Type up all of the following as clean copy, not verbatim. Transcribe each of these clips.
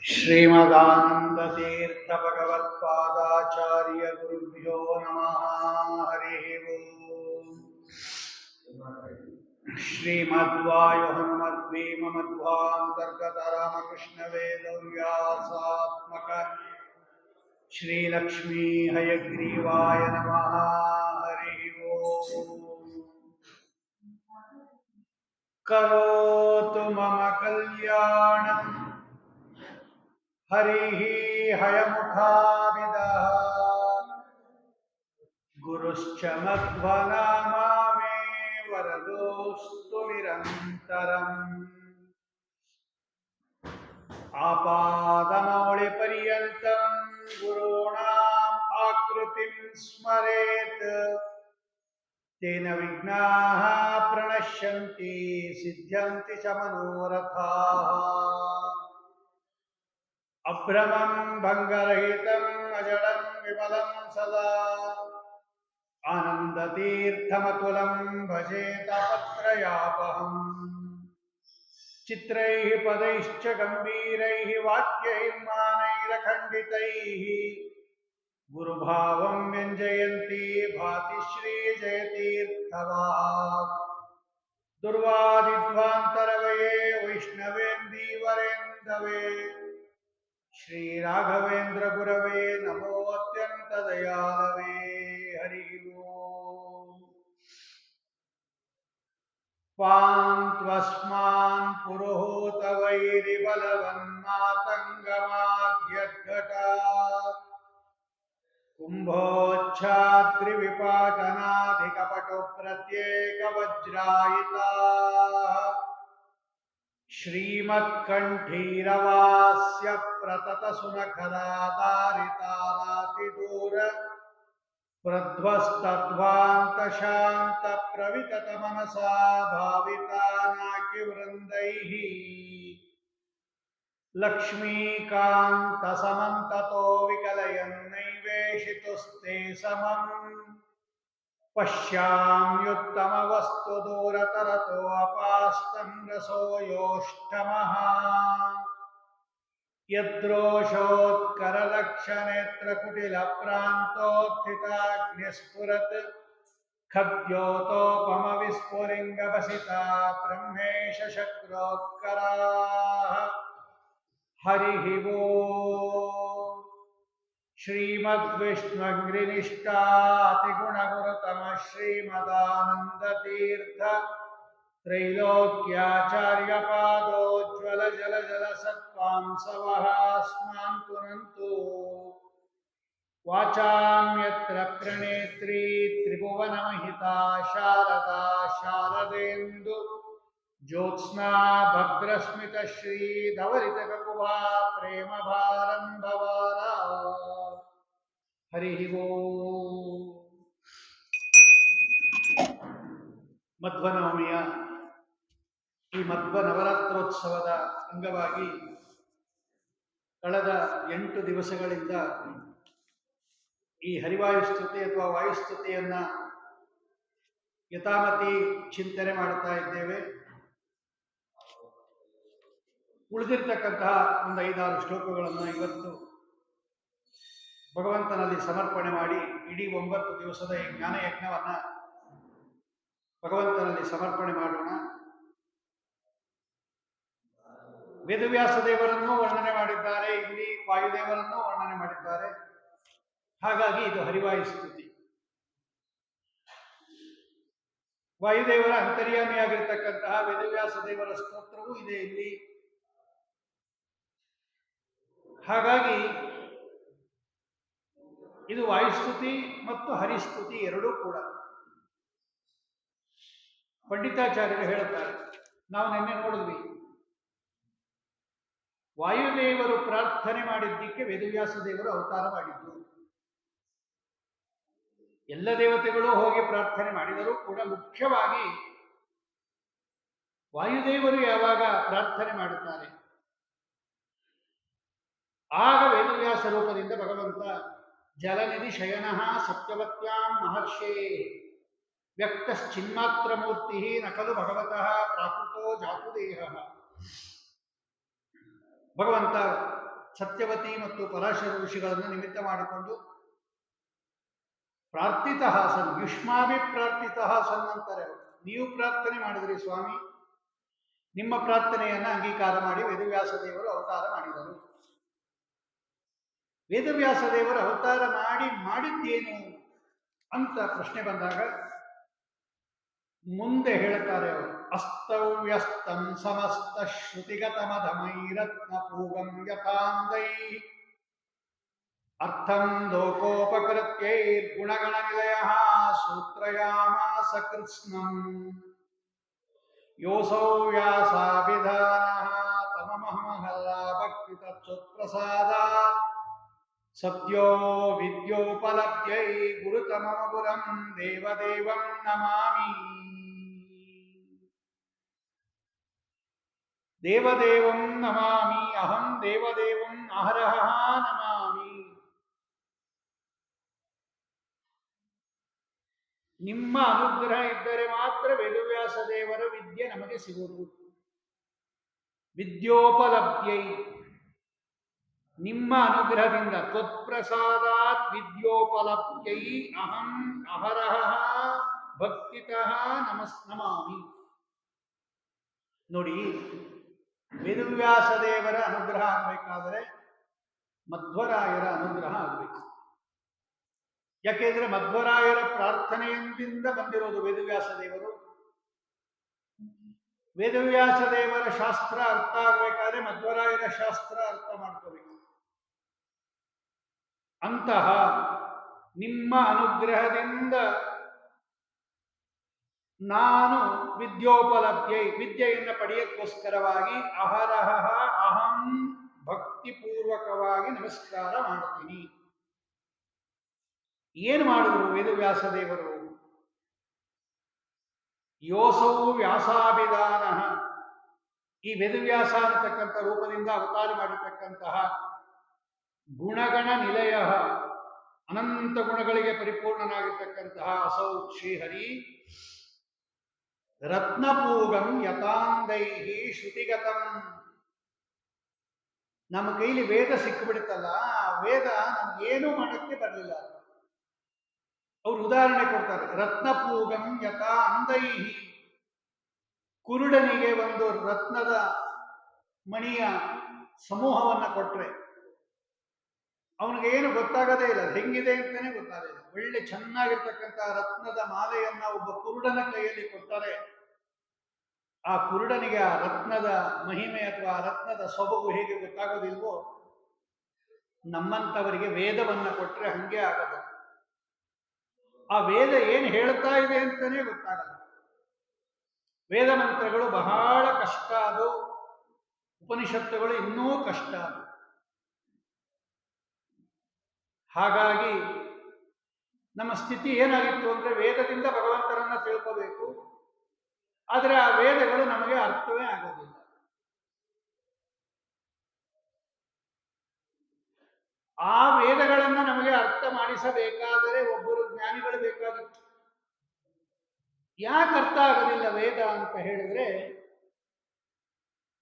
श्रीमदानंदतीर्थ भगवत्पादाचार्य गुरुभ्यो नमः। हरिः ओम्। श्रीमद्वायु हनुमद्भीमध्वान्तर्गत रामकृष्ण वेद व्यासात्मक श्रीलक्ष्मी हयग्रीवाय नमः। हरिः ओम्। करोतु मम कल्याणम् हरिः हयमुखाविदः गुरुश्च मध्वनामा मे वरदोऽस्तु निरन्तरम्। आपादमौलिपर्यन्तं गुरूणाम् आकृतिं स्मरेत् तेन विघ्नाः प्रणश्यन्ति सिद्ध्यन्ति च मनोरथाः। अभ्रमं भङ्गरहितम् अजडं विमलं सदा आनन्दतीर्थमतुलं भजे तापत्रयापहम्। चित्रैः पदैश्च गम्भीरैः वाक्यैः मानैरखण्डितैः गुरुभावं व्यञ्जयन्ती भाति श्रीजयतीर्थवाक्। दुर्वादिध्वान्तरवये वैष्णवेन्दीवरेन्दवे श्रीराघवेन्द्र गुरवे नमो अत्यन्तदयालवे। हरिः ओम्। पान्त्वस्मान् पुरुहूतवैरिबलवन्मातङ्गमाद्यद्घटा कुम्भोच्छाद्रिविपाटनाधिकपटु प्रत्येकवज्रायिताः श्रीमत्कण्ठीरवास्य प्रततसुनखदादारितारातिदूर प्रध्वस्तध्वान्तशान्तप्रविततमनसा भावितानाकिवृन्दैः लक्ष्मीकान्तसमन्ततो विकलयन्नैवेशितुस्ते समम् पश्याम्युत्तमवस्तु दूरतरतो अपास्तं रसो योष्टमः यद्रोषोत्करलक्षनेत्रकुटिलप्रान्तोत्थिताग्निस्फुरत् खद्योतोपमविस्फुरिङ्गभसिता ब्रह्मेश शक्रोत्कराः। हरिः ओम्। श्रीमद्विष्णुगिरिनिष्ठातिगुणगुरुतम श्रीमदानन्दतीर्थ त्रैलोक्याचार्यपादोज्ज्वल जल जल सत्त्वांसवः स्मान् पुनन्तु। वाचां यत्र प्रणेत्री त्रिभुवनमहिता शारदा शारदेन्दु ज्योत्स्ना भद्रस्मितश्रीधवलितककुभा प्रेमभारम्भवारा। हरिः ओम्। ಮಧ್ವನವಮಿಯ ಈ ಮಧ್ವ ನವರಾತ್ರೋತ್ಸವದ ಅಂಗವಾಗಿ ಕಳೆದ 8 ದಿವಸಗಳಿಂದ ಈ ಹರಿವಾಯುಸ್ತುತಿ ಅಥವಾ ವಾಯುಸ್ತುತಿಯನ್ನ ಯಥಾಮತಿ ಚಿಂತನೆ ಮಾಡ್ತಾ ಇದ್ದೇವೆ. ಉಳಿದಿರ್ತಕ್ಕಂತಹ ಒಂದು 5-6 ಶ್ಲೋಕಗಳನ್ನು ಇವತ್ತು ಭಗವಂತನಲ್ಲಿ ಸಮರ್ಪಣೆ ಮಾಡಿ ಇಡೀ 9 ದಿವಸದ ಈ ಜ್ಞಾನಯಜ್ಞವನ್ನ ಭಗವಂತನಲ್ಲಿ ಸಮರ್ಪಣೆ ಮಾಡೋಣ. ವೇದವ್ಯಾಸ ದೇವರನ್ನು ವರ್ಣನೆ ಮಾಡಿದ್ದಾರೆ, ಇಲ್ಲಿ ವಾಯುದೇವರನ್ನು ವರ್ಣನೆ ಮಾಡಿದ್ದಾರೆ. ಹಾಗಾಗಿ ಇದು ಹರಿವಾಯುಸ್ತುತಿ. ವಾಯುದೇವರ ಅಂತರ್ಯಾಮಿಯಾಗಿರ್ತಕ್ಕಂತಹ ವೇದವ್ಯಾಸ ದೇವರ ಸ್ತೋತ್ರವೂ ಇದೆ ಇಲ್ಲಿ. ಹಾಗಾಗಿ ಇದು ವಾಯುಸ್ತುತಿ ಮತ್ತು ಹರಿಸ್ತುತಿ ಎರಡೂ ಕೂಡ. ಪಂಡಿತಾಚಾರ್ಯರು ಹೇಳುತ್ತಾರೆ, ನಾವು ನಿನ್ನೆ ನೋಡಿದ್ವಿ, ವಾಯುದೇವರು ಪ್ರಾರ್ಥನೆ ಮಾಡಿದ್ದಕ್ಕೆ ವೇದವ್ಯಾಸ ದೇವರು ಅವತಾರ ಮಾಡಿದ್ದು. ಎಲ್ಲ ದೇವತೆಗಳು ಹೋಗಿ ಪ್ರಾರ್ಥನೆ ಮಾಡಿದರೂ ಕೂಡ ಮುಖ್ಯವಾಗಿ ವಾಯುದೇವರು ಯಾವಾಗ ಪ್ರಾರ್ಥನೆ ಮಾಡುತ್ತಾರೆ ಆಗ ವೇದವ್ಯಾಸ ರೂಪದಿಂದ ಭಗವಂತ ಜಲನಿಧಿ ಶಯನಃ ಸತ್ಯವತ್ಯಾಂ ಮಹರ್ಷೇ ವ್ಯಕ್ತಶ್ಚಿನ್ಮಾತ್ರ ಮೂರ್ತಿ ನಕಲು ಭಗವತಃ ಪ್ರಾಕೃತೋ ಜಾತು ದೇಹ. ಭಗವಂತ ಸತ್ಯವತಿ ಮತ್ತು ಪರಾಶರ ಋಷಿಗಳನ್ನು ನಿಮಿತ್ತ ಮಾಡಿಕೊಂಡು ಪ್ರಾರ್ಥಿತಃ ಸನ್ ಯುಷ್ಮಾಭಿ ಪ್ರಾರ್ಥಿತಃ ಸನ್ ಅಂತಾರೆ. ನೀವು ಪ್ರಾರ್ಥನೆ ಮಾಡಿದ್ರಿ ಸ್ವಾಮಿ, ನಿಮ್ಮ ಪ್ರಾರ್ಥನೆಯನ್ನು ಅಂಗೀಕಾರ ಮಾಡಿ ವೇದವ್ಯಾಸ ದೇವರು ಅವತಾರ ಮಾಡಿದರು. ವೇದವ್ಯಾಸ ದೇವರು ಅವತಾರ ಮಾಡಿದ್ದೇನು ಅಂತ ಪ್ರಶ್ನೆ ಬಂದಾಗ ಮುಂದೆ ಹೇಳ್ತಾರೆ ಅವರು. ಅಸ್ತವ್ಯಸ್ತಂ ಸಮಸ್ತ ಶ್ರುತಿಗತಮಧಮೈರತ್ನ ಪೂಗಂ ಯಥಾಂದೈ ಅರ್ಥಂ ಲೋಕೋಪಕೃತ್ಯೈರ್ಗುಣಗಣ ನಿಲಯ ಸೂತ್ರಯಾಮಾಸ ಕೃತ್ಸ್ನಂ ಯೋಸೌ ವ್ಯಾಸಾಭಿಧಾನಃ ತಮಮಹಮಹಲ್ಲ ಭಕ್ತಿ ತತ್ಸುತ್ಪ್ರಸಾದಾತ್ ಸತ್ಯೋ ವಿದ್ಯೋಪಲಬ್ಧೈ ಗುರುತಮಮ ಗುರಂ ದೇವದೇವಂ ನಮಾಮಿ. ದೇವದೇವಂ ನಮಾಮಿ, ಅಹಂ ದೇವದೇವಂ ಅಹರಹ ನಮಾಮಿ. ನಿಮ್ಮ ಅನುಗ್ರಹ ಇದ್ದರೆ ಮಾತ್ರ ವೇದವ್ಯಾಸ ದೇವರ ವಿದ್ಯೆ ನಮಗೆ ಸಿಗುವುದು. ವಿದ್ಯೋಪಲಬ್ಧೈ, ನಿಮ್ಮ ಅನುಗ್ರಹದಿಂದ, ತ್ವತ್ಪ್ರಸಾದಾತ್ ವಿದ್ಯೋಪಲಬ್ಧೈ ಅಹಂ ಅಹರಹ ಭಕ್ತಿತಃ ನಮಾಮಿ. ನೋಡಿ, ವೇದವ್ಯಾಸ ದೇವರ ಅನುಗ್ರಹ ಆಗಬೇಕಾದರೆ ಮಧ್ವರಾಯರ ಅನುಗ್ರಹ ಆಗಬೇಕು. ಯಾಕೆಂದ್ರೆ ಮಧ್ವರಾಯರ ಪ್ರಾರ್ಥನೆಯಿಂದ ಬಂದಿರೋದು ವೇದವ್ಯಾಸ ದೇವರು. ವೇದವ್ಯಾಸ ದೇವರ ಶಾಸ್ತ್ರ ಅರ್ಥ ಆಗಬೇಕಾದ್ರೆ ಮಧ್ವರಾಯರ ಶಾಸ್ತ್ರ ಅರ್ಥ ಮಾಡ್ಕೋಬೇಕು. ಅಂತಹ ನಿಮ್ಮ ಅನುಗ್ರಹದಿಂದ ನಾನು ವಿದ್ಯೆಯನ್ನು ಪಡೆಯಕ್ಕೋಸ್ಕರವಾಗಿ ಅಹರಹ ಅಹಂ ಭಕ್ತಿಪೂರ್ವಕವಾಗಿ ನಮಸ್ಕಾರ ಮಾಡ್ತೀನಿ. ಏನು ಮಾಡಿದ್ರು ವೇದವ್ಯಾಸ ದೇವರು? ಯೋಸೌ ವ್ಯಾಸಾಭಿಧಾನ, ಈ ವೇದವ್ಯಾಸ ಅನ್ನತಕ್ಕಂಥ ರೂಪದಿಂದ ಅವತಾರ ಮಾಡಿರ್ತಕ್ಕಂತಹ ಗುಣಗಣ ನಿಲಯ, ಅನಂತ ಗುಣಗಳಿಗೆ ಪರಿಪೂರ್ಣನಾಗಿರ್ತಕ್ಕಂತಹ ಅಸೌ ಶ್ರೀಹರಿ ರತ್ನಪೂಗಂ ಯತಾಂದೈಹಿ ಶ್ರುತಿಗತಂ. ನಮ್ಮ ಕೈಲಿ ವೇದ ಸಿಕ್ಕಿಬಿಡುತ್ತಲ್ಲ, ವೇದ ನಮ್ಗೇನೂ ಮಾಡಕ್ಕೆ ಬರಲಿಲ್ಲ. ಅವರು ಉದಾಹರಣೆ ಕೊಡ್ತಾರೆ. ರತ್ನಪೂಗಂ ಯಥಾ ಅಂದೈಹಿ, ಕುರುಡನಿಗೆ ಒಂದು ರತ್ನದ ಮಣಿಯ ಸಮೂಹವನ್ನು ಕೊಟ್ರೆ ಅವನಿಗೆ ಏನು ಗೊತ್ತಾಗದೇ ಇಲ್ಲ, ಹೆಂಗಿದೆ ಅಂತಾನೆ ಗೊತ್ತಾಗಲ್ಲ. ಒಳ್ಳೆ ಚೆನ್ನಾಗಿರ್ತಕ್ಕಂಥ ರತ್ನದ ಮಾಲೆಯನ್ನ ಒಬ್ಬ ಕುರುಡನ ಕೈಯಲ್ಲಿ ಕೊಡ್ತಾರೆ. ಆ ಕುರುಡನಿಗೆ ಆ ರತ್ನದ ಮಹಿಮೆ ಅಥವಾ ಆ ರತ್ನದ ಸೊಬಗು ಹೇಗೆ ಗೊತ್ತಾಗೋದಿಲ್ವೋ, ನಮ್ಮಂಥವರಿಗೆ ವೇದವನ್ನ ಕೊಟ್ರೆ ಹಂಗೆ ಆಗದು. ಆ ವೇದ ಏನು ಹೇಳ್ತಾ ಇದೆ ಅಂತಾನೆ ಗೊತ್ತಾಗಲ್ಲ. ವೇದ ಮಂತ್ರಗಳು ಬಹಳ ಕಷ್ಟ, ಅದು ಉಪನಿಷತ್ತುಗಳು ಇನ್ನೂ ಕಷ್ಟ. ಹಾಗಾಗಿ ನಮ್ಮ ಸ್ಥಿತಿ ಏನಾಗಿತ್ತು ಅಂದ್ರೆ ವೇದದಿಂದ ಭಗವಂತರನ್ನ ತಿಳ್ಕೋಬೇಕು, ಆದರೆ ಆ ವೇದಗಳು ನಮಗೆ ಅರ್ಥವೇ ಆಗೋದಿಲ್ಲ. ಆ ವೇದಗಳನ್ನು ನಮಗೆ ಅರ್ಥ ಮಾಡಿಸಬೇಕಾದರೆ ಒಬ್ಬರು ಜ್ಞಾನಿಗಳು ಬೇಕಾಗಿತ್ತು. ಯಾಕೆ ಅರ್ಥ ಆಗೋದಿಲ್ಲ ವೇದ ಅಂತ ಹೇಳಿದ್ರೆ,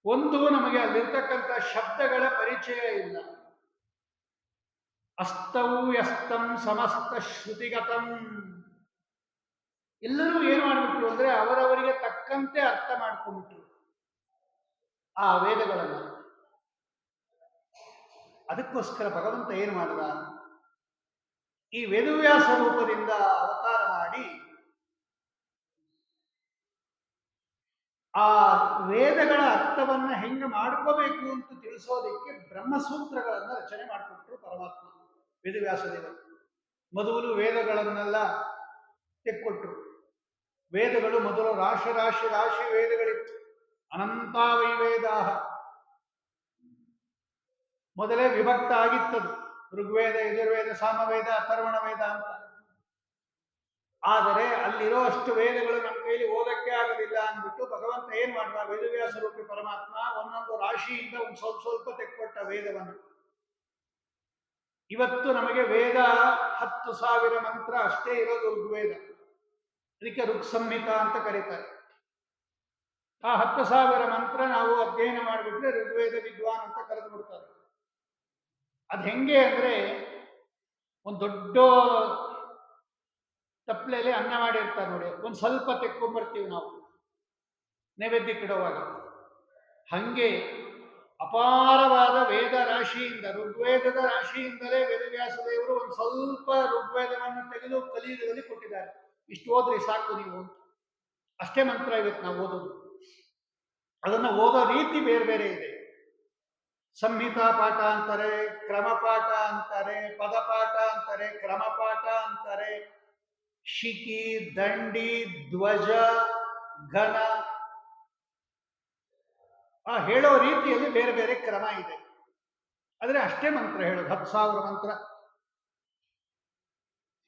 ಒಂದು ನಮಗೆ ಅಲ್ಲಿರ್ತಕ್ಕಂಥ ಶಬ್ದಗಳ ಪರಿಚಯ ಇಲ್ಲ. ಅಸ್ತವು ಯಸ್ತಂ ಸಮಸ್ತ ಶ್ರುತಿಗತಂ, ಎಲ್ಲರೂ ಏನು ಮಾಡಿಬಿಟ್ರು ಅಂದ್ರೆ ಅವರವರಿಗೆ ತಕ್ಕಂತೆ ಅರ್ಥ ಮಾಡ್ಕೊಂಡ್ಬಿಟ್ರು ಆ ವೇದಗಳನ್ನು. ಅದಕ್ಕೋಸ್ಕರ ಭಗವಂತ ಏನು ಮಾಡಿದ, ಈ ವೇದವ್ಯಾಸ ರೂಪದಿಂದ ಅವತಾರ ಮಾಡಿ ಆ ವೇದಗಳ ಅರ್ಥವನ್ನ ಹೆಂಗೆ ಮಾಡ್ಕೋಬೇಕು ಅಂತ ತಿಳಿಸೋದಕ್ಕೆ ಬ್ರಹ್ಮಸೂತ್ರಗಳನ್ನ ರಚನೆ ಮಾಡಿಕೊಟ್ರು ಪರಮಾತ್ಮ ವೇದವ್ಯಾಸ ದೇವರು. ಮೊದಲು ವೇದಗಳನ್ನೆಲ್ಲ ತೆಕ್ಕೊಟ್ರು. ವೇದಗಳು ಮೊದಲು ರಾಶಿ ರಾಶಿ ರಾಶಿ ವೇದಗಳಿತ್ತು. ಅನಂತಾವೈ ವೇದಾಹ ಮೊದಲೇ ವಿಭಕ್ತ ಆಗಿತ್ತದು, ಋಗ್ವೇದ, ಯಜುರ್ವೇದ, ಸಾಮವೇದ, ಅಥರ್ವಣ ವೇದ ಅಂತ. ಆದರೆ ಅಲ್ಲಿರೋ ಅಷ್ಟು ವೇದಗಳು ನಮ್ಮ ಕೈಲಿ ಓದಕ್ಕೆ ಆಗೋದಿಲ್ಲ ಅಂದ್ಬಿಟ್ಟು ಭಗವಂತ ಏನ್ ಮಾಡ್ದ, ವೇದವ್ಯಾಸ ರೂಪಿ ಪರಮಾತ್ಮ ಒಂದೊಂದು ರಾಶಿಯಿಂದ ಒಂದು ಸ್ವಲ್ಪ ಸ್ವಲ್ಪ ತೆಕ್ಕೊಟ್ಟ ವೇದವನ್ನು. ಇವತ್ತು ನಮಗೆ ವೇದ 10,000 ಮಂತ್ರ ಅಷ್ಟೇ ಇರೋದು ಋಗ್ವೇದ. ಅದಕ್ಕೆ ಋಗ್ ಸಂಹಿತ ಅಂತ ಕರೀತಾರೆ. ಆ 10,000 ಮಂತ್ರ ನಾವು ಅಧ್ಯಯನ ಮಾಡಿಬಿಟ್ರೆ ಋಗ್ವೇದ ವಿದ್ವಾನ್ ಅಂತ ಕರೆದು ಬಿಡ್ತಾರೆ. ಅದು ಹೆಂಗೆ ಅಂದ್ರೆ ಒಂದು ದೊಡ್ಡ ತಪ್ಪಲೆಯಲ್ಲಿ ಅನ್ನ ಮಾಡಿರ್ತಾರೆ ನೋಡಿ, ಒಂದು ಸ್ವಲ್ಪ ತೆಕ್ಕೊಂಬರ್ತೀವಿ ನಾವು ನೈವೇದ್ಯಕ್ಕಿಡುವಾಗ. ಹಂಗೆ ಅಪಾರವಾದ ವೇದ ರಾಶಿಯಿಂದ, ಋಗ್ವೇದದ ರಾಶಿಯಿಂದಲೇ ವೇದವ್ಯಾಸ ದೇವರು ಒಂದು ಸ್ವಲ್ಪ ಋಗ್ವೇದವನ್ನು ತೆಗೆದು ಕಲಿಯುಗದಲ್ಲಿ ಕೊಟ್ಟಿದ್ದಾರೆ. ಇಷ್ಟು ಓದ್ರಿ ಸಾಕು ನೀವು, ಅಷ್ಟೇ ಮಂತ್ರ ಇವತ್ತು ನಾವು ಓದೋದು. ಅದನ್ನು ಓದೋ ರೀತಿ ಬೇರೆ ಬೇರೆ ಇದೆ. ಸಂಹಿತಾ ಪಾಠ ಅಂತಾರೆ, ಕ್ರಮಪಾಠ ಅಂತಾರೆ, ಪದಪಾಠ ಅಂತಾರೆ, ಕ್ರಮಪಾಠ ಅಂತಾರೆ, ಶಿಖಿ, ದಂಡಿ, ಧ್ವಜ, ಘನ, ಆ ಹೇಳೋ ರೀತಿಯಲ್ಲಿ ಬೇರೆ ಬೇರೆ ಕ್ರಮ ಇದೆ. ಆದರೆ ಅಷ್ಟೇ ಮಂತ್ರ ಹೇಳೋದು, 10,000 ಮಂತ್ರ.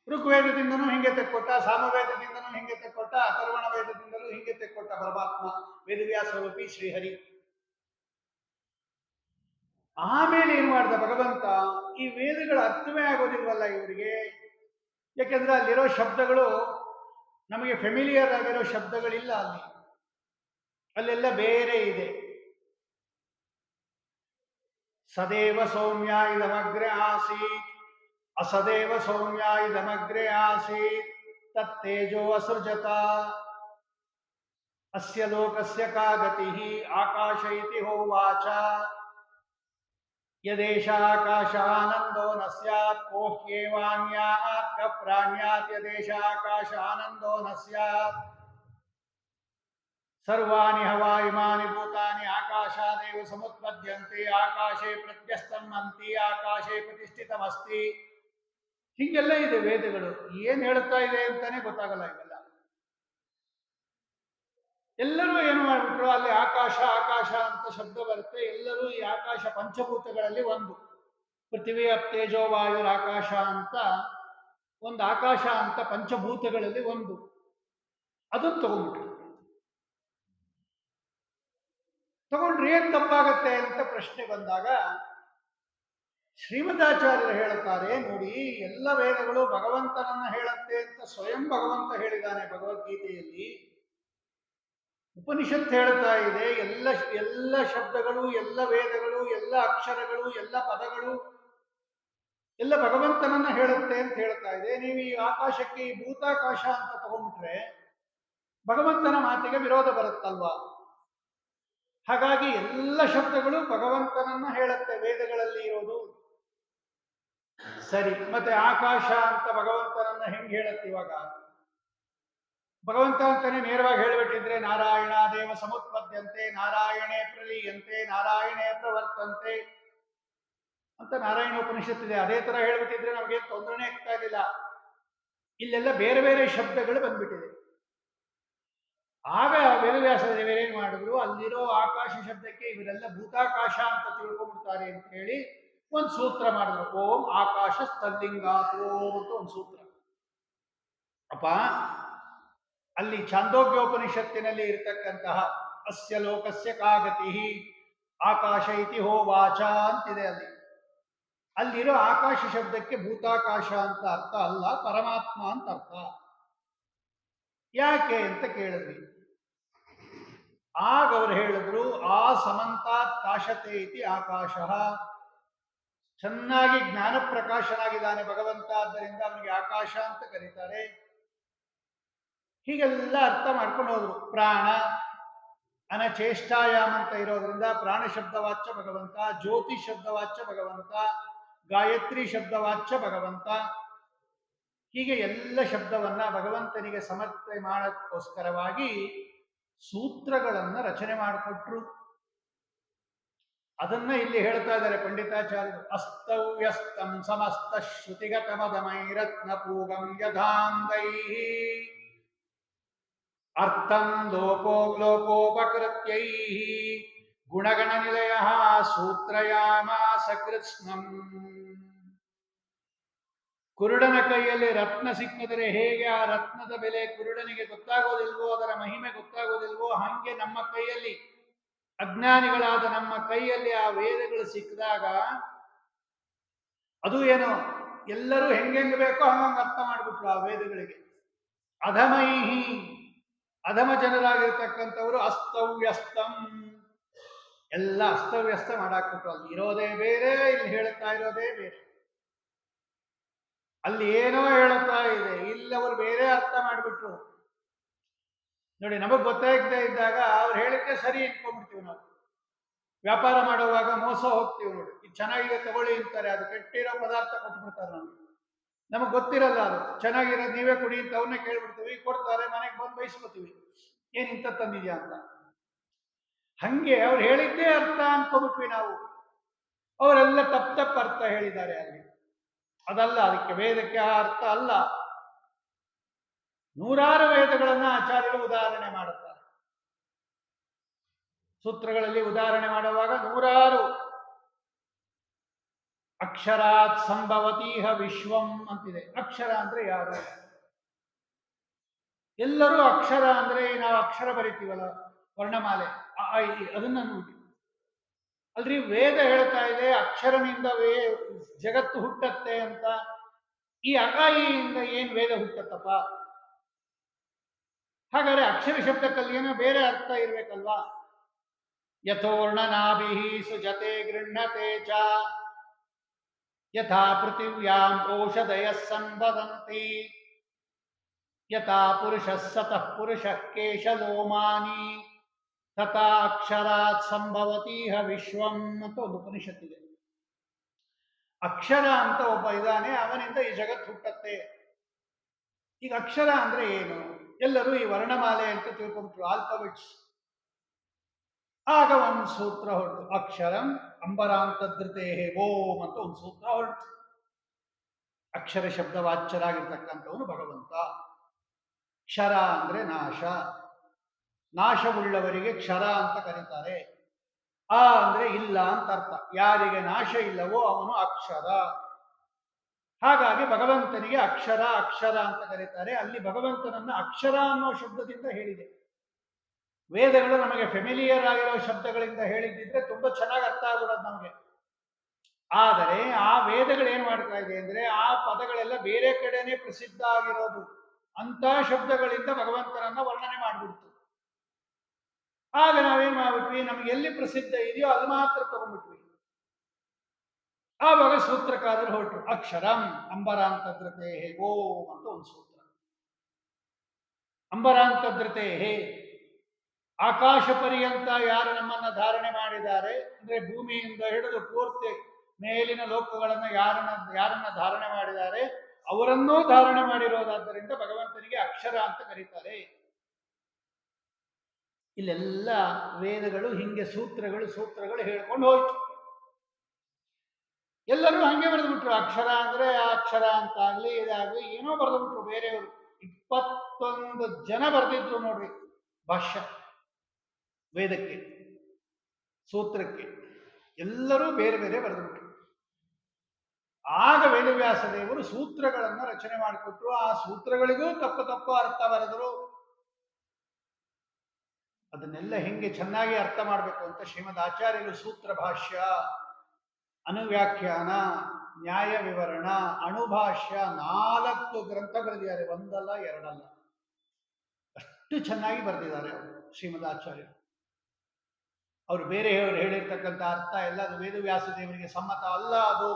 ಋಗ್ವೇದದಿಂದನೂ ಹಿಂಗೆ ತೆಕ್ಕೊಟ್ಟ, ಸಾಮವೇದದಿಂದನೂ ಹಿಂಗೆ ತೆಕ್ಕೊಟ್ಟ, ಅಥರ್ವಣ ವೇದದಿಂದಲೂ ಹಿಂಗೆ ತೆಕ್ಕೊಟ್ಟ ಪರಮಾತ್ಮ ವೇದವ್ಯಾಸ ರೂಪಿ ಶ್ರೀಹರಿ. ಆಮೇಲೆ ಏನ್ ಮಾಡ್ದ ಭಗವಂತ, ಈ ವೇದಗಳ ಅರ್ಥವೇ ಆಗೋದಿಲ್ವಲ್ಲ ಇವರಿಗೆ. ಯಾಕೆಂದ್ರೆ ಅಲ್ಲಿರೋ ಶಬ್ದಗಳು ನಮಗೆ ಫೆಮಿಲಿಯರ್ ಆಗಿರೋ ಶಬ್ದಗಳಿಲ್ಲ ಅಲ್ಲೆಲ್ಲ ಬೇರೆ ಇದೆ. ಸದೇವ ಸೌಮ್ಯ ಇದಮಗ್ರೆ ಆಸೀತ್, ಅಸದೇವ ಸೌಮ್ಯ ಇದಮಗ್ರೆ ಆಸೀತ್, ತತ್ತೇಜೋ ಅಸೃಜತ, ಅಸ್ಯ ಲೋಕಸ್ಯ ಕಾ ಗತಿಃ ಆಕಾಶ ಇತಿ ಹೋವಾಚ, ಯದೇಶ ಆಕಾಶಾನಂದೋ ನ ಸ್ಯಾತ್ ಕೋಹ್ಯೇವಾನ್ಯಾತ್ ಕ ಪ್ರಾಣ್ಯಾತ್ ಯದೇಶ ಆಕಾಶಾನಂದೋ ನ ಸ್ಯಾತ್, ಸರ್ವಾಣಿ ಹವಾ ಇಮಾನಿ ಭೂತಾನಿ ಆಕಾಶಾದೇವ ಸಮುತ್ಪದ್ಯಂತೆ ಆಕಾಶೇ ಪ್ರತ್ಯಸ್ತಮ್ಮಂತಿ ಆಕಾಶೇ ಪ್ರತಿಷ್ಠಿತಮಸ್ತಿ. ಹೀಗೆಲ್ಲ ಇದೆ ವೇದಗಳು. ಏನ್ ಹೇಳ್ತಾ ಇದೆ ಅಂತಾನೆ ಗೊತ್ತಾಗಲ್ಲ ಇವೆಲ್ಲ. ಎಲ್ಲರೂ ಏನು ಮಾಡಿಬಿಟ್ರು, ಅಲ್ಲಿ ಆಕಾಶ ಆಕಾಶ ಅಂತ ಶಬ್ದ ಬರುತ್ತೆ. ಎಲ್ಲರೂ ಈ ಆಕಾಶ ಪಂಚಭೂತಗಳಲ್ಲಿ ಒಂದು, ಪೃಥ್ವಿ ಅಪ್ ತೇಜೋ ವಾಯುರ್ ಆಕಾಶ ಅಂತ ಒಂದು ಆಕಾಶ ಅಂತ ಪಂಚಭೂತಗಳಲ್ಲಿ ಒಂದು, ಅದನ್ನು ತಗೊಂಡ್ರೆ ಏನ್ ತಪ್ಪಾಗತ್ತೆ ಅಂತ ಪ್ರಶ್ನೆ ಬಂದಾಗ ಶ್ರೀಮದಾಚಾರ್ಯರು ಹೇಳುತ್ತಾರೆ, ನೋಡಿ ಎಲ್ಲ ವೇದಗಳು ಭಗವಂತನನ್ನ ಹೇಳುತ್ತೆ ಅಂತ ಸ್ವಯಂ ಭಗವಂತ ಹೇಳಿದ್ದಾನೆ ಭಗವದ್ಗೀತೆಯಲ್ಲಿ. ಉಪನಿಷತ್ ಹೇಳ್ತಾ ಇದೆ, ಎಲ್ಲ ಶಬ್ದಗಳು, ಎಲ್ಲ ವೇದಗಳು, ಎಲ್ಲ ಅಕ್ಷರಗಳು, ಎಲ್ಲ ಪದಗಳು ಎಲ್ಲ ಭಗವಂತನನ್ನ ಹೇಳುತ್ತೆ ಅಂತ ಹೇಳ್ತಾ ಇದೆ. ನೀವು ಈ ಆಕಾಶಕ್ಕೆ ಈ ಭೂತಾಕಾಶ ಅಂತ ತಗೊಂಡ್ಬಿಟ್ರೆ ಭಗವಂತನ ಮಾತಿಗೆ ವಿರೋಧ ಬರುತ್ತಲ್ವಾ. ಹಾಗಾಗಿ ಎಲ್ಲ ಶಬ್ದಗಳು ಭಗವಂತನನ್ನ ಹೇಳುತ್ತೆ ವೇದಗಳಲ್ಲಿ ಇರೋದು. ಸರಿ, ಮತ್ತೆ ಆಕಾಶ ಅಂತ ಭಗವಂತನನ್ನ ಹೆಂಗ್ ಹೇಳುತ್ತೆ ಇವಾಗ? ಭಗವಂತ ಅಂತಾನೆ ನೇರವಾಗಿ ಹೇಳಿಬಿಟ್ಟಿದ್ರೆ ನಾರಾಯಣ ದೇವ ಸಮುತ್ಪದ್ಯಂತೆ ನಾರಾಯಣೇ ಪ್ರಲೀಯಂತೆ ನಾರಾಯಣೇ ಪ್ರವರ್ತಂತೆ ಅಂತ ನಾರಾಯಣ ಉಪನಿಷತ್ತಿದೆ. ಅದೇ ತರ ಹೇಳ್ಬಿಟ್ಟಿದ್ರೆ ನಮ್ಗೆ ತೊಂದರೆನೇ ಆಗ್ತಾ ಇರಲಿಲ್ಲ. ಇಲ್ಲೆಲ್ಲ ಬೇರೆ ಬೇರೆ ಶಬ್ದಗಳು ಬಂದ್ಬಿಟ್ಟಿದೆ. ಆಗ ವೇದವ್ಯಾಸ ದೇವರೇನ್ ಮಾಡಿದ್ರು, ಅಲ್ಲಿರೋ ಆಕಾಶ ಶಬ್ದಕ್ಕೆ ಇವರೆಲ್ಲ ಭೂತಾಕಾಶ ಅಂತ ತಿಳ್ಕೊಂಡ್ಬಿಡ್ತಾರೆ ಅಂತ ಹೇಳಿ ಒಂದು ಸೂತ್ರ ಮಾಡಿದ್ರು. ಓಂ ಆಕಾಶ ಸ್ಥಲಿಂಗಾತ್ ಓಂ ಅಂತ ಒಂದು ಸೂತ್ರ. ಅಪ್ಪ, ಅಲ್ಲಿ ಛಾಂದೋಗ್ಯೋಪನಿಷತ್ತಿನಲ್ಲಿ ಇರತಕ್ಕಂತಹ ಅಸ್ಯ ಲೋಕಸ್ಯ ಕಾಗತಿ ಆಕಾಶ ಇತಿ ಹೋವಾಚ ಅಂತಿದೆ. ಅಲ್ಲಿರೋ ಆಕಾಶ ಶಬ್ದಕ್ಕೆ ಭೂತಾಕಾಶ ಅಂತ ಅರ್ಥ ಅಲ್ಲ, ಪರಮಾತ್ಮ ಅಂತ ಅರ್ಥ. ಯಾಕೆ ಅಂತ ಕೇಳಿದ್ವಿ. ಆಗ ಅವರು ಹೇಳಿದ್ರು, ಆ ಸಮಂತಾತ್ ಕಾಶತೆ ಇತಿ ಆಕಾಶ. ಚೆನ್ನಾಗಿ ಜ್ಞಾನ ಪ್ರಕಾಶನಾಗಿದ್ದಾನೆ ಭಗವಂತ, ಆದ್ದರಿಂದ ಅವನಿಗೆ ಆಕಾಶ ಅಂತ ಕರೀತಾರೆ. ಹೀಗೆಲ್ಲ ಅರ್ಥ ಮಾಡ್ಕೊಂಡು ಹೋದ್ರು. ಪ್ರಾಣ ಅನಚೇಷ್ಟಾಯಾಮ್ ಅಂತ ಇರೋದ್ರಿಂದ ಪ್ರಾಣ ಶಬ್ದವಾಚ್ಯ ಭಗವಂತ, ಜ್ಯೋತಿ ಶಬ್ದವಾಚ್ಯ ಭಗವಂತ, ಗಾಯತ್ರಿ ಶಬ್ದವಾಚ್ಯ ಭಗವಂತ. ಹೀಗೆ ಎಲ್ಲ ಶಬ್ದವನ್ನ ಭಗವಂತನಿಗೆ ಸಮರ್ಪಣೆ ಮಾಡೋಕ್ಕೋಸ್ಕರವಾಗಿ ಸೂತ್ರಗಳನ್ನ ರಚನೆ ಮಾಡಿಕೊಟ್ರು. ಅದನ್ನ ಇಲ್ಲಿ ಹೇಳ್ತಾ ಇದ್ದಾರೆ ಪಂಡಿತಾಚಾರ್ಯರು. ಅಸ್ತವ್ಯಸ್ತಂ ಸಮಸ್ತ ಶ್ರುತಿಗತಮದಮೈರತ್ನ ಪೂಗಂ ಯಥಾಂಗೈ ಅರ್ಥಂ ಲೋಕೋಪಕೃತ್ಯೈ ಗುಣಗಣ ನಿಲಯ ಸೂತ್ರಯಾಮಾಸ ಕೃಷ್ಣಂ. ಕುರುಡನ ಕೈಯಲ್ಲಿ ರತ್ನ ಸಿಕ್ಕಿದರೆ ಹೇಗೆ ಆ ರತ್ನದ ಬೆಲೆ ಕುರುಡನಿಗೆ ಗೊತ್ತಾಗೋದಿಲ್ವೋ, ಅದರ ಮಹಿಮೆ ಗೊತ್ತಾಗೋದಿಲ್ವೋ, ಹಂಗೆ ನಮ್ಮ ಕೈಯಲ್ಲಿ, ಅಜ್ಞಾನಿಗಳಾದ ನಮ್ಮ ಕೈಯಲ್ಲಿ ಆ ವೇದಗಳು ಸಿಕ್ಕಿದಾಗ ಅದು ಏನೋ ಎಲ್ಲರೂ ಹೆಂಗೆಂಗ್ ಬೇಕೋ ಹಂಗಂಗೆ ಅರ್ಥ ಮಾಡಿಬಿಟ್ರು ಆ ವೇದಗಳಿಗೆ. ಅಧಮೈಹಿ, ಅಧಮ ಜನರಾಗಿರ್ತಕ್ಕಂಥವರು ಅಸ್ತವ್ಯಸ್ತಂ, ಎಲ್ಲ ಅಸ್ತವ್ಯಸ್ತ ಮಾಡಾಕ್ಬಿಟ್ರು. ಅಲ್ಲಿ ಇರೋದೇ ಬೇರೆ, ಇಲ್ಲಿ ಹೇಳುತ್ತಾ ಇರೋದೇ ಬೇರೆ. ಅಲ್ಲಿ ಏನೋ ಹೇಳುತ್ತಾ ಇದೆ, ಇಲ್ಲಿ ಅವರು ಬೇರೆ ಅರ್ಥ ಮಾಡಿಬಿಟ್ರು. ನೋಡಿ, ನಮಗ್ ಗೊತ್ತಾಗದೇ ಇದ್ದಾಗ ಅವ್ರು ಹೇಳಿದ್ರೆ ಸರಿ ಇಟ್ಕೊಂಡ್ಬಿಡ್ತೀವಿ ನಾವು. ವ್ಯಾಪಾರ ಮಾಡುವಾಗ ಮೋಸ ಹೋಗ್ತೀವಿ. ನೋಡಿ, ಇದು ಚೆನ್ನಾಗಿದೆ ತಗೊಳ್ಳಿ ಅಂತಾರೆ, ಅದು ಕೆಟ್ಟಿರೋ ಪದಾರ್ಥ ಕೊಟ್ಬಿಡ್ತಾರೆ ನಮ್ಗೆ. ನಮಗ್ ಗೊತ್ತಿರಲ್ಲ ಅದು ಚೆನ್ನಾಗಿರೋದು, ನೀವೇ ಕುಡಿ ಅಂತ ಅವ್ರನ್ನೇ ಕೇಳ್ಬಿಡ್ತೀವಿ, ಕೊಡ್ತಾರೆ, ಮನೆಗೆ ಬಂದು ಬಯಸ್ಕೊತೀವಿ, ಏನ್ ಇಂಥ ತಂದಿದ್ಯಾ ಅಂತ. ಹಂಗೆ ಅವ್ರು ಹೇಳಿದ್ದೇ ಅರ್ಥ ಅನ್ಕೋಬಿಟ್ವಿ ನಾವು. ಅವರೆಲ್ಲ ತಪ್ಪು ಅರ್ಥ ಹೇಳಿದ್ದಾರೆ ಅಲ್ಲಿ. ಅದಲ್ಲ, ಅದಕ್ಕೆ ವೇದಕ್ಕೆ ಆ ಅರ್ಥ ಅಲ್ಲ. ನೂರಾರು ವೇದಗಳನ್ನ ಆಚಾರ್ಯರು ಉದಾಹರಣೆ ಮಾಡುತ್ತಾರೆ. ಸೂತ್ರಗಳಲ್ಲಿ ಉದಾಹರಣೆ ಮಾಡುವಾಗ ನೂರಾರು ಅಕ್ಷರಾತ್ ಸಂಭವತೀಹ ವಿಶ್ವಂ ಅಂತಿದೆ. ಅಕ್ಷರ ಅಂದ್ರೆ ಯಾರು? ಎಲ್ಲರೂ ಅಕ್ಷರ ಅಂದ್ರೆ ನಾವು ಅಕ್ಷರ ಬರಿತೀವಲ್ಲ, ವರ್ಣಮಾಲೆ, ಅದನ್ನ ನೋಡಿ. ಅಲ್ರಿ, ವೇದ ಹೇಳ್ತಾ ಇದೆ ಅಕ್ಷರನಿಂದ ಜಗತ್ತು ಹುಟ್ಟತ್ತೆ ಅಂತ. ಈ ಅಕಾಯಿಯಿಂದ ಏನ್ ವೇದ ಹುಟ್ಟತ್ತಪ್ಪ? ಹಾಗಾದ್ರೆ ಅಕ್ಷರ ಶಬ್ದಕ್ಕಲ್ಲಿ ಏನೋ ಬೇರೆ ಅರ್ಥ ಇರ್ಬೇಕಲ್ವಾ? ಯಥೋರ್ಣನಾಭಿ ಸುಜತೆ ಗೃಹ್ಣತೆ ಚ ಯಥಾ ಪೃಥಿವ್ಯಾಂ ಓಷಧಯ ಸಂವದಂತಿ ಯಥಾ ಪುರುಷ ಸತಃ ಪುರುಷ ಕೇಶಲೋಮಾನಿ ತಥಾ ಅಕ್ಷರಾತ್ ಸಂಭವತೀಹ ವಿಶ್ವಂ ಅಂತ ಒಂದು ಉಪನಿಷತ್ತಿದೆ. ಅಕ್ಷರ ಅಂತ ಒಬ್ಬ ಇದ್ದಾನೆ, ಅವನಿಂದ ಈ ಜಗತ್ತು ಹುಟ್ಟತ್ತೆ. ಈಗ ಅಕ್ಷರ ಅಂದ್ರೆ ಏನು? ಎಲ್ಲರೂ ಈ ವರ್ಣಮಾಲೆ ಅಂತ ತಿಳ್ಕೊಂಡ್ರು, ಆಲ್ಫಾಬೆಟ್ಸ್. ಆಗ ಒಂದು ಸೂತ್ರ ಹೊರಟು, ಅಕ್ಷರಂ ಅಂಬರಾಂತದ್ರತೆ ಓಂ ಅಂತ ಒಂದು ಸೂತ್ರ ಹೊರಟು. ಅಕ್ಷರ ಶಬ್ದವಾಚ್ಯರಾಗಿರ್ತಕ್ಕಂಥವನು ಭಗವಂತ. ಕ್ಷರ ಅಂದ್ರೆ ನಾಶ, ನಾಶವುಳ್ಳವರಿಗೆ ಕ್ಷರ ಅಂತ ಕರೀತಾರೆ. ಆ ಅಂದ್ರೆ ಇಲ್ಲ ಅಂತ ಅರ್ಥ. ಯಾರಿಗೆ ನಾಶ ಇಲ್ಲವೋ ಅವನು ಅಕ್ಷರ. ಹಾಗಾಗಿ ಭಗವಂತನಿಗೆ ಅಕ್ಷರ ಅಕ್ಷರ ಅಂತ ಕರೀತಾರೆ. ಅಲ್ಲಿ ಭಗವಂತನನ್ನ ಅಕ್ಷರ ಅನ್ನೋ ಶಬ್ದದಿಂದ ಹೇಳಿದೆ. ವೇದಗಳು ನಮಗೆ ಫೆಮಿಲಿಯರ್ ಆಗಿರೋ ಶಬ್ದಗಳಿಂದ ಹೇಳಿದ್ದಿದ್ರೆ ತುಂಬಾ ಚೆನ್ನಾಗಿ ಅರ್ಥ ಆಗ್ಬಿಡೋದು ನಮಗೆ. ಆದರೆ ಆ ವೇದಗಳು ಏನ್ ಮಾಡ್ತಾ ಇದೆ ಅಂದ್ರೆ ಆ ಪದಗಳೆಲ್ಲ ಬೇರೆ ಕಡೆನೆ ಪ್ರಸಿದ್ಧ ಆಗಿರೋದು. ಅಂತ ಶಬ್ದಗಳಿಂದ ಭಗವಂತನನ್ನ ವರ್ಣನೆ ಮಾಡಿಬಿಡ್ತು. ಆಗ ನಾವೇನ್ ಮಾಡ್ಬಿಟ್ವಿ, ನಮ್ಗೆ ಎಲ್ಲಿ ಪ್ರಸಿದ್ಧ ಇದೆಯೋ ಅಲ್ಲಿ ಮಾತ್ರ ತಗೊಂಡ್ಬಿಟ್ವಿ. ಆವಾಗ ಸೂತ್ರಕಾರರು ಹೊರಟರು, ಅಕ್ಷರಂ ಅಂಬರಾಂತದ್ರತೆ ಓಂ ಅಂತ ಒಂದು ಸೂತ್ರ. ಅಂಬರಾಂತದ್ರತೆ, ಆಕಾಶ ಪರ್ಯಂತ ಯಾರು ನಮ್ಮನ್ನ ಧಾರಣೆ ಮಾಡಿದ್ದಾರೆ ಅಂದ್ರೆ ಭೂಮಿಯಿಂದ ಹಿಡಿದು ಪೂರ್ತಿ ಮೇಲಿನ ಲೋಕಗಳನ್ನ ಯಾರನ್ನ ಧಾರಣೆ ಮಾಡಿದ್ದಾರೆ ಅವರನ್ನೂ ಧಾರಣೆ ಮಾಡಿರೋದಾದ್ದರಿಂದ ಭಗವಂತನಿಗೆ ಅಕ್ಷರ ಅಂತ ಕರೀತಾರೆ. ಇಲ್ಲೆಲ್ಲ ವೇದಗಳು ಹಿಂಗೆ ಸೂತ್ರಗಳು ಹೇಳ್ಕೊಂಡು ಹೋಯ್ತು. ಎಲ್ಲರೂ ಹಂಗೆ ಬರೆದ್ಬಿಟ್ರು. ಅಕ್ಷರ ಅಂದ್ರೆ ಆ ಅಕ್ಷರ ಅಂತ ಆಗ್ಲಿ ಇದಾಗ್ಲಿ ಏನೋ ಬರೆದ್ಬಿಟ್ರು ಬೇರೆಯವರು. 21 ಜನ ಬರೆದಿದ್ರು ನೋಡ್ರಿ ಭಾಷ್ಯ ವೇದಕ್ಕೆ, ಸೂತ್ರಕ್ಕೆ. ಎಲ್ಲರೂ ಬೇರೆ ಬೇರೆ ಬರೆದ್ಬಿಟ್ರು. ಆಗ ವೇದವ್ಯಾಸ ದೇವರು ಸೂತ್ರಗಳನ್ನ ರಚನೆ ಮಾಡಿಕೊಟ್ರು. ಆ ಸೂತ್ರಗಳಿಗೂ ತಪ್ಪು ಅರ್ಥ ಬರೆದರು. ಅದನ್ನೆಲ್ಲ ಹೆಂಗೆ ಚೆನ್ನಾಗಿ ಅರ್ಥ ಮಾಡಬೇಕು ಅಂತ ಶ್ರೀಮದ್ ಆಚಾರ್ಯರು ಸೂತ್ರ ಭಾಷ್ಯ, ಅನುವ್ಯಾಖ್ಯಾನ, ನ್ಯಾಯ ವಿವರಣ, ಅಣುಭಾಷ್ಯ 4 ಗ್ರಂಥ ಬರೆದಿದ್ದಾರೆ. ಒಂದಲ್ಲ ಎರಡಲ್ಲ, ಅಷ್ಟು ಚೆನ್ನಾಗಿ ಬರೆದಿದ್ದಾರೆ ಅವರು ಶ್ರೀಮದ್ ಆಚಾರ್ಯರು. ಅವರು ಬೇರೆಯವರು ಹೇಳಿರ್ತಕ್ಕಂಥ ಅರ್ಥ ಎಲ್ಲ ಅದು ವೇದವ್ಯಾಸ ದೇವರಿಗೆ ಸಮ್ಮತ ಅಲ್ಲ. ಅದು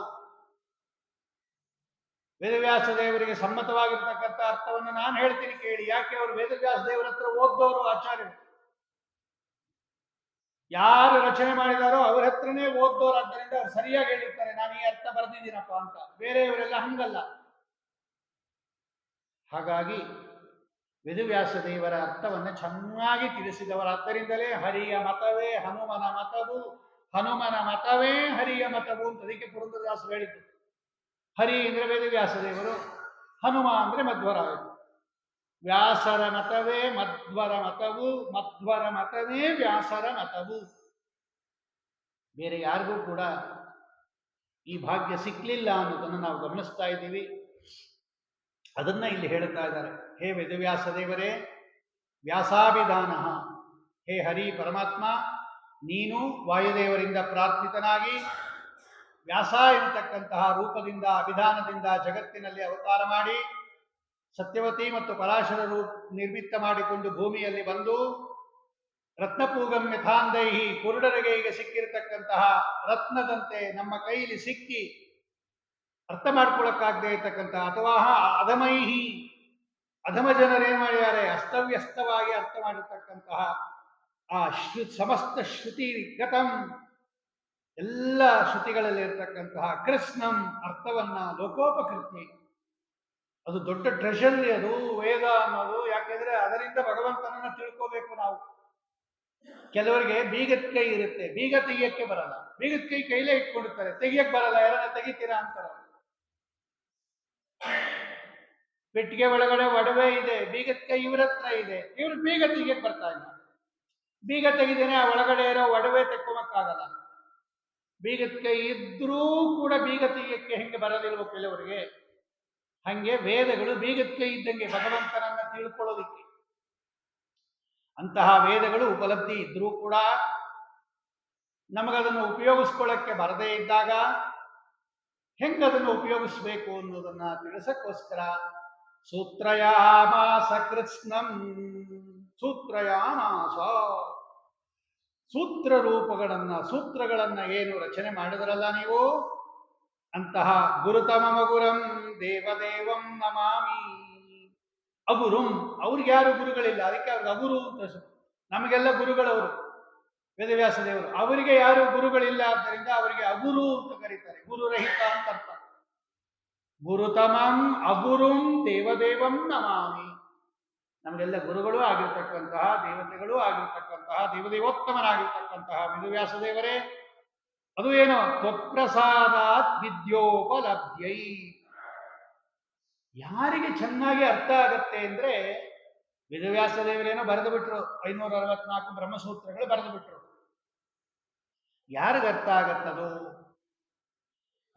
ವೇದವ್ಯಾಸ ದೇವರಿಗೆ ಸಮ್ಮತವಾಗಿರ್ತಕ್ಕಂಥ ಅರ್ಥವನ್ನು ನಾನು ಹೇಳ್ತೀನಿ ಕೇಳಿ. ಯಾಕೆ? ಅವರು ವೇದವ್ಯಾಸ ದೇವರ ಹತ್ರ ಓದ್ದವರು ಆಚಾರ್ಯರು. ಯಾರು ರಚನೆ ಮಾಡಿದಾರೋ ಅವ್ರ ಹತ್ರನೇ ಓದ್ದೋರು. ಆದ್ದರಿಂದ ಅವ್ರು ಸರಿಯಾಗಿ ಹೇಳಿರ್ತಾರೆ, ನಾನು ಈ ಅರ್ಥ ಬರೆದಿದ್ದೀನಪ್ಪ ಅಂತ. ಬೇರೆಯವರೆಲ್ಲ ಹಂಗಲ್ಲ. ಹಾಗಾಗಿ ವೇದವ್ಯಾಸ ದೇವರ ಅರ್ಥವನ್ನು ಚೆನ್ನಾಗಿ ತಿಳಿಸಿದವರು. ಆದ್ದರಿಂದಲೇ ಹರಿಯ ಮತವೇ ಹನುಮನ ಮತವು, ಹನುಮನ ಮತವೇ ಹರಿಯ ಮತವು ಅಂತ ಅದಕ್ಕೆ ಪುರಂದರದಾಸರು ಹೇಳಿದ್ರು. ಹರಿ ಅಂದ್ರೆ ವೇದವ್ಯಾಸ ದೇವರು, ಹನುಮ ಅಂದ್ರೆ ಮಧ್ವರಾಯರು. ವ್ಯಾಸರ ಮತವೇ ಮಧ್ವರ ಮತವು, ಮಧ್ವರ ಮತವೇ ವ್ಯಾಸರ ಮತವು. ಬೇರೆ ಯಾರಿಗೂ ಕೂಡ ಈ ಭಾಗ್ಯ ಸಿಕ್ಲಿಲ್ಲ ಅನ್ನೋದನ್ನು ನಾವು ಗಮನಿಸ್ತಾ ಇದ್ದೀವಿ. ಅದನ್ನ ಇಲ್ಲಿ ಹೇಳ್ತಾ ಇದ್ದಾರೆ. ಹೇ ವೇದವ್ಯಾಸ ದೇವರೇ, ವ್ಯಾಸಾಭಿಧಾನ, ಹೇ ಹರಿ ಪರಮಾತ್ಮ, ನೀನು ವಾಯುದೇವರಿಂದ ಪ್ರಾರ್ಥಿತನಾಗಿ ವ್ಯಾಸ ಎಂತಕ್ಕಂತಹ ರೂಪದಿಂದ ಅಭಿಧಾನದಿಂದ ಜಗತ್ತಿನಲ್ಲಿ ಅವತಾರ ಮಾಡಿ ಸತ್ಯವತಿ ಮತ್ತು ಪರಾಶರ ನಿರ್ಮಿತ್ತ ಮಾಡಿಕೊಂಡು ಭೂಮಿಯಲ್ಲಿ ಬಂದು ರತ್ನಪೂಗಂ ಯಥಾಂದೈಹಿ, ಕುರುಡರಿಗೆ ಈಗ ಸಿಕ್ಕಿರತಕ್ಕಂತಹ ರತ್ನದಂತೆ ನಮ್ಮ ಕೈಲಿ ಸಿಕ್ಕಿ ಅರ್ಥ ಮಾಡ್ಕೊಳಕ್ಕಾಗದೆ ಇರತಕ್ಕಂತಹ, ಅಥವಾ ಅಧಮೈಹಿ, ಅಧಮ ಜನರೇನ್ ಮಾಡಿದ್ದಾರೆ, ಅಸ್ತವ್ಯಸ್ತವಾಗಿ ಅರ್ಥ ಮಾಡಿರ್ತಕ್ಕಂತಹ ಆ ಸಮಸ್ತ ಶ್ರುತಿ ಗತಂ, ಎಲ್ಲ ಶ್ರುತಿಗಳಲ್ಲಿ ಇರತಕ್ಕಂತಹ ಕೃಷ್ಣಂ ಅರ್ಥವನ್ನ ಲೋಕೋಪಕೃತಿ, ಅದು ದೊಡ್ಡ ಟ್ರೆಷರಿ ಅದು ವೇದ ಅನ್ನೋದು. ಯಾಕೆಂದ್ರೆ ಅದರಿಂದ ಭಗವಂತನನ್ನ ತಿಳ್ಕೋಬೇಕು ನಾವು. ಕೆಲವರಿಗೆ ಬೀಗದ ಕೈ ಇರುತ್ತೆ, ಬೀಗ ತೆಗಿಯಕ್ಕೆ ಬರಲ್ಲ, ಬೀಗದ ಕೈ ಕೈಲೇ ಇಟ್ಕೊಂಡಿರ್ತಾರೆ, ತೆಗಿಯಕ್ ಬರಲ್ಲ, ಯಾರನ್ನ ತೆಗಿತೀರಾ ಅಂತಾರೆ. ಪೆಟ್ಟಿಗೆ ಒಳಗಡೆ ಒಡವೆ ಇದೆ, ಬೀಗದ ಕೈ ಇವ್ರ ಹತ್ರ ಇದೆ, ಇವ್ರು ಬೀಗ ತೆಗಿಯಕ್ ಬರ್ತಾ ಇಲ್ಲ. ಬೀಗ ತೆಗಿದೇನೆ ಆ ಒಳಗಡೆ ಇರೋ ಒಡವೆ ತೆಕ್ಕೊಳಕ್ಕಾಗಲ್ಲ. ಬೀಗದ ಕೈ ಇದ್ರೂ ಕೂಡ ಬೀಗ ತೆಗಿಯಕ್ಕೆ ಹೆಂಗೆ ಬರಲಿಲ್ವೋ ಕೆಲವರಿಗೆ, ಹಂಗೆ ವೇದಗಳು ಬೀಗದ ಕೈ ಇದ್ದಂಗೆ ಭಗವಂತನನ್ನ ತಿಳ್ಕೊಳ್ಳೋದಿಕ್ಕೆ. ಅಂತಹ ವೇದಗಳು ಉಪಲಬ್ಧಿ ಇದ್ರೂ ಕೂಡ ನಮಗದನ್ನು ಉಪಯೋಗಿಸ್ಕೊಳ್ಳಕ್ಕೆ ಬರದೇ ಇದ್ದಾಗ ಹೆಂಗದನ್ನು ಉಪಯೋಗಿಸ್ಬೇಕು ಅನ್ನೋದನ್ನ ತಿಳಿಸಕ್ಕೋಸ್ಕರ ಸೂತ್ರಯಾಮಾಸ ಕೃತ್ಸ್ನಂ, ಸೂತ್ರಯಾಮಾಸ, ಸೂತ್ರ ರೂಪಗಳನ್ನ, ಸೂತ್ರಗಳನ್ನ ಏನು ರಚನೆ ಮಾಡಿದ್ರಲ್ಲ ನೀವು, ಅಂತಹ ಗುರುತಮಗುರಂ ದೇವದೇವಂ ನಮಾಮಿ. ಅಗುರುಂ, ಅವ್ರಿಗೆ ಯಾರು ಗುರುಗಳಿಲ್ಲ, ಅದಕ್ಕೆ ಅವ್ರಿಗೆ ಅಗುರು ಅಂತ ಹೆಸರು. ನಮಗೆಲ್ಲ ಗುರುಗಳವರು ವೇದವ್ಯಾಸ ದೇವರು, ಅವರಿಗೆ ಯಾರು ಗುರುಗಳಿಲ್ಲ, ಆದ್ದರಿಂದ ಅವರಿಗೆ ಅಗುರು ಅಂತ ಕರೀತಾರೆ, ಗುರುರಹಿತ ಅಂತ ಅರ್ಥ. ಗುರುತಮಂ ಅಗುರುಂ ದೇವದೇವಂ ನಮಾಮಿ. ನಮಗೆಲ್ಲ ಗುರುಗಳು ಆಗಿರ್ತಕ್ಕಂತಹ, ದೇವತೆಗಳು ಆಗಿರ್ತಕ್ಕಂತಹ, ದೇವದೇವೋತ್ತಮನಾಗಿರ್ತಕ್ಕಂತಹ ವೇದವ್ಯಾಸ ದೇವರೇ, ಅದು ಏನೋ ತ್ವತ್ಪ್ರಸಾದಾತ್ ವಿದ್ಯೋಪಲಬ್ಧ್ಯೈ. ಯಾರಿಗೆ ಚೆನ್ನಾಗಿ ಅರ್ಥ ಆಗತ್ತೆ ಅಂದ್ರೆ, ವೇದವ್ಯಾಸ ದೇವರೇನೋ ಬರೆದು ಬಿಟ್ರು, 564 ಬ್ರಹ್ಮಸೂತ್ರಗಳು ಬರೆದು ಬಿಟ್ರು. ಯಾರಿಗೆ ಅರ್ಥ ಆಗತ್ತದು?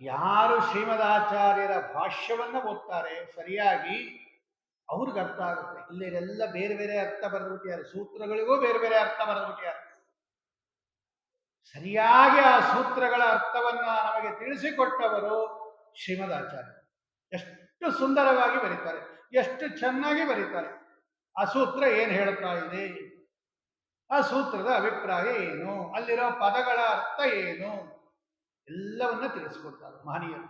ಯಾರು ಶ್ರೀಮದಾಚಾರ್ಯರ ಭಾಷ್ಯವನ್ನ ಓದ್ತಾರೆ ಸರಿಯಾಗಿ, ಅವ್ರಿಗೆ ಅರ್ಥ ಆಗುತ್ತೆ. ಇಲ್ಲೆಲ್ಲ ಬೇರೆ ಬೇರೆ ಅರ್ಥ ಬರೆದ್ಬಿಟ್ಟಿದ್ದಾರೆ, ಸೂತ್ರಗಳಿಗೂ ಬೇರೆ ಬೇರೆ ಅರ್ಥ ಬರೆದ್ಬಿಟ್ಟಿದ್ದಾರೆ. ಸರಿಯಾಗಿ ಆ ಸೂತ್ರಗಳ ಅರ್ಥವನ್ನ ನಮಗೆ ತಿಳಿಸಿಕೊಟ್ಟವರು ಶ್ರೀಮದಾಚಾರ್ಯ. ಎಷ್ಟು ಸುಂದರವಾಗಿ ಬರೀತಾರೆ, ಎಷ್ಟು ಚೆನ್ನಾಗಿ ಬರೀತಾರೆ. ಆ ಸೂತ್ರ ಏನು ಹೇಳ್ತಾ ಇದೆ, ಆ ಸೂತ್ರದ ಅಭಿಪ್ರಾಯ ಏನು, ಅಲ್ಲಿರೋ ಪದಗಳ ಅರ್ಥ ಏನು, ಎಲ್ಲವನ್ನ ತಿಳಿಸ್ಕೊಡ್ತಾರೆ ಮಹನೀಯರು.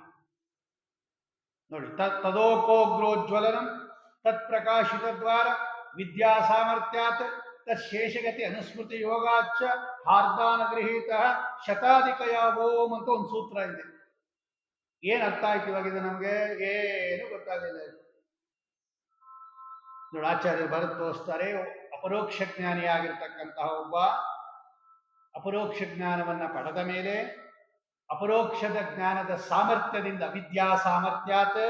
ನೋಡಿ, ತದೋಕೋಗ್ರೋಜ್ವಲನಂ ತತ್ ಪ್ರಕಾಶಿತ ದ್ವಾರ ವಿದ್ಯಾ ಸಾಮರ್ಥ್ಯಾತ್ ತೇಷಗತಿ ಅನುಸ್ಮೃತಿ ಯೋಗಾಚ್ಚ ಹಾರ್ದಾನ ಗೃಹೀತ ಶತಾಧಿಕಯ ಓಂ ಅಂತ ಒಂದು ಸೂತ್ರ ಇದೆ. ಏನ್ ಅರ್ಥ ಆಯ್ತು ಇವಾಗಿದೆ ನಮ್ಗೆ? ಏನು ಗೊತ್ತಾಗಲಿಲ್ಲ. ನೋಡಿ, ಆಚಾರ್ಯರು ಬರೆದು ತೋರಿಸ್ತಾರೆ. ಅಪರೋಕ್ಷ ಜ್ಞಾನಿಯಾಗಿರ್ತಕ್ಕಂತಹ ಒಬ್ಬ ಅಪರೋಕ್ಷ ಜ್ಞಾನವನ್ನ ಪಡೆದ ಮೇಲೆ ಅಪರೋಕ್ಷದ ಜ್ಞಾನದ ಸಾಮರ್ಥ್ಯದಿಂದ, ವಿದ್ಯಾ ಸಾಮರ್ಥ್ಯಾತ್,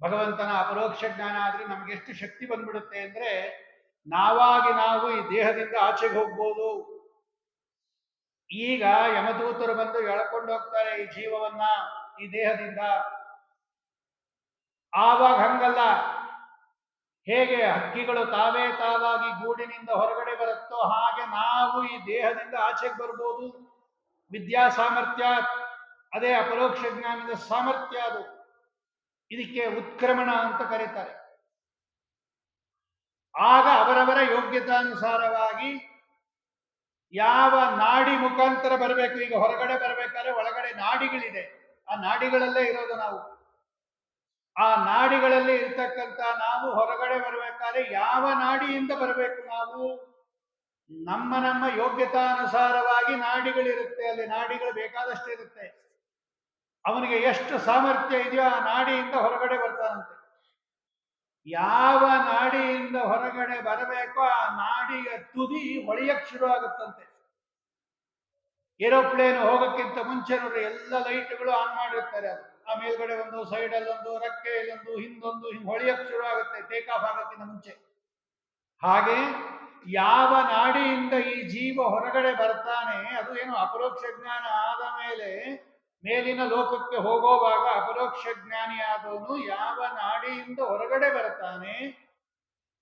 ಭಗವಂತನ ಅಪರೋಕ್ಷ ಜ್ಞಾನ ಆದ್ರೆ ನಮ್ಗೆ ಎಷ್ಟು ಶಕ್ತಿ ಬಂದ್ಬಿಡುತ್ತೆ ಅಂದ್ರೆ, ನಾವಾಗಿ ನಾವು ಈ ದೇಹದಿಂದ ಆಚೆಗೆ ಹೋಗ್ಬೋದು. ಈಗ ಯಮದೂತರು ಬಂದು ಎಳ್ಕೊಂಡು ಹೋಗ್ತಾರೆ ಈ ಜೀವವನ್ನ ಈ ದೇಹದಿಂದ. ಆವಾಗ ಹಂಗಲ್ಲ, ಹೇಗೆ ಹಕ್ಕಿಗಳು ತಾವೇ ತಾವಾಗಿ ಗೂಡಿನಿಂದ ಹೊರಗಡೆ ಬರುತ್ತೋ ಹಾಗೆ ನಾವು ಈ ದೇಹದಿಂದ ಆಚೆಗೆ ಬರ್ಬೋದು. ವಿದ್ಯಾ ಸಾಮರ್ಥ್ಯ, ಅದೇ ಅಪರೋಕ್ಷ ಜ್ಞಾನದ ಸಾಮರ್ಥ್ಯ ಅದು. ಇದಕ್ಕೆ ಉತ್ಕ್ರಮಣ ಅಂತ ಕರೀತಾರೆ. ಆಗ ಅವರವರ ಯೋಗ್ಯತಾನುಸಾರವಾಗಿ ಯಾವ ನಾಡಿ ಮುಖಾಂತರ ಬರಬೇಕು, ಈಗ ಹೊರಗಡೆ ಬರಬೇಕಾದ್ರೆ ಒಳಗಡೆ ನಾಡಿಗಳಿದೆ, ಆ ನಾಡಿಗಳಲ್ಲೇ ಇರೋದು ನಾವು. ಆ ನಾಡಿಗಳಲ್ಲಿ ಇರ್ತಕ್ಕಂಥ ನಾವು ಹೊರಗಡೆ ಬರಬೇಕಾದ್ರೆ ಯಾವ ನಾಡಿಯಿಂದ ಬರಬೇಕು ನಾವು, ನಮ್ಮ ನಮ್ಮ ಯೋಗ್ಯತಾನುಸಾರವಾಗಿ ನಾಡಿಗಳಿರುತ್ತೆ. ಅಲ್ಲಿ ನಾಡಿಗಳು ಬೇಕಾದಷ್ಟು ಇರುತ್ತೆ. ಅವನಿಗೆ ಎಷ್ಟು ಸಾಮರ್ಥ್ಯ ಇದೆಯೋ ಆ ನಾಡಿಯಿಂದ ಹೊರಗಡೆ ಬರ್ತಾನಂತೆ. ಯಾವ ನಾಡಿಯಿಂದ ಹೊರಗಡೆ ಬರಬೇಕೋ ಆ ನಾಡಿಯ ತುದಿ ಹೊಳೆಯಕ್ಕೆ ಶುರು ಆಗುತ್ತಂತೆ. ಏರೋಪ್ಲೇನ್ ಹೋಗಕ್ಕಿಂತ ಮುಂಚೆ ನೋಡ್ರಿ, ಎಲ್ಲ ಲೈಟ್ಗಳು ಆನ್ ಮಾಡಿರ್ತಾರೆ. ಅದು ಆ ಮೇಲ್ಗಡೆ ಒಂದು, ಸೈಡಲ್ಲೊಂದು, ರೆಕ್ಕೆಯಲ್ಲೊಂದು, ಹಿಂದೊಂದು, ಹಿಂಗೆ ಹೊಳೆಯಕ್ಕೆ ಶುರು ಆಗುತ್ತೆ ಟೇಕ್ ಆಫ್ ಆಗೋಕ್ಕಿಂತ ಮುಂಚೆ. ಹಾಗೆ ಯಾವ ನಾಡಿಯಿಂದ ಈ ಜೀವ ಹೊರಗಡೆ ಬರ್ತಾನೆ, ಅದು ಏನು ಅಪರೋಕ್ಷ ಜ್ಞಾನ ಆದ ಮೇಲೆ ಮೇಲಿನ ಲೋಕಕ್ಕೆ ಹೋಗೋವಾಗ ಅಪರೋಕ್ಷ ಜ್ಞಾನಿ ಆದವನು ಯಾವ ನಾಡಿಯಿಂದ ಹೊರಗಡೆ ಬರ್ತಾನೆ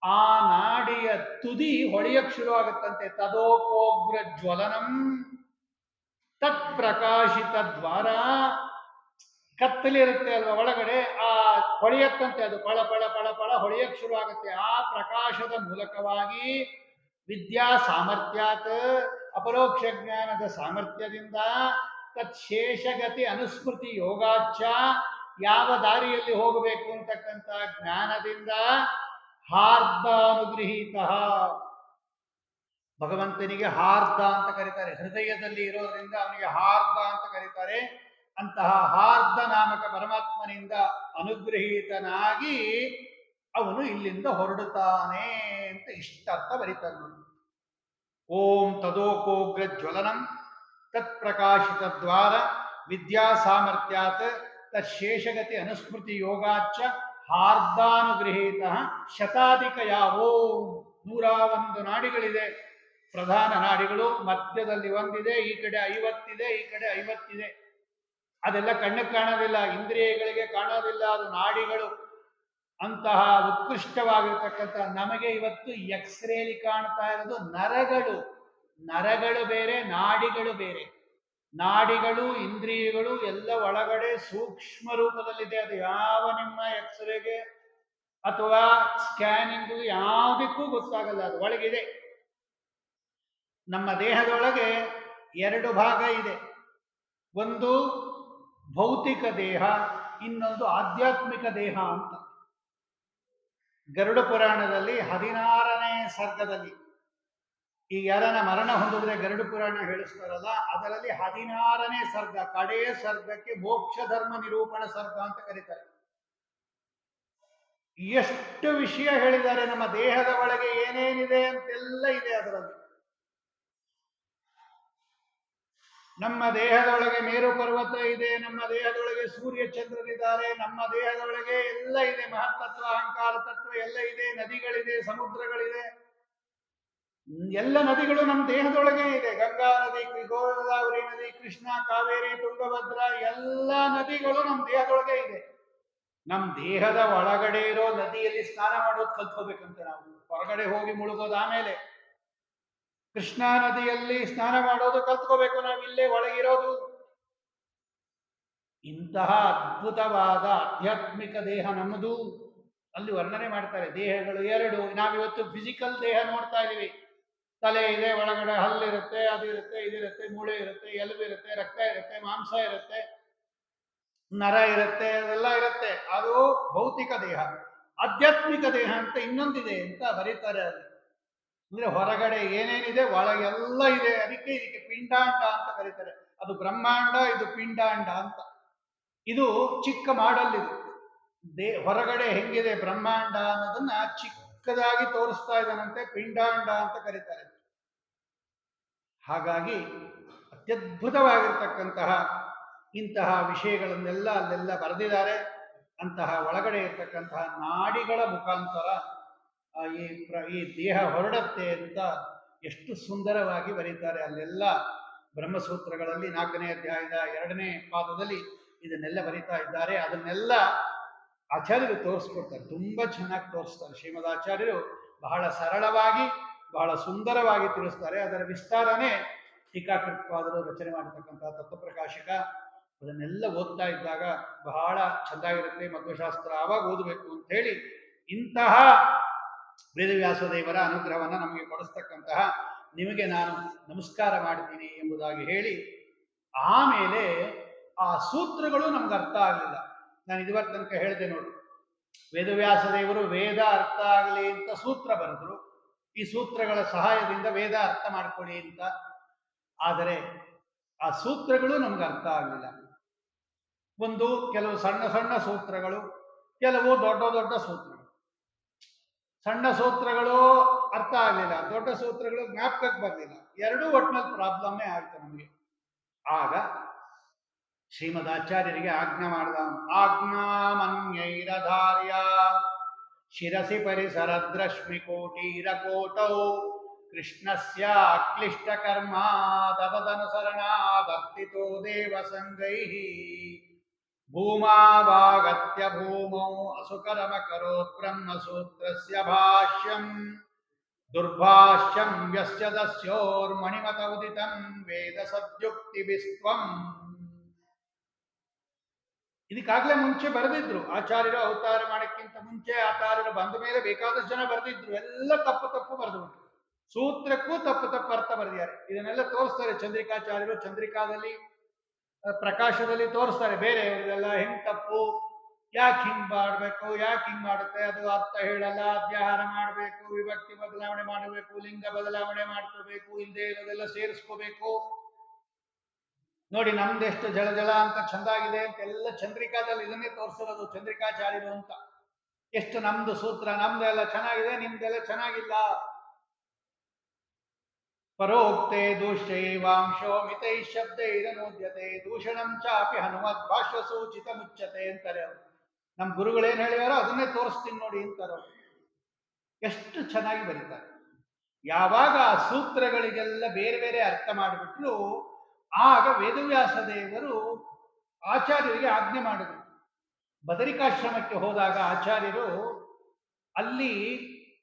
ಆ ನಾಡಿಯ ತುದಿ ಹೊಳೆಯಕ್ಕೆ ಶುರು ಆಗುತ್ತಂತೆ. ತದೋಕೋಗ್ರ ಜ್ವಲನಂ ತತ್ ಪ್ರಕಾಶಿತ ದ್ವಾರ. ಕತ್ತಲಿರುತ್ತೆ ಅಲ್ವಾ ಒಳಗಡೆ, ಆ ಹೊಳೆಯಕ್ಕಂತೆ ಅದು ಪಳ ಪಳ ಪಳ ಪಳ ಹೊಳೆಯಕ್ಕೆ ಶುರು ಆಗುತ್ತೆ. ಆ ಪ್ರಕಾಶದ ಮೂಲಕವಾಗಿ ವಿದ್ಯಾ ಸಾಮರ್ಥ್ಯಾತ್ ಅಪರೋಕ್ಷ ಜ್ಞಾನದ ಸಾಮರ್ಥ್ಯದಿಂದ ತತ್ಶೇಷಗತಿ ಅನುಸ್ಮೃತಿ ಯೋಗಾಚ್ಛ ಯಾವ ದಾರಿಯಲ್ಲಿ ಹೋಗಬೇಕು ಅಂತಕ್ಕಂಥ ಜ್ಞಾನದಿಂದ ಹಾರ್ದಾನುಗೃಹೀತ ಭಗವಂತನಿಗೆ ಹಾರ್ದ ಅಂತ ಕರೀತಾರೆ. ಹೃದಯದಲ್ಲಿ ಇರೋದ್ರಿಂದ ಅವನಿಗೆ ಹಾರ್ದ ಅಂತ ಕರೀತಾರೆ. ಅಂತಹ ಹಾರ್ದ ನಾಮಕ ಪರಮಾತ್ಮನಿಂದ ಅನುಗ್ರಹೀತನಾಗಿ ಅವನು ಇಲ್ಲಿಂದ ಹೊರಡುತ್ತಾನೆ ಅಂತ ಇಷ್ಟರ್ಥ ಬರೀತಾನೆ ನೋಡಿ. ಓಂ ತದೋಕೋಗ್ರ ಜ್ವಲನಂ ತತ್ ಪ್ರಕಾಶಿತ ದ್ವಾರ ವಿದ್ಯಾ ಸಾಮರ್ಥ್ಯಾತ್ ತಶೇಷಗತಿ ಅನುಸ್ಮೃತಿ ಯೋಗಾಚ್ಚ ಹಾರ್ದಾನುಗೃಹೀತ ಶತಾಧಿಕ ಯಾವೋ 101 ನಾಡಿಗಳಿದೆ. ಪ್ರಧಾನ ನಾಡಿಗಳು, ಮಧ್ಯದಲ್ಲಿ ಒಂದಿದೆ, ಈ ಕಡೆ 50 ಇದೆ, ಈ ಕಡೆ 50 ಇದೆ. ಅದೆಲ್ಲ ಕಣ್ಣಿಗೆ ಕಾಣೋದಿಲ್ಲ, ಇಂದ್ರಿಯಗಳಿಗೆ ಕಾಣೋದಿಲ್ಲ, ಅದು ನಾಡಿಗಳು. ಅಂತಹ ಉತ್ಕೃಷ್ಟವಾಗಿರ್ತಕ್ಕಂಥ ನಮಗೆ ಇವತ್ತು ಎಕ್ಸ್ರೇಲಿ ಕಾಣ್ತಾ ಇರೋದು ನರಗಳು. ನರಗಳು ಬೇರೆ, ನಾಡಿಗಳು ಬೇರೆ. ನಾಡಿಗಳು ಇಂದ್ರಿಯಗಳು ಎಲ್ಲ ಒಳಗಡೆ ಸೂಕ್ಷ್ಮ ರೂಪದಲ್ಲಿದೆ. ಅದು ಯಾವ ನಿಮ್ಮ ಎಕ್ಸ್ರೇಗೆ ಅಥವಾ ಸ್ಕ್ಯಾನಿಂಗ್ ಯಾವುದಕ್ಕೂ ಗೊತ್ತಾಗಲ್ಲ, ಅದು ಒಳಗಿದೆ. ನಮ್ಮ ದೇಹದೊಳಗೆ 2 ಭಾಗ ಇದೆ. ಒಂದು ಭೌತಿಕ ದೇಹ, ಇನ್ನೊಂದು ಆಧ್ಯಾತ್ಮಿಕ ದೇಹ ಅಂತ. ಗರುಡ ಪುರಾಣದಲ್ಲಿ 16ನೇ ಸರ್ಗದಲ್ಲಿ ಈ ಯಾರನ ಮರಣ ಹೊಂದಿದ್ರೆ ಗರುಡ ಪುರಾಣ ಹೇಳಿಸ್ತಾರಲ್ಲ, ಅದರಲ್ಲಿ 16ನೇ ಸರ್ಗ, ಕಡೆಯ ಸರ್ಗಕ್ಕೆ ಮೋಕ್ಷ ಧರ್ಮ ನಿರೂಪಣ ಸರ್ಗ ಅಂತ ಕರೀತಾರೆ. ಎಷ್ಟು ವಿಷಯ ಹೇಳಿದ್ದಾರೆ. ನಮ್ಮ ದೇಹದ ಒಳಗೆ ಏನೇನಿದೆ ಅಂತೆಲ್ಲ ಇದೆ ಅದರಲ್ಲಿ. ನಮ್ಮ ದೇಹದೊಳಗೆ ಮೇರು ಪರ್ವತ ಇದೆ, ನಮ್ಮ ದೇಹದೊಳಗೆ ಸೂರ್ಯ ಚಂದ್ರರಿದ್ದಾರೆ, ನಮ್ಮ ದೇಹದೊಳಗೆ ಎಲ್ಲ ಇದೆ. ಮಹತ್ತತ್ವ, ಅಹಂಕಾರ ತತ್ವ ಎಲ್ಲ ಇದೆ. ನದಿಗಳಿದೆ, ಸಮುದ್ರಗಳಿದೆ. ಎಲ್ಲ ನದಿಗಳು ನಮ್ಮ ದೇಹದೊಳಗೆ ಇದೆ. ಗಂಗಾ ನದಿ, ಗೋದಾವರಿ ನದಿ, ಕೃಷ್ಣ, ಕಾವೇರಿ, ತುಂಗಭದ್ರ ಎಲ್ಲ ನದಿಗಳು ನಮ್ಮ ದೇಹದೊಳಗೆ ಇದೆ. ನಮ್ಮ ದೇಹದ ಒಳಗಡೆ ಇರೋ ನದಿಯಲ್ಲಿ ಸ್ನಾನ ಮಾಡೋದು ಕಲ್ತ್ಕೋಬೇಕಂತೆ ನಾವು. ಹೊರಗಡೆ ಹೋಗಿ ಮುಳುಗೋದು ಆಮೇಲೆ. ಕೃಷ್ಣಾ ನದಿಯಲ್ಲಿ ಸ್ನಾನ ಮಾಡೋದು ಕಲ್ತ್ಕೋಬೇಕು ನಾವು, ಇಲ್ಲೇ ಒಳಗಿರೋದು. ಇಂತಹ ಅದ್ಭುತವಾದ ಆಧ್ಯಾತ್ಮಿಕ ದೇಹ ನಮ್ಮದು. ಅಲ್ಲಿ ವರ್ಣನೆ ಮಾಡ್ತಾರೆ. ದೇಹಗಳು 2. ನಾವಿವತ್ತು ಫಿಸಿಕಲ್ ದೇಹ ನೋಡ್ತಾ ಇದೀವಿ. ತಲೆ ಇದೆ, ಒಳಗಡೆ ಹಲ್ಲಿರುತ್ತೆ, ಅದಿರುತ್ತೆ, ಇದಿರುತ್ತೆ, ಮೂಳೆ ಇರುತ್ತೆ, ಎಲುಬಿರುತ್ತೆ, ರಕ್ತ ಇರುತ್ತೆ, ಮಾಂಸ ಇರುತ್ತೆ, ನರ ಇರುತ್ತೆ, ಅದೆಲ್ಲ ಇರುತ್ತೆ. ಅದು ಭೌತಿಕ ದೇಹ. ಆಧ್ಯಾತ್ಮಿಕ ದೇಹ ಅಂತ ಇನ್ನೊಂದಿದೆ ಅಂತ ಬರೀತಾರೆ ಅಲ್ಲಿ. ಅಂದ್ರೆ ಹೊರಗಡೆ ಏನೇನಿದೆ ಒಳಗೆಲ್ಲ ಇದೆ. ಇದಕ್ಕೆ ಪಿಂಡಾಂಡ ಅಂತ ಕರೀತಾರೆ. ಅದು ಬ್ರಹ್ಮಾಂಡ, ಇದು ಪಿಂಡಾಂಡ ಅಂತ. ಇದು ಚಿಕ್ಕ ಮಾಡಲ್. ಇದು ಹೊರಗಡೆ ಹೆಂಗಿದೆ ಬ್ರಹ್ಮಾಂಡ ಅನ್ನೋದನ್ನ ಚಿಕ್ಕದಾಗಿ ತೋರಿಸ್ತಾ ಇದ್ದಾನಂತೆ, ಪಿಂಡಾಂಡ ಅಂತ ಕರೀತಾರೆ. ಹಾಗಾಗಿ ಅತ್ಯದ್ಭುತವಾಗಿರ್ತಕ್ಕಂತಹ ಇಂತಹ ವಿಷಯಗಳನ್ನೆಲ್ಲ ಅಲ್ಲೆಲ್ಲ ಬರೆದಿದ್ದಾರೆ. ಅಂತಹ ಒಳಗಡೆ ಇರ್ತಕ್ಕಂತಹ ನಾಡಿಗಳ ಮುಖಾಂತರ ಈ ದೇಹ ಹೊರಡತ್ತೆ ಅಂತ ಎಷ್ಟು ಸುಂದರವಾಗಿ ಬರೀತಾರೆ ಅಲ್ಲೆಲ್ಲ. ಬ್ರಹ್ಮಸೂತ್ರಗಳಲ್ಲಿ 4ನೇ ಅಧ್ಯಾಯದ 2ನೇ ಪಾದದಲ್ಲಿ ಇದನ್ನೆಲ್ಲ ಬರೀತಾ ಇದ್ದಾರೆ. ಅದನ್ನೆಲ್ಲ ಆಚಾರ್ಯರು ತೋರಿಸ್ಕೊಡ್ತಾರೆ. ತುಂಬಾ ಚೆನ್ನಾಗಿ ತೋರಿಸ್ತಾರೆ. ಶ್ರೀಮದಾಚಾರ್ಯರು ಬಹಳ ಸರಳವಾಗಿ, ಬಹಳ ಸುಂದರವಾಗಿ ತಿಳಿಸ್ತಾರೆ. ಅದರ ವಿಸ್ತಾರನೇ ಟೀಕಾಕೃತ್ಪಾದರು ರಚನೆ ಮಾಡತಕ್ಕಂತಹ ತತ್ವಪ್ರಕಾಶಕ. ಅದನ್ನೆಲ್ಲ ಓದ್ತಾ ಇದ್ದಾಗ ಬಹಳ ಚೆನ್ನಾಗಿರುತ್ತೆ. ಮಧ್ವಶಾಸ್ತ್ರ ಆವಾಗ ಓದಬೇಕು ಅಂತ ಹೇಳಿ ಇಂತಹ ವೇದವ್ಯಾಸದೇವರ ಅನುಗ್ರಹವನ್ನು ನಮಗೆ ಕೊಡಿಸ್ತಕ್ಕಂತಹ ನಿಮಗೆ ನಾನು ನಮಸ್ಕಾರ ಮಾಡ್ತೀನಿ ಎಂಬುದಾಗಿ ಹೇಳಿ, ಆಮೇಲೆ ಆ ಸೂತ್ರಗಳು ನಮ್ಗೆ ಅರ್ಥ ಆಗಲಿಲ್ಲ. ನಾನು ಇದುವರೆಗೆ ತನಕ ಹೇಳಿದೆ ನೋಡಿ, ವೇದವ್ಯಾಸದೇವರು ವೇದ ಅರ್ಥ ಆಗಲಿ ಅಂತ ಸೂತ್ರ ಬರೆದ್ರು. ಈ ಸೂತ್ರಗಳ ಸಹಾಯದಿಂದ ವೇದ ಅರ್ಥ ಮಾಡ್ಕೊಳ್ಳಿ ಅಂತ. ಆದರೆ ಆ ಸೂತ್ರಗಳು ನಮ್ಗೆ ಅರ್ಥ ಆಗಲಿಲ್ಲ. ಕೆಲವು ಸಣ್ಣ ಸಣ್ಣ ಸೂತ್ರಗಳು, ಕೆಲವು ದೊಡ್ಡ ದೊಡ್ಡ ಸೂತ್ರಗಳು. ಸಣ್ಣ ಸೂತ್ರಗಳು ಅರ್ಥ ಆಗಲಿಲ್ಲ, ದೊಡ್ಡ ಸೂತ್ರಗಳು ಜ್ಞಾಪಕಕ್ಕೆ ಬರಲಿಲ್ಲ. ಎರಡೂ ಒಟ್ಟಿನಲ್ಲಿ ಪ್ರಾಬ್ಲಮ್ಮೇ ಆಯ್ತು ನಮಗೆ. ಆಗ ಶ್ರೀಮದಾಚಾರ್ಯರಿಗೆ ಆಜ್ಞಾ ಮಾಡಿದ. ಆಜ್ಞಾಮನ್ಯೈರಧಾರ್ಯ ಶಿರಸಿ ಪರಿಸರದ್ರಶ್ಮಿಕೋಟೀರಕೋಟೌ ಕೃಷ್ಣಸ್ಯ ಅಕ್ಲಿಷ್ಟ ಕರ್ಮ ತದನುಸರಣಾದರ್ತಿತೋ ದೇವಸಂಗೈಃ ಭೂಮಾವಾಗತ್ಯ ಭೂಮೌ ಅಸುಕರಮಕರೋತ್ ಬ್ರಹ್ಮಸೂತ್ರಸ್ಯ ಭಾಷ್ಯಂ ದುರ್ಭಾಷ್ಯಂ ಯಸ್ಯ ತಸ್ಯೋರ್ಮಣಿಮತ ಉದಿತಂ ವೇದ ಸದ್ಯುಕ್ತಿಭಿಸ್ತ್ವಂ. ಇದಕ್ಕಾಗಲೇ ಮುಂಚೆ ಬರೆದಿದ್ರು ಆಚಾರ್ಯರು. ಅವತಾರ ಮಾಡಕ್ಕಿಂತ ಮುಂಚೆ ಆಚಾರ್ಯರು ಬಂದ ಮೇಲೆ ಬೇಕಾದಷ್ಟು ಜನ ಬರೆದಿದ್ರು. ಎಲ್ಲ ತಪ್ಪು ತಪ್ಪು ಬರೆದುಬಿಟ್ರು. ಸೂತ್ರಕ್ಕೂ ತಪ್ಪು ತಪ್ಪು ಅರ್ಥ ಬರೆದಿದ್ದಾರೆ. ಇದನ್ನೆಲ್ಲ ತೋರಿಸ್ತಾರೆ ಚಂದ್ರಿಕಾಚಾರ್ಯರು. ಚಂದ್ರಿಕಾದಲ್ಲಿ, ಪ್ರಕಾಶದಲ್ಲಿ ತೋರಿಸ್ತಾರೆ. ಬೇರೆ ಇವರಿಗೆಲ್ಲ ಹೆಂಗ್ ತಪ್ಪು, ಯಾಕೆ ಹಿಂಗ್ ಮಾಡಬೇಕು, ಯಾಕೆ ಹಿಂಗ್ ಮಾಡುತ್ತೆ, ಅದು ಅರ್ಥ ಹೇಳಲ್ಲ, ಅಧ್ಯಾಹಾರ ಮಾಡಬೇಕು, ವಿಭಕ್ತಿ ಬದಲಾವಣೆ ಮಾಡಬೇಕು, ಲಿಂಗ ಬದಲಾವಣೆ ಮಾಡ್ಕೋಬೇಕು, ಇಲ್ಲದೆ ಇರೋದೆಲ್ಲ ಸೇರಿಸ್ಕೋಬೇಕು. ನೋಡಿ ನಮ್ದೆಷ್ಟು ಜಳ ಜಳ ಅಂತ ಚಂದಾಗಿದೆ ಅಂತೆಲ್ಲ ಚಂದ್ರಿಕಾದಲ್ಲಿ ಇದನ್ನೇ ತೋರಿಸಿರೋದು ಚಂದ್ರಿಕಾಚಾರ್ಯರು ಅಂತ. ಎಷ್ಟು ನಮ್ದು ಸೂತ್ರ, ನಮ್ದೆಲ್ಲ ಚೆನ್ನಾಗಿದೆ, ನಿಮ್ದೆಲ್ಲ ಚೆನ್ನಾಗಿಲ್ಲ. ಪರೋಕ್ತೆ ದೂಷ್ಯೈವಾಂಶೋ ಮಿತೈ ಶಬ್ದೈರನೋದ್ಯತೆ ದೂಷಣಂ ಚಾಪಿ ಹನುಮದ್ ಭಾಷ್ಯ ಸೂಚಿತ ಮುಚ್ಚತೆ ಅಂತಾರೆ ಅವರು. ನಮ್ಮ ಗುರುಗಳೇನು ಹೇಳಿದಾರೋ ಅದನ್ನೇ ತೋರಿಸ್ತೀನಿ ನೋಡಿ ಅಂತಾರೆ. ಎಷ್ಟು ಚೆನ್ನಾಗಿ ಬರೀತಾರೆ. ಯಾವಾಗ ಆ ಸೂತ್ರಗಳಿಗೆಲ್ಲ ಬೇರೆ ಬೇರೆ ಅರ್ಥ ಮಾಡಿಬಿಟ್ರು, ಆಗ ವೇದವ್ಯಾಸ ದೇವರು ಆಚಾರ್ಯರಿಗೆ ಆಜ್ಞೆ ಮಾಡಿದ್ರು. ಬದರಿಕಾಶ್ರಮಕ್ಕೆ ಹೋದಾಗ ಆಚಾರ್ಯರು ಅಲ್ಲಿ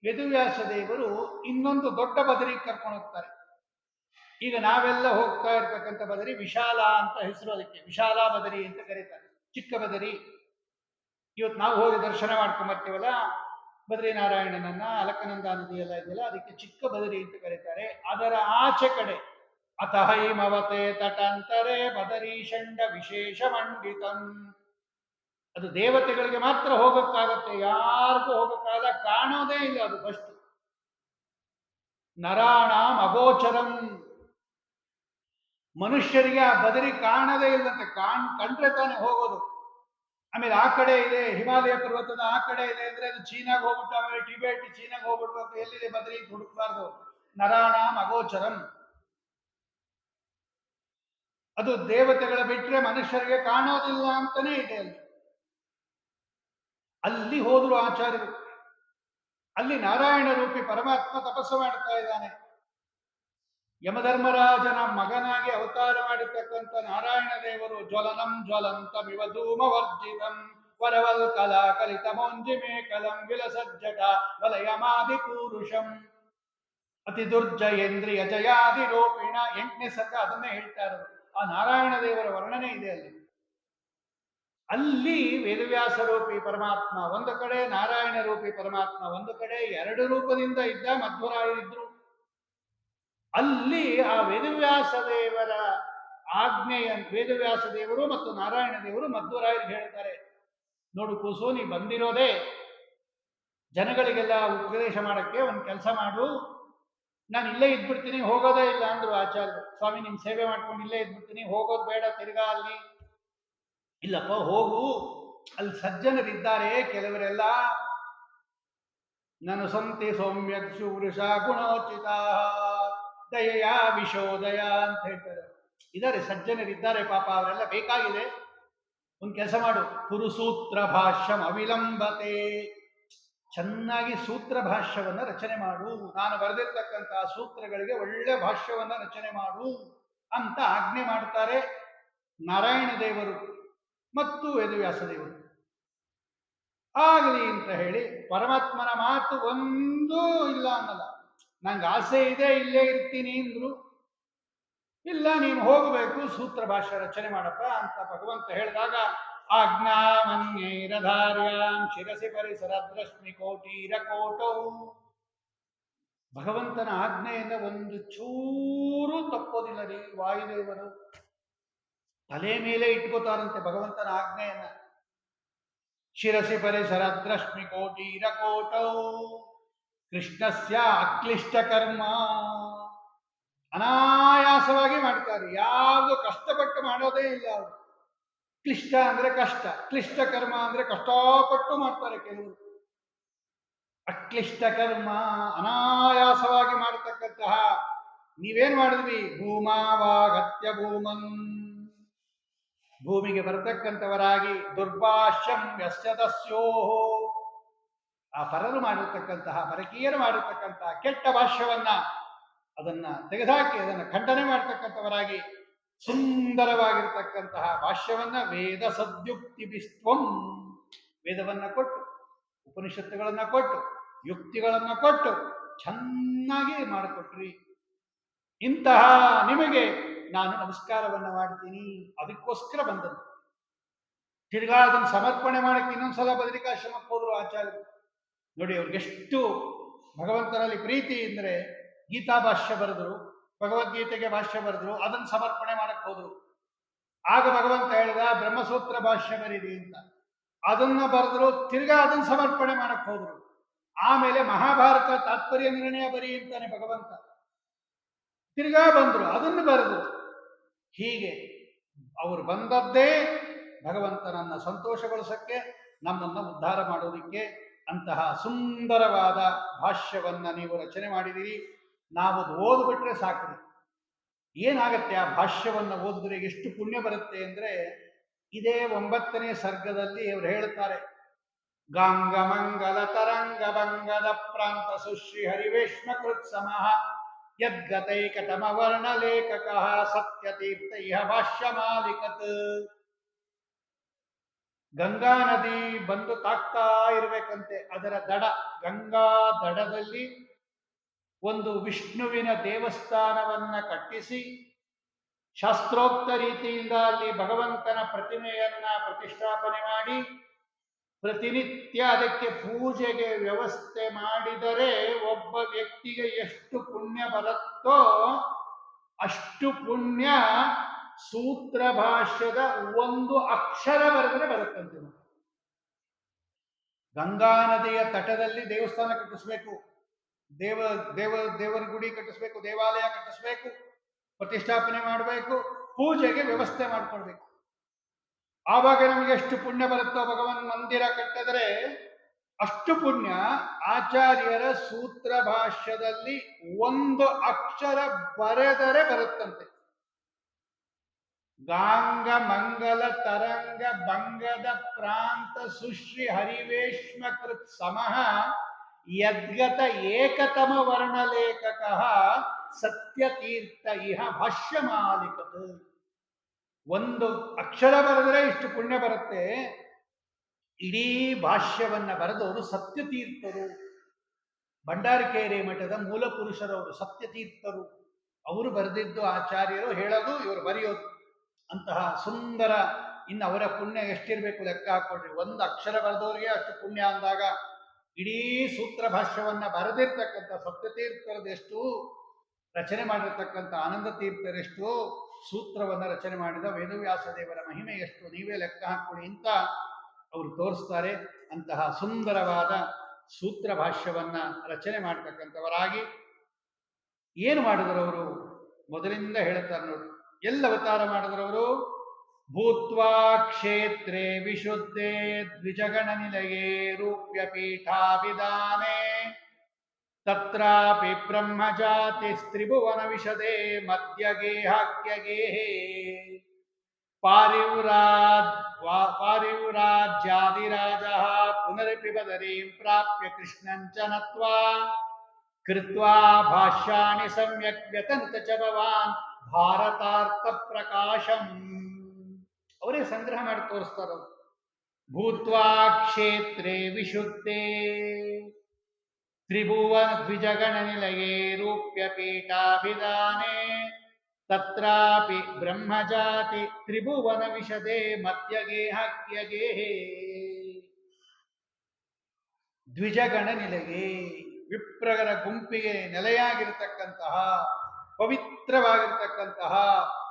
ವೇದವ್ಯಾಸ ದೇವರು ಇನ್ನೊಂದು ದೊಡ್ಡ ಬದರಿಗೆ ಕರ್ಕೊಂಡು ಹೋಗ್ತಾರೆ. ಈಗ ನಾವೆಲ್ಲ ಹೋಗ್ತಾ ಇರ್ತಕ್ಕಂಥ ಬದರಿ ವಿಶಾಲ ಅಂತ ಹೆಸರು, ಅದಕ್ಕೆ ವಿಶಾಲಾ ಬದರಿ ಅಂತ ಕರೀತಾರೆ. ಚಿಕ್ಕ ಬದರಿ. ಇವತ್ತು ನಾವು ಹೋಗಿ ದರ್ಶನ ಮಾಡ್ಕೊಂಡ್ ಬರ್ತೀವಲ್ಲ ಬದ್ರಿನಾರಾಯಣನನ್ನ, ಅಲಕನಂದ ನದಿ ಎಲ್ಲ ಇದೆಯಲ್ಲ, ಅದಕ್ಕೆ ಚಿಕ್ಕ ಬದರಿ ಅಂತ ಕರೀತಾರೆ. ಅದರ ಆಚೆ ಕಡೆ ಅಥಹೈಮವತೆ ತಟಾಂತರೆ ಬದರೀಷಂಡ ವಿಶೇಷ ಮಂಡಿತಂ. ಅದು ದೇವತೆಗಳಿಗೆ ಮಾತ್ರ ಹೋಗಕ್ಕಾಗತ್ತೆ, ಯಾರಿಗೂ ಹೋಗಕ್ಕಾಗಲ್ಲ, ಕಾಣೋದೇ ಇಲ್ಲ ಅದು. ಫಸ್ಟ್ ನರಾಣಾಂ ಅಗೋಚರಂ, ಮನುಷ್ಯರಿಗೆ ಆ ಬದರಿ ಕಾಣದೇ ಇಲ್ಲಂತೆ. ಕಂಡ್ರೆ ತಾನೇ ಹೋಗೋದು. ಆಮೇಲೆ ಆ ಕಡೆ ಇದೆ ಹಿಮಾಲಯ ಪರ್ವತದ ಆ ಕಡೆ ಇದೆ ಅಂದ್ರೆ ಅದು ಚೀನಾಗ ಹೋಗ್ಬಿಟ್ಟು ಆಮೇಲೆ ಟಿಬೇಟ್ ಚೀನಾಗ ಹೋಗ್ಬಿಡ್ಬೇಕು. ಎಲ್ಲಿದೆ ಬದರಿ ಹುಡುಕ್ಬಾರ್ದು. ನರಾಣಾಂ ಅಗೋಚರಂ, ಅದು ದೇವತೆಗಳ ಬಿಟ್ರೆ ಮನುಷ್ಯರಿಗೆ ಕಾಣೋದಿಲ್ಲ ಅಂತಾನೆ ಇದೆ ಅಲ್ಲಿ. ಅಲ್ಲಿ ಹೋದ್ರು ಆಚಾರ್ಯರು. ಅಲ್ಲಿ ನಾರಾಯಣ ರೂಪಿ ಪರಮಾತ್ಮ ತಪಸ್ಸು ಮಾಡ್ತಾ ಇದ್ದಾನೆ. ಯಮಧರ್ಮರಾಜನ ಮಗನಾಗಿ ಅವತಾರ ಮಾಡಿರ್ತಕ್ಕಂಥ ನಾರಾಯಣ ದೇವರು ಜ್ವಲನಂ ಜ್ವಲಂತಮಿವ ಧೂಮವರ್ಜಿತಂ ವರವಲ್ ಕಲಾ ಕಲಿತ ಮೋಂಜಿಮೇ ಕಲಂ ವಿಲಸಜ್ಜಟ ವಲಯಮಾದಿ ಪೂರುಷಂ ಅತಿ ದುರ್ಜಯೇಂದ್ರಿಯ ಜಯಾದಿ ರೂಪಿಣ. 8ನೇ ಸರ್ಗ ಅದನ್ನೇ ಹೇಳ್ತಾ ಇರೋದು. ಆ ನಾರಾಯಣ ದೇವರ ವರ್ಣನೆ ಇದೆ ಅಲ್ಲಿ. ಅಲ್ಲಿ ವೇದವ್ಯಾಸ ರೂಪಿ ಪರಮಾತ್ಮ ಒಂದು ಕಡೆ, ನಾರಾಯಣ ರೂಪಿ ಪರಮಾತ್ಮ ಒಂದು ಕಡೆ, 2 ರೂಪದಿಂದ ಇದ್ದ ಮಧ್ವರಾಯರಿದ್ರು. ಅಲ್ಲಿ ಆ ವೇದವ್ಯಾಸ ದೇವರ ಆಜ್ಞೆಯ, ವೇದವ್ಯಾಸ ದೇವರು ಮತ್ತು ನಾರಾಯಣ ದೇವರು ಮಧ್ವರಾಯರಿಗೆ ಹೇಳ್ತಾರೆ, ನೋಡು ಕೂಸು, ನೀ ಬಂದಿರೋದೇ ಜನಗಳಿಗೆಲ್ಲ ಉಪದೇಶ ಮಾಡಕ್ಕೆ, ಒಂದು ಕೆಲಸ ಮಾಡು, ನಾನು ಇಲ್ಲೇ ಇದ್ಬಿಡ್ತೀನಿ, ಹೋಗೋದೇ ಇಲ್ಲ ಅಂದ್ರು ಆಚಾರ್ಯರು. ಸ್ವಾಮಿ ನಿಮ್ ಸೇವೆ ಮಾಡ್ಕೊಂಡು ಇಲ್ಲೇ ಇದ್ಬಿಡ್ತೀನಿ, ಹೋಗೋದು ಬೇಡ ತಿರ್ಗಾ ಅಲ್ಲಿ. ಇಲ್ಲಪ್ಪ ಹೋಗು, ಅಲ್ಲಿ ಸಜ್ಜನರಿದ್ದಾರೆ ಕೆಲವರೆಲ್ಲ. ನಾನು ಸಂತಿ ಸೌಮ್ಯಕ್ಷು ವೃಷ ಗುಣೋಚಿತ ದಯ ವಿಶೋದಯ ಅಂತ ಹೇಳ್ತಾರೆ. ಇದ್ದಾರೆ ಸಜ್ಜನರಿದ್ದಾರೆ ಪಾಪ, ಅವರೆಲ್ಲ ಬೇಕಾಗಿದೆ. ಒಂದು ಕೆಲಸ ಮಾಡು, ಕುರುಸೂತ್ರ ಭಾಷ್ಯಂ ಅವಿಲಂಬತೆ, ಚೆನ್ನಾಗಿ ಸೂತ್ರ ಭಾಷ್ಯವನ್ನ ರಚನೆ ಮಾಡು, ನಾನು ಬರೆದಿರ್ತಕ್ಕಂತಹ ಸೂತ್ರಗಳಿಗೆ ಒಳ್ಳೆ ಭಾಷ್ಯವನ್ನ ರಚನೆ ಮಾಡು ಅಂತ ಆಜ್ಞೆ ಮಾಡ್ತಾರೆ ನಾರಾಯಣ ದೇವರು ಮತ್ತು ವೇದವ್ಯಾಸ ದೇವರು. ಆಗಲಿ ಅಂತ ಹೇಳಿ ಪರಮಾತ್ಮನ ಮಾತು ಒಂದೂ ಇಲ್ಲ ಅನ್ನಲ್ಲ. ನಂಗೆ ಆಸೆ ಇದೆ ಇಲ್ಲೇ ಇರ್ತೀನಿ ಅಂದ್ರು. ಇಲ್ಲ ನೀನು ಹೋಗಬೇಕು, ಸೂತ್ರ ಭಾಷ್ಯ ರಚನೆ ಮಾಡಪ್ಪ ಅಂತ ಭಗವಂತ ಹೇಳಿದಾಗ ಆಜ್ಞಾಮನ್ಯೈರಧಾರ್ಯಾಂ ಶಿರಸಿ ಪರಿಸರದ್ರಶ್ಮಿ ಕೋಟೀರ ಕೋಟೌ. ಭಗವಂತನ ಆಜ್ಞೆಯಿಂದ ಒಂದು ಚೂರು ತಪ್ಪೋದಿಲ್ಲ ರೀ. ವಾಯುದೇವರು ತಲೆ ಮೇಲೆ ಇಟ್ಕೋತಾರಂತೆ ಭಗವಂತನ ಆಜ್ಞೆಯನ್ನ. ಶಿರಸಿ ಪರಿಸರದ್ರಶ್ಮಿ ಕೋಟೀರ ಕೋಟೌ ಕೃಷ್ಣಸ್ಯ ಅಕ್ಲಿಷ್ಟ ಕರ್ಮ. ಅನಾಯಾಸವಾಗಿ ಮಾಡ್ತಾರೆ, ಯಾವುದು ಕಷ್ಟಪಟ್ಟು ಮಾಡೋದೇ ಇಲ್ಲ ಅವರು. ಕ್ಲಿಷ್ಟ ಅಂದ್ರೆ ಕಷ್ಟ, ಕ್ಲಿಷ್ಟ ಕರ್ಮ ಅಂದ್ರೆ ಕಷ್ಟಪಟ್ಟು ಮಾಡ್ತಾರೆ ಕೆಲವರು. ಅಕ್ಲಿಷ್ಟ ಕರ್ಮ ಅನಾಯಾಸವಾಗಿ ಮಾಡತಕ್ಕಂತಹ. ನೀವೇನ್ ಮಾಡಿದ್ವಿ? ಭೂಮಾವಾಗತ್ಯ ಭೂಮನ್, ಭೂಮಿಗೆ ಬರತಕ್ಕಂಥವರಾಗಿ ದುರ್ಭಾಷ್ಯಂ ಯಸ್ಯತಸ್ಯೋ, ಆ ಪರರು ಮಾಡಿರ್ತಕ್ಕಂತಹ, ಪರಕೀಯರು ಮಾಡಿರ್ತಕ್ಕಂತಹ ಕೆಟ್ಟ ಭಾಷ್ಯವನ್ನ ಅದನ್ನ ತೆಗೆದುಹಾಕಿ ಅದನ್ನು ಖಂಡನೆ ಮಾಡತಕ್ಕಂಥವರಾಗಿ ಸುಂದರವಾಗಿರ್ತಕ್ಕಂತಹ ಭಾಷ್ಯವನ್ನ ವೇದ ಸದ್ಯುಕ್ತಿ ಬಿಸ್ತ್ವಂ, ವೇದವನ್ನ ಕೊಟ್ಟು, ಉಪನಿಷತ್ತುಗಳನ್ನ ಕೊಟ್ಟು, ಯುಕ್ತಿಗಳನ್ನ ಕೊಟ್ಟು ಚೆನ್ನಾಗಿ ಮಾಡಿಕೊಟ್ರಿ. ಇಂತಹ ನಿಮಗೆ ನಾನು ನಮಸ್ಕಾರವನ್ನ ಮಾಡ್ತೀನಿ. ಅದಕ್ಕೋಸ್ಕರ ಬಂದದ್ದು. ತಿರ್ಗಾ ಅದನ್ನು ಸಮರ್ಪಣೆ ಮಾಡಕ್ಕೆ ಇನ್ನೊಂದ್ಸಲ ಬದರಿಕಾಶ್ರಮಕ್ಕೆ ಹೋದ್ರು ಆಚಾರ್ಯರು. ನೋಡಿ ಅವ್ರಿಗೆಷ್ಟು ಭಗವಂತನಲ್ಲಿ ಪ್ರೀತಿ ಅಂದ್ರೆ, ಗೀತಾ ಭಾಷ್ಯ ಬರೆದ್ರು, ಭಗವದ್ಗೀತೆಗೆ ಭಾಷ್ಯ ಬರೆದ್ರು, ಅದನ್ನು ಸಮರ್ಪಣೆ ಮಾಡಕ್ ಹೋದ್ರು. ಆಗ ಭಗವಂತ ಹೇಳಿದ ಬ್ರಹ್ಮಸೂತ್ರ ಭಾಷ್ಯ ಬರೀರಿ ಅಂತ. ಅದನ್ನ ಬರೆದ್ರು, ತಿರ್ಗಾ ಅದನ್ನ ಸಮರ್ಪಣೆ ಮಾಡಕ್ ಹೋದ್ರು. ಆಮೇಲೆ ಮಹಾಭಾರತ ತಾತ್ಪರ್ಯ ನಿರ್ಣಯ ಬರಿ ಅಂತಾನೆ ಭಗವಂತ. ತಿರ್ಗಾ ಬಂದ್ರು, ಅದನ್ನು ಬರೆದ್ರು. ಹೀಗೆ ಅವರು ಬಂದದ್ದೇ ಭಗವಂತನನ್ನ ಸಂತೋಷಗೊಳಿಸಕ್ಕೆ, ನಮ್ಮನ್ನ ಉದ್ಧಾರ ಮಾಡೋದಿಕ್ಕೆ. ಅಂತಹ ಸುಂದರವಾದ ಭಾಷ್ಯವನ್ನ ನೀವು ರಚನೆ ಮಾಡಿದಿರಿ. ನಾವು ಓದ್ಬಿಟ್ರೆ ಸಾಕ್ರಿ. ಏನಾಗತ್ತೆ ಆ ಭಾಷ್ಯವನ್ನ ಓದಿದ್ರೆ ಎಷ್ಟು ಪುಣ್ಯ ಬರುತ್ತೆ ಅಂದ್ರೆ, ಇದೇ 9ನೇ ಸರ್ಗದಲ್ಲಿ ಅವರು ಹೇಳ್ತಾರೆ, ಗಾಂಗ ಮಂಗಲ ತರಂಗ ಭಂಗದ ಪ್ರಾಂತ ಸುಶ್ರೀ ಹರಿವೇಶ್ಮ ಕೃತ್ಸಮಃ ಯದ್ಗತೈಕಟಮ ವರ್ಣ ಲೇಖಕ ಸತ್ಯತೀರ್ಥ ಇಹ ಭಾಷ್ಯ ಮಾಲಿಕತ್. ಗಂಗಾ ನದಿ ಬಂದು ತಾಕ್ತಾ ಇರ್ಬೇಕಂತೆ. ಅದರ ದಡ, ಗಂಗಾ ದಡದಲ್ಲಿ ಒಂದು ವಿಷ್ಣುವಿನ ದೇವಸ್ಥಾನವನ್ನ ಕಟ್ಟಿಸಿ ಶಾಸ್ತ್ರೋಕ್ತ ರೀತಿಯಿಂದ ಅಲ್ಲಿ ಭಗವಂತನ ಪ್ರತಿಮೆಯನ್ನ ಪ್ರತಿಷ್ಠಾಪನೆ ಮಾಡಿ ಪ್ರತಿನಿತ್ಯ ಅದಕ್ಕೆ ಪೂಜೆಗೆ ವ್ಯವಸ್ಥೆ ಮಾಡಿದರೆ ಒಬ್ಬ ವ್ಯಕ್ತಿಗೆ ಎಷ್ಟು ಪುಣ್ಯ ಬರುತ್ತೋ ಅಷ್ಟು ಪುಣ್ಯ ಸೂತ್ರ ಭಾಷ್ಯದ ಒಂದು ಅಕ್ಷರ ಬರೆದರೆ ಬರುತ್ತಂತೆ. ಗಂಗಾ ನದಿಯ ತಟದಲ್ಲಿ ದೇವಸ್ಥಾನ ಕಟ್ಟಿಸ್ಬೇಕು, ದೇವರ ಗುಡಿ ಕಟ್ಟಿಸ್ಬೇಕು, ದೇವಾಲಯ ಕಟ್ಟಿಸ್ಬೇಕು, ಪ್ರತಿಷ್ಠಾಪನೆ ಮಾಡಬೇಕು, ಪೂಜೆಗೆ ವ್ಯವಸ್ಥೆ ಮಾಡ್ಕೊಳ್ಬೇಕು. ಆವಾಗ ನಮಗೆ ಎಷ್ಟು ಪುಣ್ಯ ಬರುತ್ತೋ, ಭಗವನ್ ಮಂದಿರ ಕಟ್ಟಿದರೆ ಅಷ್ಟು ಪುಣ್ಯ ಆಚಾರ್ಯರ ಸೂತ್ರ ಭಾಷ್ಯದಲ್ಲಿ ಒಂದು ಅಕ್ಷರ ಬರೆದರೆ ಬರುತ್ತಂತೆ. ಗಾಂಗ ಮಂಗಲ ತರಂಗ ಭಂಗದ ಪ್ರಾಂತ ಸುಶ್ರೀ ಹರಿವೇಶ್ಮ ಕೃತ್ ಸಮಃ ಯದ್ಗತ ಏಕತಮ ವರ್ಣಲೇಖಕ ಸತ್ಯತೀರ್ಥ ಇಹ ಭಾಷ್ಯ ಮಾಲಿಕತ್. ಒಂದು ಅಕ್ಷರ ಬರೆದರೆ ಇಷ್ಟು ಪುಣ್ಯ ಬರುತ್ತೆ. ಇಡೀ ಭಾಷ್ಯವನ್ನ ಬರೆದವರು ಸತ್ಯತೀರ್ಥರು, ಭಂಡಾರಕೇರಿ ಮಠದ ಮೂಲ ಪುರುಷರವರು ಸತ್ಯತೀರ್ಥರು. ಅವರು ಬರೆದಿದ್ದು ಆಚಾರ್ಯರು ಹೇಳೋದು, ಇವರು ಬರೆಯೋದು. ಅಂತಹ ಸುಂದರ, ಇನ್ನು ಅವರ ಪುಣ್ಯ ಎಷ್ಟಿರ್ಬೇಕು ಲೆಕ್ಕ ಹಾಕೊಳ್ರಿ. ಒಂದು ಅಕ್ಷರ ಬರೆದವರಿಗೆ ಅಷ್ಟು ಪುಣ್ಯ ಅಂದಾಗ ಇಡೀ ಸೂತ್ರ ಭಾಷ್ಯವನ್ನ ಬರೆದಿರ್ತಕ್ಕಂಥ ಸತ್ಯತೀರ್ಥರದೆಷ್ಟು, ರಚನೆ ಮಾಡಿರ್ತಕ್ಕಂಥ ಆನಂದ ತೀರ್ಥರೆಷ್ಟು, ಸೂತ್ರವನ್ನು ರಚನೆ ಮಾಡಿದ ವೇದವ್ಯಾಸ ದೇವರ ಮಹಿಮೆ ಎಷ್ಟು, ನೀವೇ ಲೆಕ್ಕ ಹಾಕೊಳ್ಳಿ ಅಂತ ಅವರು ತೋರಿಸ್ತಾರೆ. ಅಂತಹ ಸುಂದರವಾದ ಸೂತ್ರ ಭಾಷ್ಯವನ್ನ ರಚನೆ ಮಾಡ್ತಕ್ಕಂಥವರಾಗಿ ಏನು ಮಾಡಿದ್ರು ಅವರು? ಮೊದಲಿಂದ ಹೇಳ್ತಾರೆ ನೋಡಿ, ಎಲ್ಲ ಅವತಾರ ಮಾಡಿದ್ರವರು. ಭೂತ್ವಾ ಕ್ಷೇತ್ರೇ ವಿಶುದ್ಧೇ ದ್ವಿಜಗಣ ನಿಲಯೇ ರೂಪ್ಯ ಪೀಠಾಭಿಧಾನೆ ತತ್ರಾಪಿ ಬ್ರಹ್ಮಜಾತಿ ಸ್ತ್ರಿಭುವನ ವಿಶದೇ ಮಧ್ಯಗೇಹಾಖ್ಯಗೇಹೇ ಪಾರಿವ್ರಾಜ್ಯಾದಿರಾಜ ಪುನರಪಿ ಬದರೀಂ ಪ್ರಾಪ್ಯ ಕೃಷ್ಣಂಚ ನತ್ವಾ ಕೃತ್ವಾ ಭಾಷ್ಯಾಣಿ ಸಮ್ಯಕ್ ವ್ಯತಂತ ಚ ಭವಾನ್ ಭಾರತಾರ್ಥ ಪ್ರಕಾಶಂ. ಅವರೇ ಸಂಗ್ರಹ ಮಾಡಿ ತೋರಿಸ್ತಾರ. ಭೂತ್ವಾ ಕ್ಷೇತ್ರೇ ವಿಶುದ್ಧೇ ತ್ರಿಭುವನ ದ್ವಿಜಗಣ ನಿಲಯೇ ರೂಪ್ಯ ಪೀಠಾಭಿಧಾನೆ ತತ್ರಾಪಿ ಬ್ರಹ್ಮಜಾತಿ ತ್ರಿಭುವನ ವಿಶದೇ ಮಧ್ಯಗೇಹಾಖ್ಯಗೇಹೇ. ದ್ವಿಜಗಣ ನಿಲಯೇ, ವಿಪ್ರಗರ ಗುಂಪಿಗೆ ನೆಲೆಯಾಗಿರ್ತಕ್ಕಂತಹ, ಪವಿತ್ರವಾಗಿರ್ತಕ್ಕಂತಹ,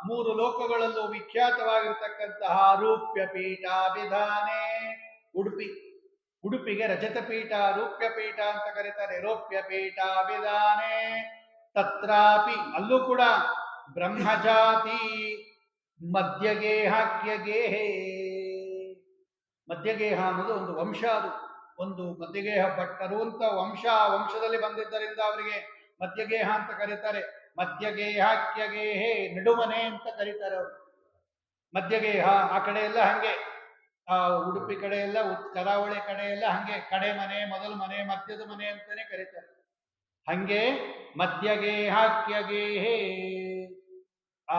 3 ಲೋಕಗಳಲ್ಲೂ ವಿಖ್ಯಾತವಾಗಿರ್ತಕ್ಕಂತಹ ರೂಪ್ಯ ಪೀಠಾಭಿಧಾನೆ, ಉಡುಪಿ. ಉಡುಪಿಗೆ ರಜತ ಪೀಠ, ರೂಪ್ಯ ಪೀಠ ಅಂತ ಕರೀತಾರೆ. ರೂಪ್ಯ ಪೀಠಾಭಿಧಾನೆ ತತ್ರಾಪಿ, ಅಲ್ಲೂ ಕೂಡ ಬ್ರಹ್ಮಜಾತಿ ಮಧ್ಯಗೇಹಾಖ್ಯಗೇಹೇ. ಮಧ್ಯಗೇಹ ಅನ್ನೋದು ಒಂದು ವಂಶ, ಅದು ಒಂದು ಮಧ್ಯಗೇಹ ಭಟ್ಟರು ಅಂತ ವಂಶದಲ್ಲಿ ಬಂದಿದ್ದರಿಂದ ಅವರಿಗೆ ಮಧ್ಯಗೇಹ ಅಂತ ಕರೀತಾರೆ. ಮಧ್ಯಗೇಹಾಖ್ಯಗೇಹೇ, ನಡುಮನೆ ಅಂತ ಕರೀತಾರೆ ಅವರು. ಮಧ್ಯಗೇಹ ಆ ಕಡೆ ಎಲ್ಲ ಹಂಗೆ, ಉಡುಪಿ ಕಡೆ ಎಲ್ಲ, ಕರಾವಳಿ ಕಡೆ ಎಲ್ಲ ಹಂಗೆ ಕಡೆ ಮನೆ, ಮೊದಲ ಮನೆ, ಮಧ್ಯದ ಮನೆ ಅಂತಾನೆ ಕರೀತಾರೆ. ಹಂಗೆ ಮಧ್ಯಗೇಹಾಖ್ಯಗೇಹೇ, ಆ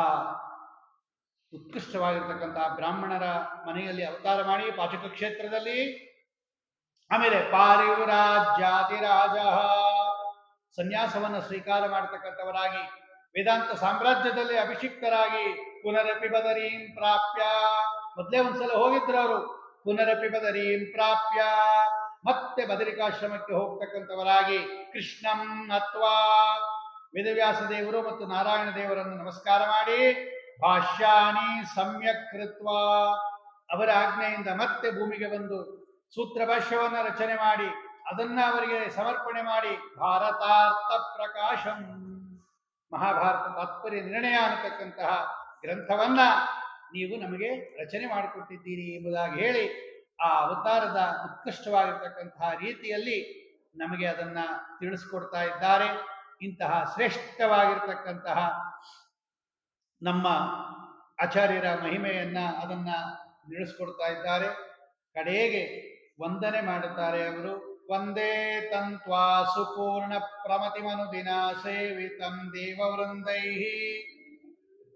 ಉತ್ಕೃಷ್ಟವಾಗಿರ್ತಕ್ಕಂತಹ ಬ್ರಾಹ್ಮಣರ ಮನೆಯಲ್ಲಿ ಅವತಾರ ಮಾಡಿ ಪಾಚಕ ಕ್ಷೇತ್ರದಲ್ಲಿ. ಆಮೇಲೆ ಪಾರಿವ್ರಾಜ್ಯಾದಿರಾಜ, ಸನ್ಯಾಸವನ್ನು ಸ್ವೀಕಾರ ಮಾಡತಕ್ಕಂಥವರಾಗಿ ವೇದಾಂತ ಸಾಮ್ರಾಜ್ಯದಲ್ಲಿ ಅಭಿಷಿಕ್ತರಾಗಿ ಪುನರಪಿ ಬದರೀಂ ಪ್ರಾಪ್ಯ, ಮೊದಲೇ ಒಂದ್ಸಲ ಹೋಗಿದ್ರು ಅವರು. ಪುನರಪಿ ಬದರೀಂ ಪ್ರಾಪ್ಯ, ಮತ್ತೆ ಬದರಿಕಾಶ್ರಮಕ್ಕೆ ಹೋಗ್ತಕ್ಕಂಥವರಾಗಿ ಕೃಷ್ಣಂ ನತ್ವಾ, ವೇದವ್ಯಾಸ ದೇವರು ಮತ್ತು ನಾರಾಯಣ ದೇವರನ್ನು ನಮಸ್ಕಾರ ಮಾಡಿ ಭಾಷ್ಯಾನಿ ಸಮ್ಯಕ್ ಕೃತ್ವ ಅವರ ಆಜ್ಞೆಯಿಂದ ಮತ್ತೆ ಭೂಮಿಗೆ ಬಂದು ಸೂತ್ರ ಭಾಷ್ಯವನ್ನು ರಚನೆ ಮಾಡಿ ಅದನ್ನ ಅವರಿಗೆ ಸಮರ್ಪಣೆ ಮಾಡಿ ಭಾರತಾರ್ಥ ಪ್ರಕಾಶಂ ಮಹಾಭಾರತ ತಾತ್ಪರ್ಯ ನಿರ್ಣಯ ಅನ್ನತಕ್ಕಂತಹ ಗ್ರಂಥವನ್ನ ನೀವು ನಮಗೆ ರಚನೆ ಮಾಡಿಕೊಟ್ಟಿದ್ದೀರಿ ಎಂಬುದಾಗಿ ಹೇಳಿ ಆ ಅವತಾರದ ಉತ್ಕೃಷ್ಟವಾಗಿರ್ತಕ್ಕಂತಹ ರೀತಿಯಲ್ಲಿ ನಮಗೆ ಅದನ್ನ ತಿಳಿಸ್ಕೊಡ್ತಾ ಇದ್ದಾರೆ. ಇಂತಹ ಶ್ರೇಷ್ಠವಾಗಿರ್ತಕ್ಕಂತಹ ನಮ್ಮ ಆಚಾರ್ಯರ ಮಹಿಮೆಯನ್ನ ಅದನ್ನ ತಿಳಿಸ್ಕೊಡ್ತಾ ಇದ್ದಾರೆ. ಕಡೆಗೆ ವಂದನೆ ಮಾಡುತ್ತಾರೆ ಅವರು. ವಂದೇ ತಂತ್ವಾ ಸುಪೂರ್ಣ ಪ್ರಮತಿಮನುದಿನ ಸೇವಿತಂ ದೇವವೃಂದೈ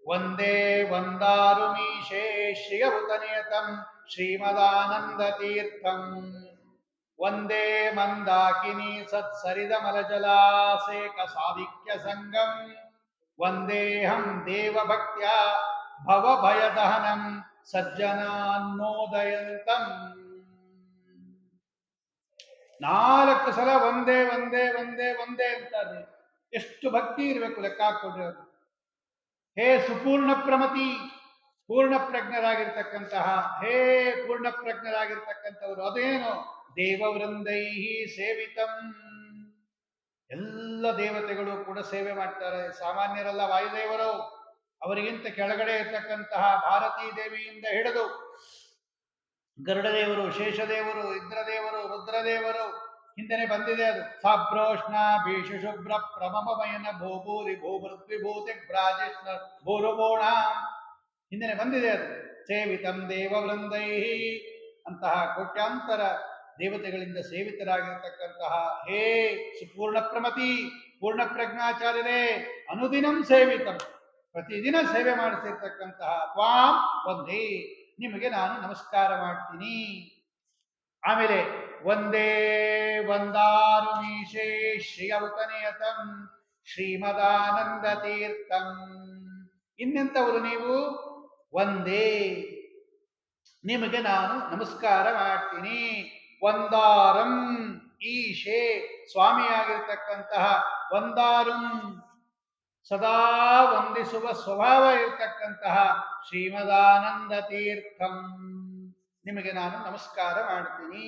ವಂದೇ ವಂದಾರುಮೀಶೇ ಶ್ರಿಯವೃತನಿಯತಂ ಶ್ರೀಮದಾನಂದತೀರ್ಥಂ ವಂದೇ ಮಂದಾಕಿನಿ ಸತ್ಸರಿದಮಲಜಲಾಸೇಕ ಸಾಧಿಕ್ಯ ಸಂಗಂ ವಂದೇಹಂ ದೇವಭಕ್ತ್ಯ ಭವಭಯದಹನಂ ಸಜ್ಜನಾನ್ನೋದಯಂತಂ. 4 ಸಲ ಒಂದೇ ಒಂದೇ ಒಂದೇ ಒಂದೇ ಅಂತಾರೆ. ಎಷ್ಟು ಭಕ್ತಿ ಇರಬೇಕು ಲೆಕ್ಕ ಹಾಕೊಡ್ರಿ ಅವರು. ಹೇ ಸುಪೂರ್ಣ ಪ್ರಮತಿ, ಪೂರ್ಣ ಪ್ರಜ್ಞರಾಗಿರ್ತಕ್ಕಂತಹ, ಹೇ ಪೂರ್ಣ ಪ್ರಜ್ಞರಾಗಿರ್ತಕ್ಕಂಥವರು. ಅದೇನು ದೇವವೃಂದೈ ಸೇವಿತಂ, ಎಲ್ಲ ದೇವತೆಗಳು ಕೂಡ ಸೇವೆ ಮಾಡ್ತಾರೆ. ಸಾಮಾನ್ಯರಲ್ಲ, ವಾಯುದೇವರು ಅವರಿಗಿಂತ ಕೆಳಗಡೆ ಇರ್ತಕ್ಕಂತಹ ಭಾರತೀ ದೇವಿಯಿಂದ ಹಿಡಿದು ಗರುಡದೇವರು, ಶೇಷದೇವರು, ಇಂದ್ರದೇವರು, ರುದ್ರದೇವರು, ಹಿಂದೆನೆ ಬಂದಿದೆ ಅದು. ಸಾಬ್ರೋಷ್ಣ ಭೀಷು ಶುಭ್ರ ಪ್ರಮಮಯನ ಭೂಭೂರಿ ಭೂಭೃದ್ವಿಭೂತಿ ಭ್ರಾಜಿಷ್ಣ ಭೂರುಬೋಣ, ಹಿಂದೆನೆ ಬಂದಿದೆ ಅದು. ಸೇವಿತಂ ದೇವವೃಂದೈ, ಅಂತಹ ಕೋಟ್ಯಾಂತರ ದೇವತೆಗಳಿಂದ ಸೇವಿತರಾಗಿರ್ತಕ್ಕಂತಹ ಹೇ ಸುಪೂರ್ಣ ಪ್ರಮತಿ, ಪೂರ್ಣ ಪ್ರಜ್ಞಾಚಾರ್ಯರೇ, ಅನುದಿನಂ ಸೇವಿತಂ, ಪ್ರತಿದಿನ ಸೇವೆ ಮಾಡಿಸಿರ್ತಕ್ಕಂತಹ ತ್ವಾಂ ವಂದೇ, ನಿಮಗೆ ನಾನು ನಮಸ್ಕಾರ ಮಾಡ್ತೀನಿ. ಆಮೇಲೆ ವಂದೇ ವಂದಾರುಮೀಶೇ ಶ್ರಿಯವೃತನಿಯತಂ ಶ್ರೀಮದಾನಂದ ತೀರ್ಥಂ. ಇನ್ನೆಂಥವರು ನೀವು? ವಂದೇ, ನಿಮಗೆ ನಾನು ನಮಸ್ಕಾರ ಮಾಡ್ತೀನಿ. ವಂದಾರಂ, ಈಶೇ, ಸ್ವಾಮಿಯಾಗಿರ್ತಕ್ಕಂತಹ, ವಂದಾರುಂ, ಸದಾ ವಂದಿಸುವ ಸ್ವಭಾವ ಇರತಕ್ಕಂತಹ ಶ್ರೀಮದಾನಂದ ತೀರ್ಥಂ, ನಿಮಗೆ ನಾನು ನಮಸ್ಕಾರ ಮಾಡ್ತೀನಿ.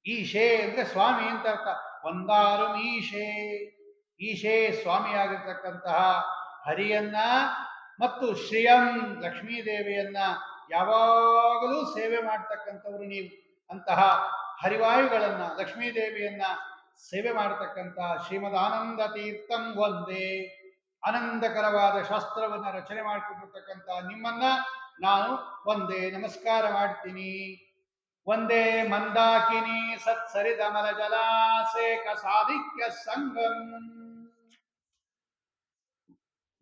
ಈಶೇ ಅಂದ್ರೆ ಸ್ವಾಮಿ ಅಂತ ಅರ್ಥ. ವಂದಾರುಂ ಈಶೇ, ಈಶೇ ಸ್ವಾಮಿಯಾಗಿರ್ತಕ್ಕಂತಹ ಹರಿಯನ್ನ ಮತ್ತು ಶ್ರೀಯಂ ಲಕ್ಷ್ಮೀದೇವಿಯನ್ನ ಯಾವಾಗಲೂ ಸೇವೆ ಮಾಡ್ತಕ್ಕಂಥವ್ರು ನೀವು. ಅಂತಹ ಹರಿವಾಯುಗಳನ್ನ, ಲಕ್ಷ್ಮೀದೇವಿಯನ್ನ ಸೇವೆ ಮಾಡತಕ್ಕಂತಹ ಶ್ರೀಮದ್ ಆನಂದ ತೀರ್ಥಂ ವಂದೇ, ಆನಂದಕರವಾದ ಶಾಸ್ತ್ರವನ್ನ ರಚನೆ ಮಾಡಿಕೊಟ್ಟಿರ್ತಕ್ಕಂಥ ನಿಮ್ಮನ್ನ ನಾನು ಒಂದೇ ನಮಸ್ಕಾರ ಮಾಡ್ತೀನಿ. ಒಂದೇ ಮಂದಾಕಿನಿ ಸತ್ಸರಿದಮಲ ಜಲಾಸೇಕ ಸಾಧಿಕ್ಯ ಸಂಗಂ.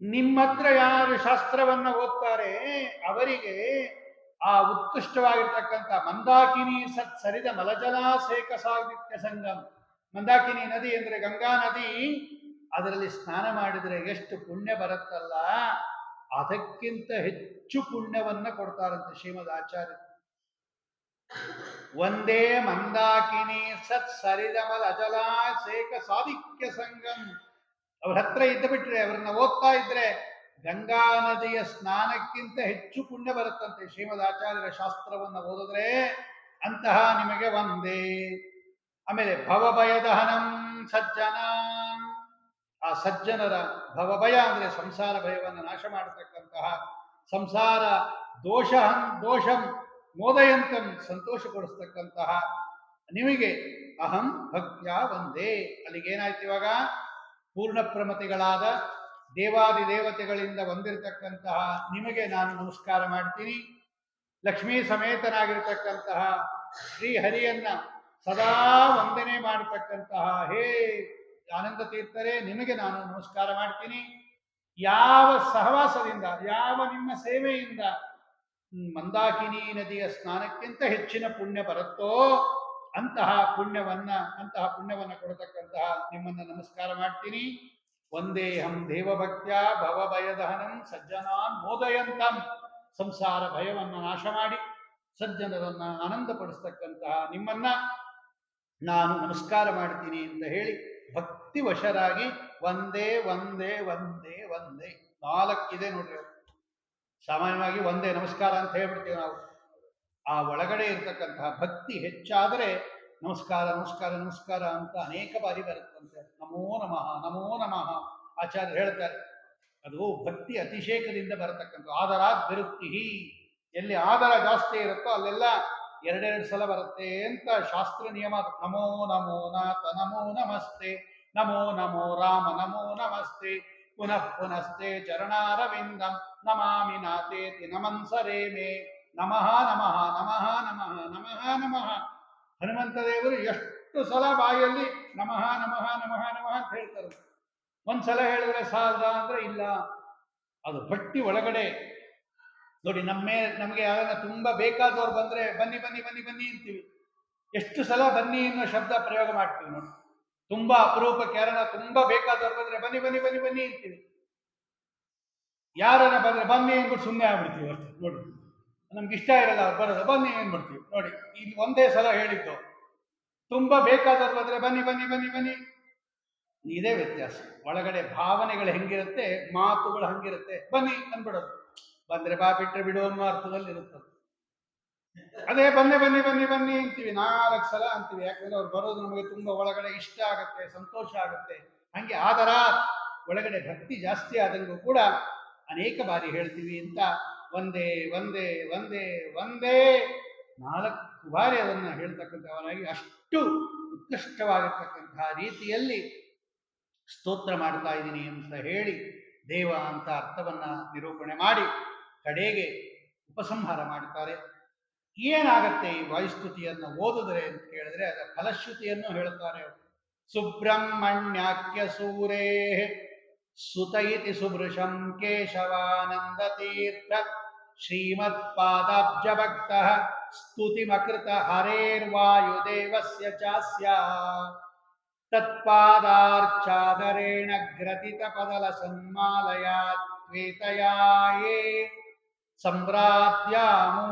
ನಿಮ್ಮತ್ರ ಯಾರು ಶಾಸ್ತ್ರವನ್ನ ಓದ್ತಾರೆ ಅವರಿಗೆ ಆ ಉತ್ಕೃಷ್ಟವಾಗಿರ್ತಕ್ಕಂಥ ಮಂದಾಕಿನಿ ಸತ್ಸರಿದ ಮಲಜಲಾಸೇಕ ಸಾಧಿಕ್ಯ ಸಂಗಂ. ಮಂದಾಕಿನಿ ನದಿ ಅಂದ್ರೆ ಗಂಗಾ ನದಿ, ಅದರಲ್ಲಿ ಸ್ನಾನ ಮಾಡಿದರೆ ಎಷ್ಟು ಪುಣ್ಯ ಬರುತ್ತಲ್ಲ, ಅದಕ್ಕಿಂತ ಹೆಚ್ಚು ಪುಣ್ಯವನ್ನ ಕೊಡ್ತಾರಂತೆ ಶ್ರೀಮದ್ ಆಚಾರ್ಯ. ಒಂದೇ ಮಂದಾಕಿನಿ ಸತ್ಸರಿದಮಲ ಅಜಲಾಸೇಕ ಸಾಧಿಕ್ಯ ಸಂಗಂ. ಅವ್ರ ಹತ್ರ ಇದ್ದ ಬಿಟ್ರೆ, ಅವ್ರನ್ನ ಓದ್ತಾ ಇದ್ರೆ ಗಂಗಾ ನದಿಯ ಸ್ನಾನಕ್ಕಿಂತ ಹೆಚ್ಚು ಪುಣ್ಯ ಬರುತ್ತಂತೆ ಶ್ರೀಮದ್ ಆಚಾರ್ಯರ ಶಾಸ್ತ್ರವನ್ನ ಓದಿದ್ರೆ. ಅಂತಹ ನಿಮಗೆ ಒಂದೇ. ಆಮೇಲೆ ಭವಭಯದಹನಂ ಸಜ್ಜನ, ಆ ಸಜ್ಜನರ ಭವಭಯ ಅಂದ್ರೆ ಸಂಸಾರ ಭಯವನ್ನು ನಾಶ ಮಾಡತಕ್ಕಂತಹ, ಸಂಸಾರ ದೋಷಂ ಮೋದಯಂತಂ ಸಂತೋಷಪಡಿಸ್ತಕ್ಕಂತಹ ನಿಮಗೆ ಅಹಂ ಭಕ್ತ್ಯ ಒಂದೇ. ಅಲ್ಲಿಗೇನಾಯ್ತು ಇವಾಗ? ಪೂರ್ಣ ಪ್ರಮತಿಗಳಾದ ದೇವಾದಿ ದೇವತೆಗಳಿಂದ ಬಂದಿರತಕ್ಕಂತಹ ನಿಮಗೆ ನಾನು ನಮಸ್ಕಾರ ಮಾಡ್ತೀನಿ. ಲಕ್ಷ್ಮೀ ಸಮೇತನಾಗಿರ್ತಕ್ಕಂತಹ ಶ್ರೀಹರಿಯನ್ನ ಸದಾ ವಂದನೆ ಮಾಡತಕ್ಕಂತಹ ಹೇ ಆನಂದ ತೀರ್ಥರೇ, ನಿಮಗೆ ನಾನು ನಮಸ್ಕಾರ ಮಾಡ್ತೀನಿ. ಯಾವ ಸಹವಾಸದಿಂದ, ಯಾವ ನಿಮ್ಮ ಸೇವೆಯಿಂದ ಮಂದಾಕಿನಿ ನದಿಯ ಸ್ನಾನಕ್ಕಿಂತ ಹೆಚ್ಚಿನ ಪುಣ್ಯ ಬರುತ್ತೋ ಅಂತಹ ಪುಣ್ಯವನ್ನ ಕೊಡತಕ್ಕಂತಹ ನಿಮ್ಮನ್ನ ನಮಸ್ಕಾರ ಮಾಡ್ತೀನಿ. ವಂದೇಹಂ ದೇವಭಕ್ತ್ಯ ಭವಭಯದಹನಂ ಸಜ್ಜನಾನ್ ಮೋದಯಂತಂ. ಸಂಸಾರ ಭಯವನ್ನ ನಾಶ ಮಾಡಿ ಸಜ್ಜನರನ್ನ ಆನಂದಪಡಿಸ್ತಕ್ಕಂತಹ ನಿಮ್ಮನ್ನ ನಾನು ನಮಸ್ಕಾರ ಮಾಡ್ತೀನಿ ಅಂತ ಹೇಳಿ ಭಕ್ತಿ ವಶರಾಗಿ ಒಂದೇ ಒಂದೇ ಒಂದೇ ಒಂದೇ 4 ಇದೆ ನೋಡ್ರಿ. ಸಾಮಾನ್ಯವಾಗಿ ಒಂದೇ ನಮಸ್ಕಾರ ಅಂತ ಹೇಳ್ಬಿಡ್ತೀವಿ ನಾವು. ಆ ಒಳಗಡೆ ಇರ್ತಕ್ಕಂತಹ ಭಕ್ತಿ ಹೆಚ್ಚಾದರೆ ನಮಸ್ಕಾರ ನಮಸ್ಕಾರ ನಮಸ್ಕಾರ ಅಂತ ಅನೇಕ ಬಾರಿ ಬರುತ್ತಂತೆ. ನಮೋ ನಮಃ ನಮೋ ನಮಃ ಆಚಾರ್ಯರು ಹೇಳ್ತಾರೆ. ಅದು ಭಕ್ತಿ ಅತಿಶೇಕದಿಂದ ಬರತಕ್ಕಂಥ ಆದರಾತ್ ವಿರುಕ್ತಿ. ಎಲ್ಲಿ ಆದರ ಜಾಸ್ತಿ ಇರುತ್ತೋ ಅಲ್ಲೆಲ್ಲ ಎರಡೆರಡು ಸಲ ಬರುತ್ತೆ ಅಂತ ಶಾಸ್ತ್ರ ನಿಯಮ. ನಮೋ ನಮೋ ನಾಥ ನಮೋ ನಮಸ್ತೆ, ನಮೋ ನಮೋ ರಾಮ ನಮೋ ನಮಸ್ತೆ, ಪುನಃ ಪುನಸ್ತೆ ಚರಣಾರವಿಂದಂ ನಮಾಮಿ ನಾಥೇತಿ ನಮನ್ಸರೇ ಮೇ, ನಮಃ ನಮಃ ನಮಃ ನಮಃ ನಮಃ ನಮಃ. ಹನುಮಂತ ದೇವರು ಎಷ್ಟು ಸಲ ಬಾಯಲ್ಲಿ ನಮಃ ನಮಃ ನಮಃ ನಮಃ ಅಂತ ಹೇಳ್ತಾರೆ. ಒಂದ್ಸಲ ಹೇಳಿದ್ರೆ ಸಾಲದ ಅಂದ್ರೆ ಇಲ್ಲ, ಅದು ಭಕ್ತಿ ಒಳಗಡೆ ನೋಡಿ. ನಮಗೆ ಯಾರನ್ನ ತುಂಬಾ ಬೇಕಾದವ್ರು ಬಂದ್ರೆ ಬನ್ನಿ ಬನ್ನಿ ಬನ್ನಿ ಬನ್ನಿ ಅಂತೀವಿ. ಎಷ್ಟು ಸಲ ಬನ್ನಿ ಅನ್ನೋ ಶಬ್ದ ಪ್ರಯೋಗ ಮಾಡ್ತೀವಿ ನೋಡಿ. ತುಂಬಾ ಅಪರೂಪಕ್ಕೆ ಯಾರನ್ನ ತುಂಬಾ ಬೇಕಾದವ್ರು ಬಂದ್ರೆ ಬನ್ನಿ ಬನ್ನಿ ಬನ್ನಿ ಬನ್ನಿ ಅಂತೀವಿ. ಯಾರನ್ನ ಬಂದ್ರೆ ಬನ್ನಿ ಅಂದ್ಬಿಟ್ಟು ಸುಮ್ಮನೆ ಆಗ್ಬಿಡ್ತೀವಿ ಅಷ್ಟೇ ನೋಡಿ. ನಮ್ಗೆ ಇಷ್ಟ ಇರಲ್ಲ ಅವ್ರು ಬರೋದು, ಬನ್ನಿ ಅಂದ್ಬಿಡ್ತೀವಿ ನೋಡಿ. ಇಲ್ಲಿ ಒಂದೇ ಸಲ ಹೇಳಿದ್ದು. ತುಂಬಾ ಬೇಕಾದವ್ರು ಬಂದ್ರೆ ಬನ್ನಿ ಬನ್ನಿ ಬನ್ನಿ ಬನ್ನಿ. ಇದೇ ವ್ಯತ್ಯಾಸ. ಒಳಗಡೆ ಭಾವನೆಗಳು ಹೆಂಗಿರುತ್ತೆ, ಮಾತುಗಳು ಹಂಗಿರುತ್ತೆ. ಬನ್ನಿ ಅಂದ್ಬಿಡೋದು. ಬಂದ್ರೆ ಬಾ, ಬಿಟ್ರೆ ಬಿಡು ಅನ್ನೋ ಅರ್ಥದಲ್ಲಿ ಇರುತ್ತದೆ. ಅದೇ ಬನ್ನಿ ಬನ್ನಿ ಬನ್ನಿ ಬನ್ನಿ ಅಂತೀವಿ, 4 ಸಲ ಅಂತೀವಿ. ಯಾಕಂದ್ರೆ ಅವ್ರು ಬರೋದು ನಮಗೆ ತುಂಬಾ ಒಳಗಡೆ ಇಷ್ಟ ಆಗುತ್ತೆ, ಸಂತೋಷ ಆಗುತ್ತೆ. ಹಂಗೆ ಆದರ ಒಳಗಡೆ ಭಕ್ತಿ ಜಾಸ್ತಿ ಆದಂಗೂ ಕೂಡ ಅನೇಕ ಬಾರಿ ಹೇಳ್ತೀವಿ ಅಂತ ಒಂದೇ ಒಂದೇ ಒಂದೇ ಒಂದೇ 4 ಬಾರಿ ಅದನ್ನ ಹೇಳ್ತಕ್ಕಂಥವನಾಗಿ ಅಷ್ಟು ಉತ್ಕೃಷ್ಟವಾಗಿರ್ತಕ್ಕಂತಹ ರೀತಿಯಲ್ಲಿ ಸ್ತೋತ್ರ ಮಾಡ್ತಾ ಇದ್ದೀನಿ ಅಂತ ಹೇಳಿ ದೇವ ಅಂತ ಅರ್ಥವನ್ನ ನಿರೂಪಣೆ ಮಾಡಿ ಕಡೆಗೆ ಉಪಸಂಹಾರ ಮಾಡ್ತಾರೆ. ಏನಾಗತ್ತೆ ಈ ವಾಯುಸ್ತುತಿಯನ್ನು ಓದಿದ್ರೆ ಅಂತ ಹೇಳಿದ್ರೆ ಅದರ ಫಲಶ್ರುತಿಯನ್ನು ಹೇಳ್ತಾರೆ. ಸುಬ್ರಹ್ಮಣ್ಯಾಖ್ಯ ಸೂರೇ ಸುತ ಇತಿ ಸುಭೃಶಂ ಕೇಶವಾನಂದ ತೀರ್ಥ ಶ್ರೀಮತ್ಪಾದಾಬ್ಜ ಭಕ್ತ ಸ್ತುತಿಮಕೃತ ಹರೇರ್ವಾಯುದೇವಸ್ಯ ಚಾಸ್ಯ ತತ್ಪಾದಾರ್ಚಾದರೇಣ ಗ್ರಥಿತ ಪದಲ ಸನ್ಮಾಲಯಾತ್ ತ್ವೇತಯಾಯೇ ಸಂಭ್ರಾತ್ಯಾಮೂನಮಂತಿ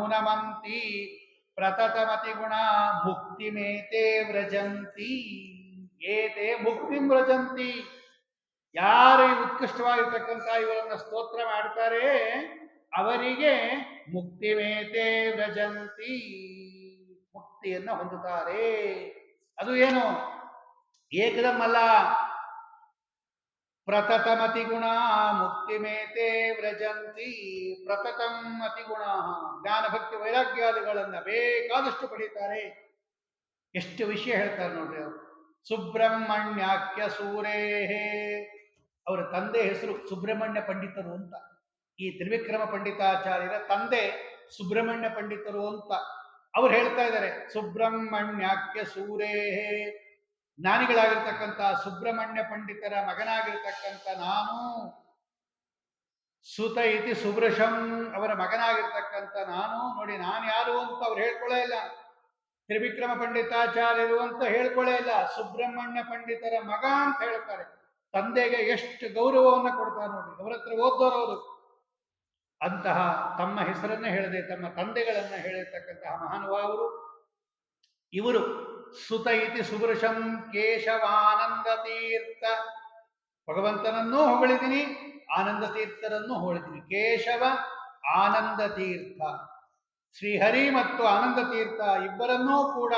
ಪ್ರತತಮತಿ ಗುಣ ಮುಕ್ತಿಮೇತೆ ವ್ರಜಂತಿ. ಏತೆ ಮುಕ್ತಿಂ ವ್ರಜಂತಿ. ಯಾರು ಉತ್ಕೃಷ್ಟವಾಗಿರ್ತಕ್ಕಂಥ ಇವರನ್ನ ಸ್ತೋತ್ರ ಮಾಡ್ತಾರೆ ಅವರಿಗೆ ಮುಕ್ತಿಮೇತೆ ವ್ರಜಂತಿ, ಮುಕ್ತಿಯನ್ನು ಹೊಂದುತ್ತಾರೆ. ಅದು ಏನು? ಏಕದಮ್ಮಲ್ಲ. ಪ್ರತತಮತಿ ಗುಣ ಮುಕ್ತಿಮೇತೆ ವ್ರಜಂತಿ. ಪ್ರತತಂ ಅತಿ ಗುಣ, ಜ್ಞಾನ ಭಕ್ತಿ ವೈರಾಗ್ಯಾದಿಗಳನ್ನ ಬೇಕಾದಷ್ಟು ಪಡೀತಾರೆ. ಎಷ್ಟು ವಿಷಯ ಹೇಳ್ತಾರೆ ನೋಡ್ರಿ ಅವರು. ಸುಬ್ರಹ್ಮಣ್ಯಾಖ್ಯ ಸೂರೇಹೇ, ಅವರ ತಂದೆ ಹೆಸರು ಸುಬ್ರಹ್ಮಣ್ಯ ಪಂಡಿತರು ಅಂತ. ಈ ತ್ರಿವಿಕ್ರಮ ಪಂಡಿತಾಚಾರ್ಯರ ತಂದೆ ಸುಬ್ರಹ್ಮಣ್ಯ ಪಂಡಿತರು ಅಂತ ಅವ್ರು ಹೇಳ್ತಾ ಇದ್ದಾರೆ. ಸುಬ್ರಹ್ಮಣ್ಯಾಖ್ಯ ಸೂರೇಹೇ, ಜ್ಞಾನಿಗಳಾಗಿರ್ತಕ್ಕಂಥ ಸುಬ್ರಹ್ಮಣ್ಯ ಪಂಡಿತರ ಮಗನಾಗಿರ್ತಕ್ಕಂಥ ನಾನು, ಸುತ ಇತಿ ಸುಭೃಶಂ, ಅವರ ಮಗನಾಗಿರ್ತಕ್ಕಂಥ ನಾನು. ನೋಡಿ, ನಾನು ಯಾರು ಅಂತ ಅವ್ರು ಹೇಳ್ಕೊಳ್ಳೇ ಇಲ್ಲ. ತ್ರಿವಿಕ್ರಮ ಪಂಡಿತಾಚಾರ್ಯರು ಅಂತ ಹೇಳ್ಕೊಳ್ಳೇ ಇಲ್ಲ. ಸುಬ್ರಹ್ಮಣ್ಯ ಪಂಡಿತರ ಮಗ ಅಂತ ಹೇಳ್ತಾರೆ. ತಂದೆಗೆ ಎಷ್ಟು ಗೌರವವನ್ನು ಕೊಡ್ತಾರೆ ನೋಡಿ. ಅವರ ಹತ್ರ ಓದ್ದೋರವರು. ಅಂತಹ ತಮ್ಮ ಹೆಸರನ್ನ ಹೇಳದೆ ತಮ್ಮ ತಂದೆಗಳನ್ನ ಹೇಳಿರ್ತಕ್ಕಂತಹ ಮಹಾನುಭಾವರು ಇವರು. ಸುತ ಇತಿ ಸುಭೃಶಂ ಕೇಶವಾನಂದ ತೀರ್ಥ, ಭಗವಂತನನ್ನೂ ಹೊಗಳಿದ್ದೀನಿ, ಆನಂದ ತೀರ್ಥರನ್ನೂ ಹೊಗಳಿದ್ದೀನಿ. ಕೇಶವ ಆನಂದ ತೀರ್ಥ, ಶ್ರೀಹರಿ ಮತ್ತು ಆನಂದ ತೀರ್ಥ ಇಬ್ಬರನ್ನೂ ಕೂಡ.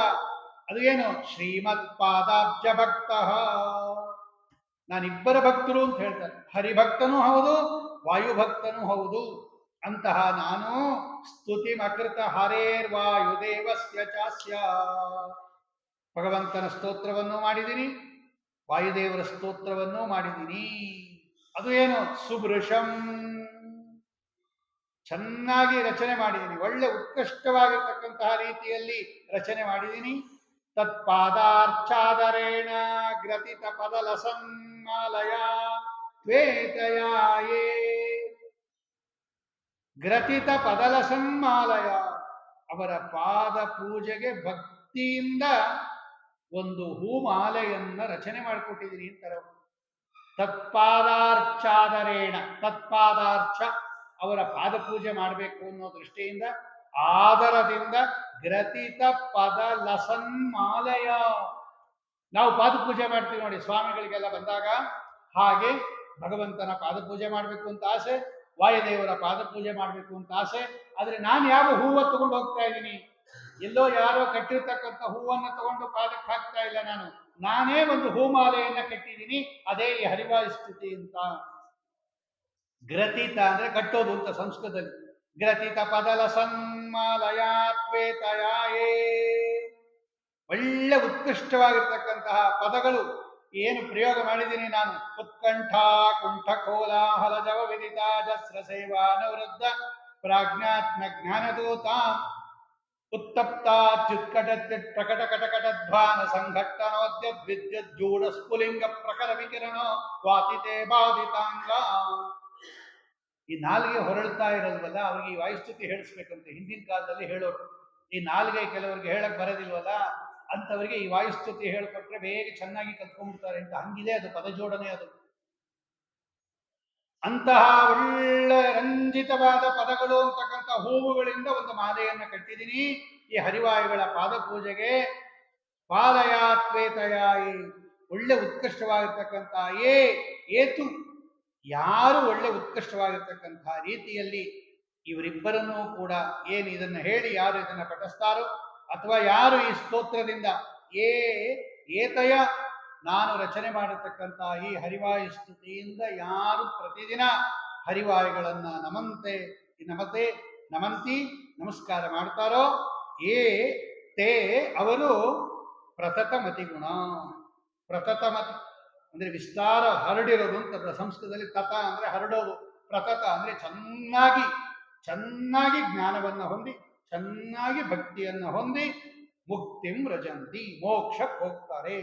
ಅದು ಏನು? ಶ್ರೀಮತ್ ಪಾದಾಬ್ಜ ಭಕ್ತ, ನಾನಿಬ್ಬರ ಭಕ್ತರು ಅಂತ ಹೇಳ್ತಾರೆ. ಹರಿಭಕ್ತನೂ ಹೌದು, ವಾಯುಭಕ್ತನೂ ಹೌದು. ಅಂತಹ ನಾನು ಸ್ತುತಿಮಕೃತ ಹರೇರ್ವಾಯುದೇವಸ್ಯ ಚಾಸ್ಯ, ಭಗವಂತನ ಸ್ತೋತ್ರವನ್ನು ಮಾಡಿದ್ದೀನಿ, ವಾಯುದೇವರ ಸ್ತೋತ್ರವನ್ನು ಮಾಡಿದ್ದೀನಿ. ಅದು ಏನು? ಸುಭೃಶಂ, ಚೆನ್ನಾಗಿ ರಚನೆ ಮಾಡಿದ್ದೀನಿ, ಒಳ್ಳೆ ಉತ್ಕೃಷ್ಟವಾಗಿರ್ತಕ್ಕಂತಹ ರೀತಿಯಲ್ಲಿ ರಚನೆ ಮಾಡಿದ್ದೀನಿ. ತತ್ಪಾದಾರ್ಚಾದರೇಣ ಗ್ರಥಿತ ಪದಲ ಸನ್ಮಾಲಯ ತ್ವೇತಯಾಯೇ, ಗ್ರಥಿತ ಪದಲ ಸನ್ಮಾಲಯ, ಅವರ ಪಾದ ಪೂಜೆಗೆ ಭಕ್ತಿಯಿಂದ ಒಂದು ಹೂಮಾಲೆಯನ್ನ ರಚನೆ ಮಾಡಿಕೊಟ್ಟಿದ್ದೀನಿ ಅಂತಾರೆ. ತತ್ಪಾದಾರ್ಚಾದರೇಣ, ತತ್ಪಾದಾರ್ಚ, ಅವರ ಪಾದ ಪೂಜೆ ಮಾಡಬೇಕು ಅನ್ನೋ ದೃಷ್ಟಿಯಿಂದ ಆದರದಿಂದ ಗ್ರಥಿತ ಪದ ಲಸನ್ಮಾಲೆಯ, ನಾವು ಪಾದಪೂಜೆ ಮಾಡ್ತೀವಿ ನೋಡಿ ಸ್ವಾಮಿಗಳಿಗೆಲ್ಲ ಬಂದಾಗ, ಹಾಗೆ ಭಗವಂತನ ಪಾದಪೂಜೆ ಮಾಡಬೇಕು ಅಂತ ಆಸೆ, ವಾಯುದೇವರ ಪಾದಪೂಜೆ ಮಾಡಬೇಕು ಅಂತ ಆಸೆ. ಆದ್ರೆ ನಾನು ಯಾವ ಹೂವ ತಗೊಂಡು ಹೋಗ್ತಾ ಇದ್ದೀನಿ, ಎಲ್ಲೋ ಯಾರೋ ಕಟ್ಟಿರ್ತಕ್ಕಂಥ ಹೂವನ್ನ ತಗೊಂಡು ಪಾದಕ್ಕೆ ಹಾಕ್ತಾ ಇಲ್ಲ, ನಾನೇ ಒಂದು ಹೂಮಾಲೆಯನ್ನ ಕಟ್ಟಿದ್ದೀನಿ. ಅದೇ ಈ ಹರಿವಾಯುಸ್ತುತಿ ಅಂತ. ಗ್ರಥಿತ ಅಂದ್ರೆ ಕಟ್ಟೋದು ಅಂತ ಸಂಸ್ಕೃತದಲ್ಲಿ. ಗ್ರಥಿತ ಪದಲ ಸನ್ಮಾಲಯಾತ್ವೇತಯಾಯೇ, ಒಳ್ಳೆ ಉತ್ಕೃಷ್ಟವಾಗಿರ್ತಕ್ಕಂತಹ ಪದಗಳು ಏನು ಪ್ರಯೋಗ ಮಾಡಿದ್ದೀನಿ ನಾನು. ಉತ್ಕಂಠ ಕುಂಠ ಕೋಲಾಹಲ ಜವ ವಿದಿತ ಜಸ್ರ ಸೇವಾನವೃದ್ಧ ಪ್ರಾಜ್ಞಾತ್ಮ ಜ್ಞಾನದೂತ ಉತ್ತಪ್ತಾತ್ಯುತ್ಕಟ ಪ್ರಕಟ ಕಟಕಟಧ್ವಾನ ಸಂಘಟ್ಟನೋದ್ಯ ವಿದ್ಯುಜ್ಜೂಡ ಸ್ಫುಲಿಂಗ ಪ್ರಖರ ವಿಕಿರಣೋ ವಾತಿತೆ ಬಾಧಿತಾಂಗ. ಈ ನಾಲ್ಗೆ ಹೊರಳ್ತಾ ಇರೋಲ್ವಲ್ಲ, ಅವ್ರಿಗೆ ಈ ವಾಯುಸ್ತುತಿ ಹೇಳಿಸ್ಬೇಕಂತೆ ಹಿಂದಿನ ಕಾಲದಲ್ಲಿ ಹೇಳೋರು. ಈ ನಾಲ್ಗೆ ಕೆಲವರಿಗೆ ಹೇಳಕ್ ಬರೋದಿಲ್ವಲ್ಲ, ಅಂತವರಿಗೆ ಈ ವಾಯುಸ್ತುತಿ ಹೇಳ್ಕೊಟ್ರೆ ಬೇಗ ಚೆನ್ನಾಗಿ ಕಲ್ತ್ಕೊಂಡ್ಬಿಡ್ತಾರೆ ಅಂತ. ಹಂಗಿದೆ ಅದು ಪದ ಜೋಡಣೆ. ಅದು ಅಂತಹ ಒಳ್ಳೆ ರಂಜಿತವಾದ ಪದಗಳು ಅಂತಕ್ಕಂಥ ಹೂವುಗಳಿಂದ ಒಂದು ಮಾಲೆಯನ್ನು ಕಟ್ಟಿದ್ದೀನಿ ಈ ಹರಿವಾಯುಗಳ ಪಾದಪೂಜೆಗೆ. ಪಾಲಯಾತ್ವೇತಯಾಯಿ, ಒಳ್ಳೆ ಉತ್ಕೃಷ್ಟವಾಗಿರ್ತಕ್ಕಂಥ ಏತು, ಯಾರು ಒಳ್ಳೆ ಉತ್ಕೃಷ್ಟವಾಗಿರ್ತಕ್ಕಂಥ ರೀತಿಯಲ್ಲಿ ಇವರಿಬ್ಬರನ್ನೂ ಕೂಡ ಏನು ಇದನ್ನು ಹೇಳಿ ಯಾರು ಇದನ್ನು ಪಠಿಸ್ತಾರೋ, ಅಥವಾ ಯಾರು ಈ ಸ್ತೋತ್ರದಿಂದ ಏತಯ ನಾನು ರಚನೆ ಮಾಡಿರ್ತಕ್ಕಂಥ ಈ ಹರಿವಾಯು ಸ್ತುತಿಯಿಂದ ಯಾರು ಪ್ರತಿದಿನ ಹರಿವಾಯುಗಳನ್ನ ನಮಂತಿ ನಮಸ್ಕಾರ ಮಾಡ್ತಾರೋ, ತೇ ಅವರು ಪ್ರತತ ಮತಿಗುಣ. ಪ್ರತತ ಮತಿ ಅಂದ್ರೆ ವಿಸ್ತಾರ, ಹರಡಿರೋದು ಅಂತ ಸಂಸ್ಕೃತದಲ್ಲಿ. ತತ ಅಂದ್ರೆ ಹರಡೋದು, ಪ್ರತತ ಅಂದ್ರೆ ಚೆನ್ನಾಗಿ ಜ್ಞಾನವನ್ನ ಹೊಂದಿ, ಚೆನ್ನಾಗಿ ಭಕ್ತಿಯನ್ನ ಹೊಂದಿ, ಮುಕ್ತಿಂ ರಜಂತಿ, ಮೋಕ್ಷಕ್ಕೆ ಹೋಗ್ತಾರೆ.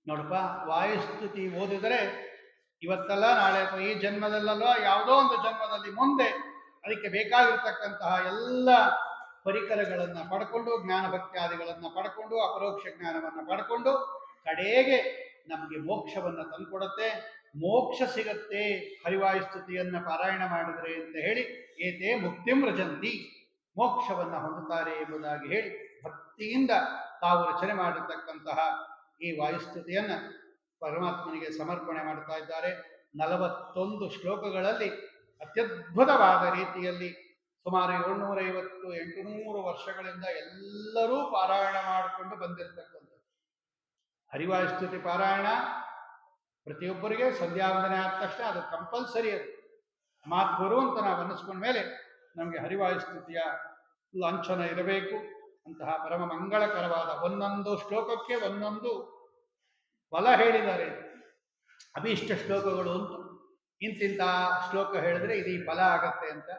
ನೋಡಪ್ಪ, ವಾಯುಸ್ತುತಿ ಓದಿದರೆ ಇವತ್ತಲ್ಲ ನಾಳೆ ಅಥವಾ ಈ ಜನ್ಮದಲ್ಲಲ್ವ, ಯಾವುದೋ ಒಂದು ಜನ್ಮದಲ್ಲಿ ಮುಂದೆ ಅದಕ್ಕೆ ಬೇಕಾಗಿರ್ತಕ್ಕಂತಹ ಎಲ್ಲ ಪರಿಕರಗಳನ್ನ ಪಡ್ಕೊಂಡು, ಜ್ಞಾನ ಭಕ್ತ್ಯಾದಿಗಳನ್ನ ಪಡ್ಕೊಂಡು, ಅಪರೋಕ್ಷ ಜ್ಞಾನವನ್ನ ಪಡ್ಕೊಂಡು ಕಡೆಗೆ ನಮಗೆ ಮೋಕ್ಷವನ್ನ ತಂದುಕೊಡುತ್ತೆ. ಮೋಕ್ಷ ಸಿಗತ್ತೆ ಹರಿವಾಯುಸ್ತುತಿಯನ್ನ ಪಾರಾಯಣ ಮಾಡಿದ್ರೆ ಅಂತ ಹೇಳಿ, ಏತೇ ಮುಕ್ತಿಂ ರಜಂತಿ, ಮೋಕ್ಷವನ್ನ ಹೊಂದುತ್ತಾರೆ ಎಂಬುದಾಗಿ ಹೇಳಿ ಭಕ್ತಿಯಿಂದ ತಾವು ರಚನೆ ಮಾಡಿರ್ತಕ್ಕಂತಹ ಈ ವಾಯುಸ್ತುತಿಯನ್ನ ಪರಮಾತ್ಮನಿಗೆ ಸಮರ್ಪಣೆ ಮಾಡ್ತಾ ಇದ್ದಾರೆ. 41 ಶ್ಲೋಕಗಳಲ್ಲಿ ಅತ್ಯದ್ಭುತವಾದ ರೀತಿಯಲ್ಲಿ ಸುಮಾರು 750-800 ವರ್ಷಗಳಿಂದ ಎಲ್ಲರೂ ಪಾರಾಯಣ ಮಾಡಿಕೊಂಡು ಬಂದಿರತಕ್ಕಂಥ ಹರಿವಾಯುಸ್ತುತಿ ಪಾರಾಯಣ ಪ್ರತಿಯೊಬ್ಬರಿಗೆ ಸಂಧ್ಯಾವಂದನೆ ಆದ ತಕ್ಷಣ ಅದು ಕಂಪಲ್ಸರಿ. ಅದು ಮಾತ್ಗುರು ಅಂತ ನಾವು ಅನ್ನಿಸ್ಕೊಂಡ ಮೇಲೆ ನಮಗೆ ಹರಿವಾಯುಸ್ತುತಿಯ ಲಾಂಛನ ಇರಬೇಕು. ಅಂತಹ ಪರಮ ಮಂಗಳಕರವಾದ ಒಂದೊಂದು ಶ್ಲೋಕಕ್ಕೆ ಒಂದೊಂದು ಫಲ ಹೇಳಿದ್ದಾರೆ. ಅಭೀಷ್ಟ ಶ್ಲೋಕಗಳು ಅಂತ, ಇಂತಿಂಥ ಶ್ಲೋಕ ಹೇಳಿದ್ರೆ ಇದು ಈ ಫಲ ಆಗತ್ತೆ ಅಂತ.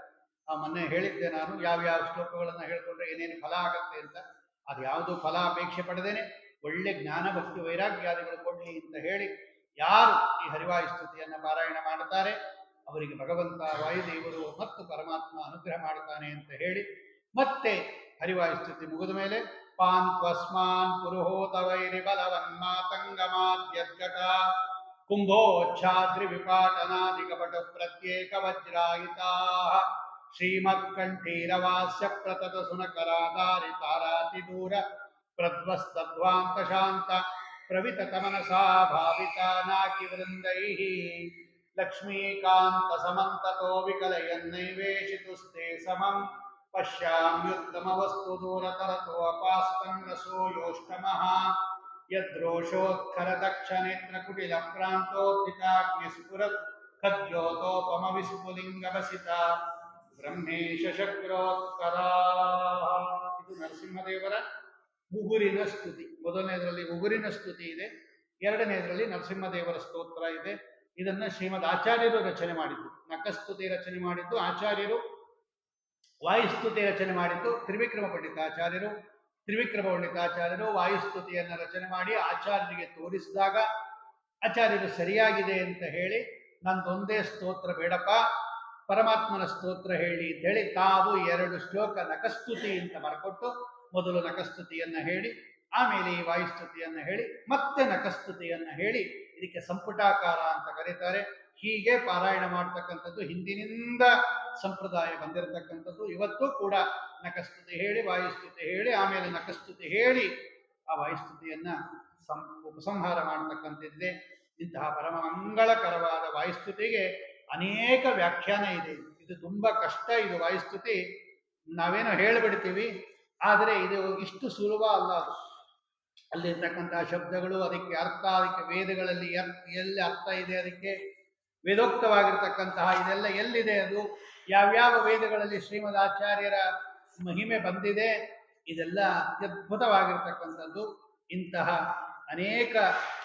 ಮೊನ್ನೆ ಹೇಳಿದ್ದೆ ನಾನು, ಯಾವ್ಯಾವ ಶ್ಲೋಕಗಳನ್ನು ಹೇಳ್ಕೊಂಡ್ರೆ ಏನೇನು ಫಲ ಆಗತ್ತೆ ಅಂತ. ಅದು ಯಾವುದು ಫಲ ಅಪೇಕ್ಷೆ ಪಡೆದೇನೆ ಒಳ್ಳೆ ಜ್ಞಾನ ಭಕ್ತಿ ವೈರಾಗ್ಯಾದಿಗಳು ಕೊಡಲಿ ಅಂತ ಹೇಳಿ ಯಾರು ಈ ಹರಿವಾಯುಸ್ತುತಿಯನ್ನು ಪಾರಾಯಣ ಮಾಡುತ್ತಾರೆ ಅವರಿಗೆ ಭಗವಂತ ವಾಯುದೇವರು ಮತ್ತು ಪರಮಾತ್ಮ ಅನುಗ್ರಹ ಮಾಡುತ್ತಾನೆ ಅಂತ ಹೇಳಿ, ಮತ್ತೆ ಹರಿವಾಯುಸ್ತುತಿ ಮುಗಿದ ಮೇಲೆ ಪಾಂತ್ವಸ್ಮಾನ್ ಪುರುಹೋತ ವೈರಿ ಬಲವನ್ಮಾತಂಗಮಾದ್ಯದ್ಘಟ ಕುಂಭೋಚ್ಛಾದ್ರಿ ವಿಪಾಟನಾದಿಕಪಟ ಪ್ರತ್ಯೇಕ ವಜ್ರಾಯಿತಾ ಶ್ರೀಮತ್ಕಂಠೀರವಾಸ್ಯ ಪ್ರತತ ಸುನಕರಾಧಾರಿ ತಾರಾತಿ ದೂರ ಪ್ರಧ್ವಸ್ತಧ್ವಾಂತ ಶಾಂತ ಪ್ರವಿತತ ಮನಸಾ ಭಾವಿತಾ ನಾಕಿ ವೃಂದೈಃ ಲಕ್ಷ್ಮೀಕಾಂತ ಸಮಂತತೋ ವಿಕಲಯನ್ನೈವೇಶಿತುಸ್ತೆ ಸಮಂ ಪಶ್ಯಾಮ್ಯುತ್ತಮ ವಸ್ತು ದೂರತರತೋ ಅಪಾಸ್ತಂ ರಸೋ ಯೋಷ್ಟಮಃ ಯದ್ರೋಷೋತ್ಕರ ದಕ್ಷನೇತ್ರ ಕುಟಿಲ ಪ್ರಾಂತೋತ್ಥಿತಾಗ್ನಿಸ್ಫುರತ್ ಖದ್ಯೋತೋಪಮ ವಿಸ್ಫುಲಿಂಗವಸಿತ ಬ್ರಹ್ಮೇಶ ಶಕ್ರೋತ್ಕರ. ಇದು ನರಸಿಂಹದೇವರ ಉಗುರಿನ ಸ್ತುತಿ. ಮೊದಲನೇದರಲ್ಲಿ ಉಗುರಿನ ಸ್ತುತಿ ಇದೆ, ಎರಡನೇದರಲ್ಲಿ ನರಸಿಂಹದೇವರ ಸ್ತೋತ್ರ ಇದೆ. ಇದನ್ನ ಶ್ರೀಮದ್ ಆಚಾರ್ಯರು ರಚನೆ ಮಾಡಿದ್ದು. ನಖಸ್ತುತಿ ರಚನೆ ಮಾಡಿದ್ದು ಆಚಾರ್ಯರು, ವಾಯುಸ್ತುತಿ ರಚನೆ ಮಾಡಿದ್ದು ತ್ರಿವಿಕ್ರಮ ಪಂಡಿತಾಚಾರ್ಯರು. ತ್ರಿವಿಕ್ರಮ ಪಂಡಿತಾಚಾರ್ಯರು ವಾಯುಸ್ತುತಿಯನ್ನು ರಚನೆ ಮಾಡಿ ಆಚಾರ್ಯರಿಗೆ ತೋರಿಸಿದಾಗ ಆಚಾರ್ಯರು ಸರಿಯಾಗಿದೆ ಅಂತ ಹೇಳಿ, ನಂದೊಂದೇ ಸ್ತೋತ್ರ ಬೇಡಪ್ಪ, ಪರಮಾತ್ಮನ ಸ್ತೋತ್ರ ಹೇಳಿ ಅಂತ ಹೇಳಿ ತಾವು 2 ಶ್ಲೋಕ ನಖಸ್ತುತಿ ಅಂತ ಬರ್ಕೊಟ್ಟು, ಮೊದಲು ನಖಸ್ತುತಿಯನ್ನ ಹೇಳಿ ಆಮೇಲೆ ಈ ವಾಯುಸ್ತುತಿಯನ್ನ ಹೇಳಿ ಮತ್ತೆ ನಖಸ್ತುತಿಯನ್ನ ಹೇಳಿ ಇದಕ್ಕೆ ಸಂಪುಟಾಕಾರ ಅಂತ ಕರೀತಾರೆ. ಹೀಗೆ ಪಾರಾಯಣ ಮಾಡ್ತಕ್ಕಂಥದ್ದು ಹಿಂದಿನಿಂದ ಸಂಪ್ರದಾಯ ಬಂದಿರತಕ್ಕಂಥದ್ದು. ಇವತ್ತು ಕೂಡ ನಖಸ್ತುತಿ ಹೇಳಿ ವಾಯುಸ್ತುತಿ ಹೇಳಿ ಆಮೇಲೆ ನಖಸ್ತುತಿ ಹೇಳಿ ಆ ವಾಯುಸ್ತುತಿಯನ್ನ ಉಪಸಂಹಾರ ಮಾಡತಕ್ಕಂಥದ್ದೇ. ಇಂತಹ ಪರಮ ಮಂಗಳಕರವಾದ ವಾಯುಸ್ತುತಿಗೆ ಅನೇಕ ವ್ಯಾಖ್ಯಾನ ಇದೆ. ಇದು ತುಂಬಾ ಕಷ್ಟ. ಇದು ವಾಯುಸ್ತುತಿ ನಾವೇನೋ ಹೇಳಿಬಿಡ್ತೀವಿ, ಆದರೆ ಇದು ಇಷ್ಟು ಸುಲಭ ಅಲ್ಲ. ಅದು ಅಲ್ಲಿರ್ತಕ್ಕಂತಹ ಶಬ್ದಗಳು, ಅದಕ್ಕೆ ಅರ್ಥ, ಅದಕ್ಕೆ ವೇದಗಳಲ್ಲಿ ಎಲ್ಲಿ ಅರ್ಥ ಇದೆ, ಅದಕ್ಕೆ ವೇದೋಕ್ತವಾಗಿರ್ತಕ್ಕಂತಹ ಇದೆಲ್ಲ ಎಲ್ಲಿದೆ, ಅದು ಯಾವ್ಯಾವ ವೇದಗಳಲ್ಲಿ ಶ್ರೀಮದ್ ಆಚಾರ್ಯರ ಮಹಿಮೆ ಬಂದಿದೆ, ಇದೆಲ್ಲ ಅತ್ಯದ್ಭುತವಾಗಿರ್ತಕ್ಕಂಥದ್ದು. ಇಂತಹ ಅನೇಕ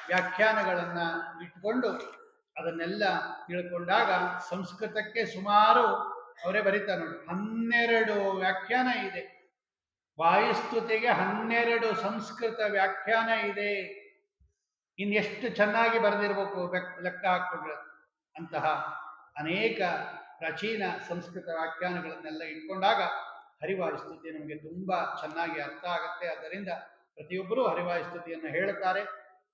ವ್ಯಾಖ್ಯಾನಗಳನ್ನು ಇಟ್ಕೊಂಡು ಅದನ್ನೆಲ್ಲ ತಿಳ್ಕೊಂಡಾಗ ಸಂಸ್ಕೃತಕ್ಕೆ ಸುಮಾರು ಅವರೇ ಬರೀತಾರೆ ನೋಡಿ, 12 ವ್ಯಾಖ್ಯಾನ ಇದೆ. ವಾಯುಸ್ತುತಿಗೆ 12 ಸಂಸ್ಕೃತ ವ್ಯಾಖ್ಯಾನ ಇದೆ. ಇನ್ನೆಷ್ಟು ಚೆನ್ನಾಗಿ ಬರೆದಿರ್ಬೇಕು ಲೆಕ್ಕ ಹಾಕೊಂಡ್ರೆ. ಅಂತಹ ಅನೇಕ ಪ್ರಾಚೀನ ಸಂಸ್ಕೃತ ವ್ಯಾಖ್ಯಾನಗಳನ್ನೆಲ್ಲ ಇಟ್ಕೊಂಡಾಗ ಹರಿವಾಯುಸ್ತುತಿ ನಮಗೆ ತುಂಬಾ ಚೆನ್ನಾಗಿ ಅರ್ಥ ಆಗುತ್ತೆ. ಆದ್ದರಿಂದ ಪ್ರತಿಯೊಬ್ಬರೂ ಹರಿವಾಯುಸ್ತುತಿಯನ್ನು ಹೇಳುತ್ತಾರೆ.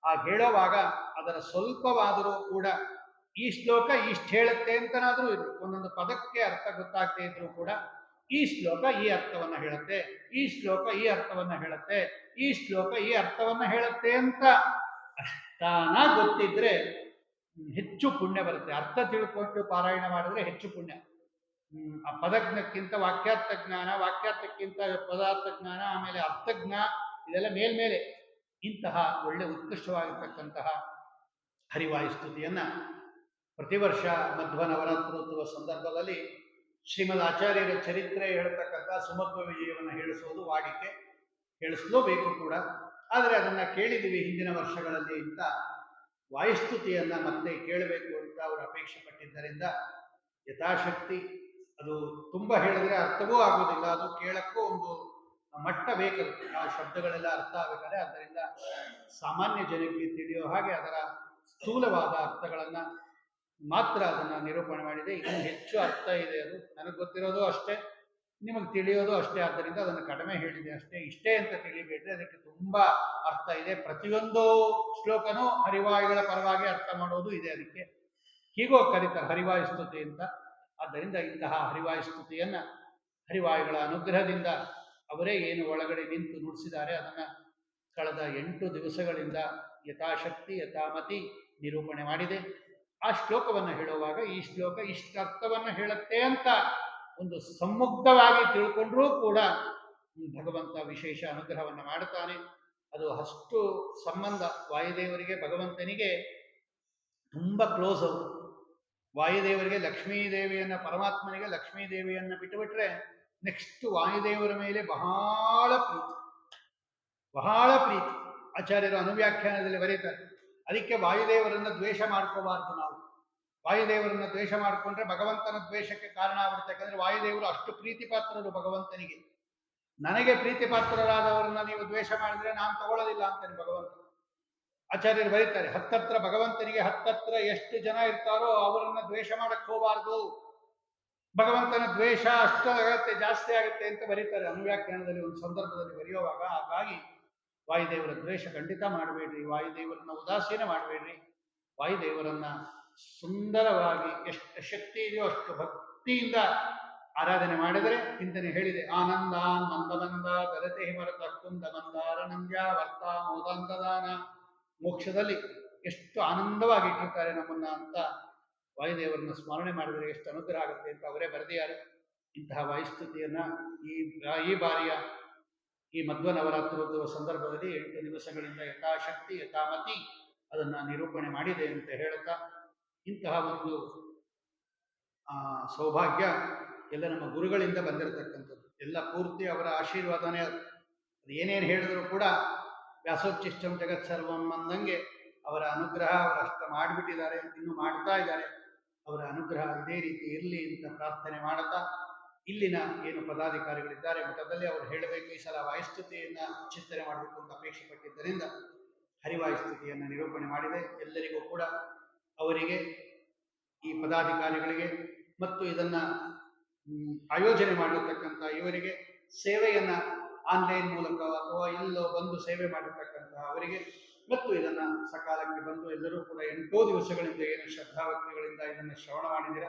ಆ ಹೇಳುವಾಗ ಅದರ ಸ್ವಲ್ಪವಾದರೂ ಕೂಡ ಈ ಶ್ಲೋಕ ಇಷ್ಟು ಹೇಳುತ್ತೆ ಅಂತನಾದರೂ ಇರು, ಒಂದೊಂದು ಪದಕ್ಕೆ ಅರ್ಥ ಗೊತ್ತಾಗ್ತಾ ಇದ್ರು ಕೂಡ ಈ ಶ್ಲೋಕ ಈ ಅರ್ಥವನ್ನ ಹೇಳುತ್ತೆ, ಈ ಶ್ಲೋಕ ಈ ಅರ್ಥವನ್ನ ಹೇಳುತ್ತೆ, ಈ ಶ್ಲೋಕ ಈ ಅರ್ಥವನ್ನ ಹೇಳುತ್ತೆ ಅಂತ ಅಷ್ಟಾನ ಗೊತ್ತಿದ್ರೆ ಹೆಚ್ಚು ಪುಣ್ಯ ಬರುತ್ತೆ. ಅರ್ಥ ತಿಳ್ಕೊಂಡು ಪಾರಾಯಣ ಮಾಡಿದ್ರೆ ಹೆಚ್ಚು ಪುಣ್ಯ. ಆ ಪದಜ್ಞಕ್ಕಿಂತ ವಾಕ್ಯಾರ್ಥ ಜ್ಞಾನ, ವಾಕ್ಯಾರ್ಥಕ್ಕಿಂತ ಪದಾರ್ಥ ಜ್ಞಾನ, ಆಮೇಲೆ ಅರ್ಥಜ್ಞಾನ, ಇದೆಲ್ಲ ಮೇಲ್ಮೇಲೆ. ಇಂತಹ ಒಳ್ಳೆ ಉತ್ಕೃಷ್ಟವಾಗಿರ್ತಕ್ಕಂತಹ ಹರಿವಾಯುಸ್ತುತಿಯನ್ನ ಪ್ರತಿ ವರ್ಷ ಮಧ್ವ ನವರಾತ್ರೋತ್ಸವ ಸಂದರ್ಭದಲ್ಲಿ ಶ್ರೀಮದ್ ಆಚಾರ್ಯರ ಚರಿತ್ರೆ ಹೇಳ್ತಕ್ಕಂಥ ಸುಮಧ್ವ ವಿಜಯವನ್ನು ಹೇಳಿಸೋದು ವಾಡಿಕೆ, ಹೇಳಿಸಲೇಬೇಕು ಕೂಡ. ಆದರೆ ಅದನ್ನ ಕೇಳಿದ್ದೀವಿ ಹಿಂದಿನ ವರ್ಷಗಳಲ್ಲಿ ಅಂತ ವಾಯುಸ್ತುತಿಯನ್ನ ಮತ್ತೆ ಕೇಳಬೇಕು ಅಂತ ಅವರು ಅಪೇಕ್ಷೆ ಪಟ್ಟಿದ್ದರಿಂದ ಯಥಾಶಕ್ತಿ, ಅದು ತುಂಬಾ ಹೇಳಿದ್ರೆ ಅರ್ಥವೂ ಆಗೋದಿಲ್ಲ, ಅದು ಕೇಳಕ್ಕೂ ಒಂದು ಮಟ್ಟ ಬೇಕಾಗುತ್ತೆ, ಆ ಶಬ್ದಗಳೆಲ್ಲ ಅರ್ಥ ಆಗಬೇಕಾದ್ರೆ. ಆದ್ದರಿಂದ ಸಾಮಾನ್ಯ ಜನಕ್ಕೆ ತಿಳಿಯೋ ಹಾಗೆ ಅದರ ಸ್ಥೂಲವಾದ ಅರ್ಥಗಳನ್ನ ಮಾತ್ರ ಅದನ್ನ ನಿರೂಪಣೆ ಮಾಡಿದೆ. ಇನ್ನು ಹೆಚ್ಚು ಅರ್ಥ ಇದೆ, ಅದು ನನಗೆ ಗೊತ್ತಿರೋದು ಅಷ್ಟೇ, ನಿಮಗೆ ತಿಳಿಯೋದು ಅಷ್ಟೇ. ಆದ್ದರಿಂದ ಅದನ್ನು ಕಡಿಮೆ ಹೇಳಿದೆ ಅಷ್ಟೇ. ಇಷ್ಟೇ ಅಂತ ತಿಳಿಬೇಡ್ರಿ, ಅದಕ್ಕೆ ತುಂಬಾ ಅರ್ಥ ಇದೆ. ಪ್ರತಿಯೊಂದು ಶ್ಲೋಕನೂ ಹರಿವಾಯುಗಳ ಪರವಾಗಿ ಅರ್ಥ ಮಾಡೋದು ಇದೆ. ಅದಕ್ಕೆ ಹೀಗೋ ಕರೀತಾರೆ ಹರಿವಾಯುಸ್ತುತಿ ಅಂತ. ಆದ್ದರಿಂದ ಇಂತಹ ಹರಿವಾಯುಸ್ತುತಿಯನ್ನ ಹರಿವಾಯುಗಳ ಅನುಗ್ರಹದಿಂದ ಅವರೇ ಏನು ಒಳಗಡೆ ನಿಂತು ನುಡಿಸಿದ್ದಾರೆ ಅದನ್ನ ಕಳೆದ 8 ದಿವಸಗಳಿಂದ ಯಥಾಶಕ್ತಿ ಯಥಾಮತಿ ನಿರೂಪಣೆ ಮಾಡಿದೆ. ಆ ಶ್ಲೋಕವನ್ನು ಹೇಳುವಾಗ ಈ ಶ್ಲೋಕ ಇಷ್ಟ ಅರ್ಥವನ್ನು ಹೇಳುತ್ತೆ ಅಂತ ಒಂದು ಸಮ್ಮುಗ್ಧವಾಗಿ ತಿಳ್ಕೊಂಡ್ರೂ ಕೂಡ ಭಗವಂತ ವಿಶೇಷ ಅನುಗ್ರಹವನ್ನು ಮಾಡುತ್ತಾನೆ. ಅದು ಅಷ್ಟು ಸಂಬಂಧ ವಾಯುದೇವರಿಗೆ ಭಗವಂತನಿಗೆ ತುಂಬಾ ಕ್ಲೋಸ್. ಅವರು ವಾಯುದೇವರಿಗೆ ಲಕ್ಷ್ಮೀದೇವಿಯನ್ನ, ಪರಮಾತ್ಮನಿಗೆ ಲಕ್ಷ್ಮೀದೇವಿಯನ್ನ ಬಿಟ್ಟುಬಿಟ್ರೆ ನೆಕ್ಸ್ಟ್ ವಾಯುದೇವರ ಮೇಲೆ ಬಹಳ ಪ್ರೀತಿ, ಬಹಳ ಪ್ರೀತಿ. ಆಚಾರ್ಯರು ಅನುವ್ಯಾಖ್ಯಾನದಲ್ಲಿ ಬರೀತಾರೆ, ಅದಕ್ಕೆ ವಾಯುದೇವರನ್ನ ದ್ವೇಷ ಮಾಡ್ಕೋಬಾರ್ದು. ನಾವು ವಾಯುದೇವರನ್ನ ದ್ವೇಷ ಮಾಡಿಕೊಂಡ್ರೆ ಭಗವಂತನ ದ್ವೇಷಕ್ಕೆ ಕಾರಣ ಆಗ್ಬಿಡುತ್ತೆ. ಯಾಕಂದ್ರೆ ವಾಯುದೇವರು ಅಷ್ಟು ಪ್ರೀತಿ ಪಾತ್ರರು ಭಗವಂತನಿಗೆ. ನನಗೆ ಪ್ರೀತಿ ಪಾತ್ರರಾದವರನ್ನ ನೀವು ದ್ವೇಷ ಮಾಡಿದ್ರೆ ನಾನು ತಗೊಳ್ಳೋದಿಲ್ಲ ಅಂತಾನೆ ಭಗವಂತ. ಆಚಾರ್ಯರು ಬರೀತಾರೆ, ಹತ್ತತ್ರ ಭಗವಂತನಿಗೆ ಹತ್ತತ್ರ ಎಷ್ಟು ಜನ ಇರ್ತಾರೋ ಅವರನ್ನ ದ್ವೇಷ ಮಾಡಕ್ ಹೋಗಬಾರ್ದು, ಭಗವಂತನ ದ್ವೇಷ ಅಷ್ಟು ಆಗತ್ತೆ, ಜಾಸ್ತಿ ಆಗುತ್ತೆ ಅಂತ ಬರೀತಾರೆ ಅನುವ್ಯಾಖ್ಯಾನದಲ್ಲಿ ಒಂದು ಸಂದರ್ಭದಲ್ಲಿ ಬರೆಯುವಾಗ. ಹಾಗಾಗಿ ವಾಯುದೇವರ ದ್ವೇಷ ಖಂಡಿತ ಮಾಡಬೇಡ್ರಿ, ವಾಯುದೇವರನ್ನ ಉದಾಸೀನ ಮಾಡಬೇಡ್ರಿ. ವಾಯುದೇವರನ್ನ ಸುಂದರವಾಗಿ ಎಷ್ಟು ಶಕ್ತಿ ಇದೆಯೋ ಅಷ್ಟು ಭಕ್ತಿಯಿಂದ ಆರಾಧನೆ ಮಾಡಿದರೆ, ಇಂತನೇ ಹೇಳಿದೆ, ಆನಂದ ಮಂದಮಂದ ಗರತೆ ಮರತ ಕುಂದ ಮಂದಾರ ನಂದ್ಯ ವರ್ತ ಮೋದಂಗದಾನ. ಮೋಕ್ಷದಲ್ಲಿ ಎಷ್ಟು ಆನಂದವಾಗಿ ಇಟ್ಟಿರ್ತಾರೆ ನಮ್ಮನ್ನ ಅಂತ ವಾಯುದೇವರನ್ನ ಸ್ಮರಣೆ ಮಾಡಿದರೆ ಎಷ್ಟು ಅನುಗ್ರಹ ಆಗುತ್ತೆ ಅಂತ ಅವರೇ ಬರೆದಿದ್ದಾರೆ. ಇಂತಹ ವಾಯುಸ್ತುತಿಯನ್ನ ಈ ಬಾರಿಯ ಈ ಮಧ್ವ ನವರಾತ್ರೋತ್ಸವ ಸಂದರ್ಭದಲ್ಲಿ 8 ದಿವಸಗಳಿಂದ ಯಥಾಶಕ್ತಿ ಯಥಾಮತಿ ಅದನ್ನ ನಿರೂಪಣೆ ಮಾಡಿದೆ ಅಂತ ಹೇಳುತ್ತಾ, ಇಂತಹ ಒಂದು ಸೌಭಾಗ್ಯ ಎಲ್ಲ ನಮ್ಮ ಗುರುಗಳಿಂದ ಬಂದಿರತಕ್ಕಂಥದ್ದು. ಎಲ್ಲ ಪೂರ್ತಿ ಅವರ ಆಶೀರ್ವಾದನೇ. ಅದು ಏನೇನು ಹೇಳಿದ್ರು ಕೂಡ ವ್ಯಾಸೋಚ್ಚಿಷ್ಟಂ ಜಗತ್ ಸರ್ವಂ ಅಂದಂಗೆ ಅವರ ಅನುಗ್ರಹ ಅವರು ಅಷ್ಟ ಮಾಡಿಬಿಟ್ಟಿದ್ದಾರೆ, ಇನ್ನು ಮಾಡ್ತಾ ಇದ್ದಾರೆ. ಅವರ ಅನುಗ್ರಹ ಇದೇ ರೀತಿ ಇರಲಿ ಅಂತ ಪ್ರಾರ್ಥನೆ ಮಾಡುತ್ತಾ, ಇಲ್ಲಿನ ಏನು ಪದಾಧಿಕಾರಿಗಳಿದ್ದಾರೆ ಮಠದಲ್ಲಿ ಅವರು ಹೇಳಬೇಕು, ಈ ಸಲ ವಾಯುಸ್ತುತಿಯನ್ನ ಚಿಂತನೆ ಮಾಡಬೇಕು ಅಂತ ಅಪೇಕ್ಷೆ ಪಟ್ಟಿದ್ದರಿಂದ ಹರಿವಾಯುಸ್ತುತಿಯನ್ನು ನಿರೂಪಣೆ ಮಾಡಿದೆ. ಎಲ್ಲರಿಗೂ ಕೂಡ ಅವರಿಗೆ, ಈ ಪದಾಧಿಕಾರಿಗಳಿಗೆ ಮತ್ತು ಇದನ್ನ ಆಯೋಜನೆ ಮಾಡಿರ್ತಕ್ಕಂಥ ಇವರಿಗೆ, ಸೇವೆಯನ್ನ ಆನ್ಲೈನ್ ಮೂಲಕ ಅಥವಾ ಇಲ್ಲೋ ಬಂದು ಸೇವೆ ಮಾಡಿರ್ತಕ್ಕಂತಹ ಅವರಿಗೆ, ಮತ್ತು ಇದನ್ನ ಸಕಾಲಕ್ಕೆ ಬಂದು ಎಲ್ಲರೂ ಕೂಡ 8 ದಿವಸಗಳಿಂದ ಏನು ಶ್ರದ್ಧಾಭಕ್ತಿಗಳಿಂದ ಇದನ್ನು ಶ್ರವಣ ಮಾಡಿದಿರ,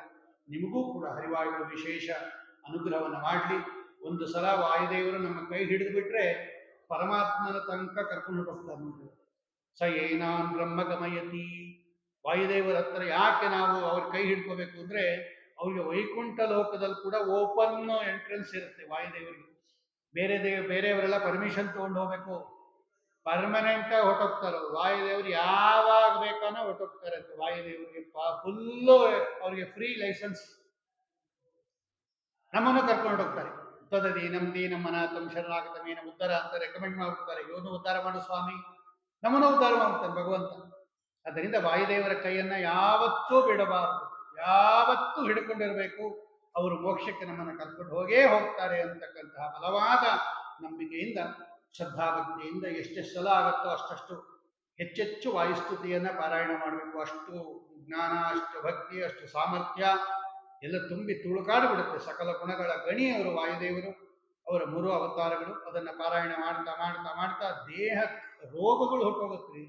ನಿಮಗೂ ಕೂಡ ಹರಿವಾಯುಗಳು ವಿಶೇಷ ಅನುಗ್ರಹವನ್ನು ಮಾಡಲಿ. ಒಂದು ಸಲ ವಾಯುದೇವರು ನಮ್ಮ ಕೈ ಹಿಡಿದು ಬಿಟ್ರೆ ಪರಮಾತ್ಮನ ತನಕ ಕರ್ಕೊಂಡು ಹೋಗ್ತಾರೆ ನೋಡಿ. ಸ ಏನಾನ್ ಬ್ರಹ್ಮ ಗಮಯತಿ. ವಾಯುದೇವರ ಹತ್ರ ಯಾಕೆ ನಾವು ಅವ್ರ ಕೈ ಹಿಡ್ಕೋಬೇಕು ಅಂದ್ರೆ, ಅವ್ರಿಗೆ ವೈಕುಂಠ ಲೋಕದಲ್ಲಿ ಕೂಡ ಓಪನ್ ಎಂಟ್ರೆನ್ಸ್ ಇರುತ್ತೆ ವಾಯುದೇವರಿಗೆ. ಬೇರೆಯವರೆಲ್ಲ ಪರ್ಮಿಷನ್ ತಗೊಂಡು ಹೋಗ್ಬೇಕು, ಪರ್ಮನೆಂಟ್ ಆಗಿ ಹೊರಟೋಗ್ತಾರೆ. ವಾಯುದೇವರು ಯಾವಾಗ ಬೇಕಾನೋ ಹೊರಟೋಗ್ತಾರೆ. ವಾಯುದೇವರಿಗೆ ಫುಲ್ಲು ಅವ್ರಿಗೆ ಫ್ರೀ ಲೈಸೆನ್ಸ್. ನಮ್ಮನ್ನು ಕರ್ಕೊಂಡು ಹೋಗ್ತಾರೆ. ತದದೀನಂ ದೀನಂ ಅನಾಥಂ ಶರಣಾಗತಮೇನ ಉದ್ಧಾರ ಅಂತ ರೆಕಮೆಂಡ್ ಮಾಡ್ತಾರೆ. ಇವನು ಉದ್ಧಾರ ಮಾಡು ಸ್ವಾಮಿ, ನಮ್ಮನ್ನು ಉದ್ಧಾರ ಮಾಡ್ತಾನೆ ಭಗವಂತ. ಅದರಿಂದ ವಾಯುದೇವರ ಕೈಯನ್ನ ಯಾವತ್ತೂ ಬಿಡಬಾರದು, ಯಾವತ್ತೂ ಹಿಡ್ಕೊಂಡಿರಬೇಕು. ಅವರು ಮೋಕ್ಷಕ್ಕೆ ನಮ್ಮನ್ನು ಕರ್ಕೊಂಡು ಹೋಗೇ ಹೋಗ್ತಾರೆ ಅಂತಕ್ಕಂತಹ ಬಲವಾದ ನಂಬಿಕೆಯಿಂದ, ಶ್ರದ್ಧಾಭಕ್ತಿಯಿಂದ ಎಷ್ಟೆಷ್ಟು ಸಲ ಆಗುತ್ತೋ ಅಷ್ಟಷ್ಟು ಹೆಚ್ಚೆಚ್ಚು ವಾಯುಸ್ತುತಿಯನ್ನ ಪಾರಾಯಣ ಮಾಡಬೇಕು. ಅಷ್ಟು ಜ್ಞಾನ, ಅಷ್ಟು ಭಕ್ತಿ, ಅಷ್ಟು ಸಾಮರ್ಥ್ಯ ಎಲ್ಲ ತುಂಬಿ ತುಳುಕಾಡಿಬಿಡುತ್ತೆ. ಸಕಲ ಗುಣಗಳ ಗಣಿಯವರು ವಾಯುದೇವರು, ಅವರ 3 ಅವತಾರಗಳು. ಅದನ್ನು ಪಾರಾಯಣ ಮಾಡ್ತಾ ಮಾಡ್ತಾ ಮಾಡ್ತಾ ದೇಹ ರೋಗಗಳು ಹೊಟ್ಟೋಗುತ್ತೆ.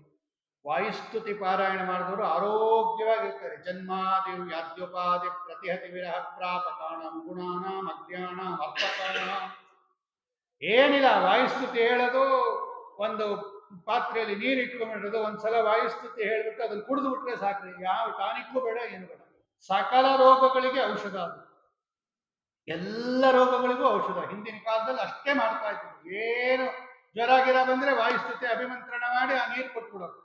ವಾಯುಸ್ತುತಿ ಪಾರಾಯಣ ಮಾಡಿದವರು ಆರೋಗ್ಯವಾಗಿರ್ತಾರೆ. ಜನ್ಮಾದಿವ್ ಯಾದ್ಯೋಪಾದಿ ಪ್ರತಿಹತಿ ವಿರಹ ಪ್ರಾಪಕಾಣಂ ಗುಣಾನಾಂ ಅಜ್ಞಾನಾಂ ಅರ್ಥಕಾಣಾಂ. ಏನಿಲ್ಲ, ವಾಯುಸ್ತುತಿ ಹೇಳೋದು, ಒಂದು ಪಾತ್ರೆಯಲ್ಲಿ ನೀರು ಇಟ್ಕೊಂಡ್ಬಿಡೋದು, ಒಂದ್ಸಲ ವಾಯುಸ್ತುತಿ ಹೇಳ್ಬಿಟ್ಟು ಅದನ್ನು ಕುಡಿದು ಬಿಟ್ರೆ ಸಾಕ್ರಿ. ಯಾವ ಟಾನಿಕ್ಕೂ ಬೇಡ, ಏನು ಬೇಡ. ಸಕಲ ರೋಗಗಳಿಗೆ ಔಷಧ ಅದು. ಎಲ್ಲ ರೋಗಗಳಿಗೂ ಔಷಧ. ಹಿಂದಿನ ಕಾಲದಲ್ಲಿ ಅಷ್ಟೇ ಮಾಡ್ತಾ ಇದ್ರು. ಏನು ಜ್ವರ ಗಿರ ಬಂದ್ರೆ ವಾಯುಸ್ತುತಿ ಅಭಿಮಂತ್ರಣ ಮಾಡಿ ಆ ನೀರು ಕೊಟ್ಬಿಡೋದು,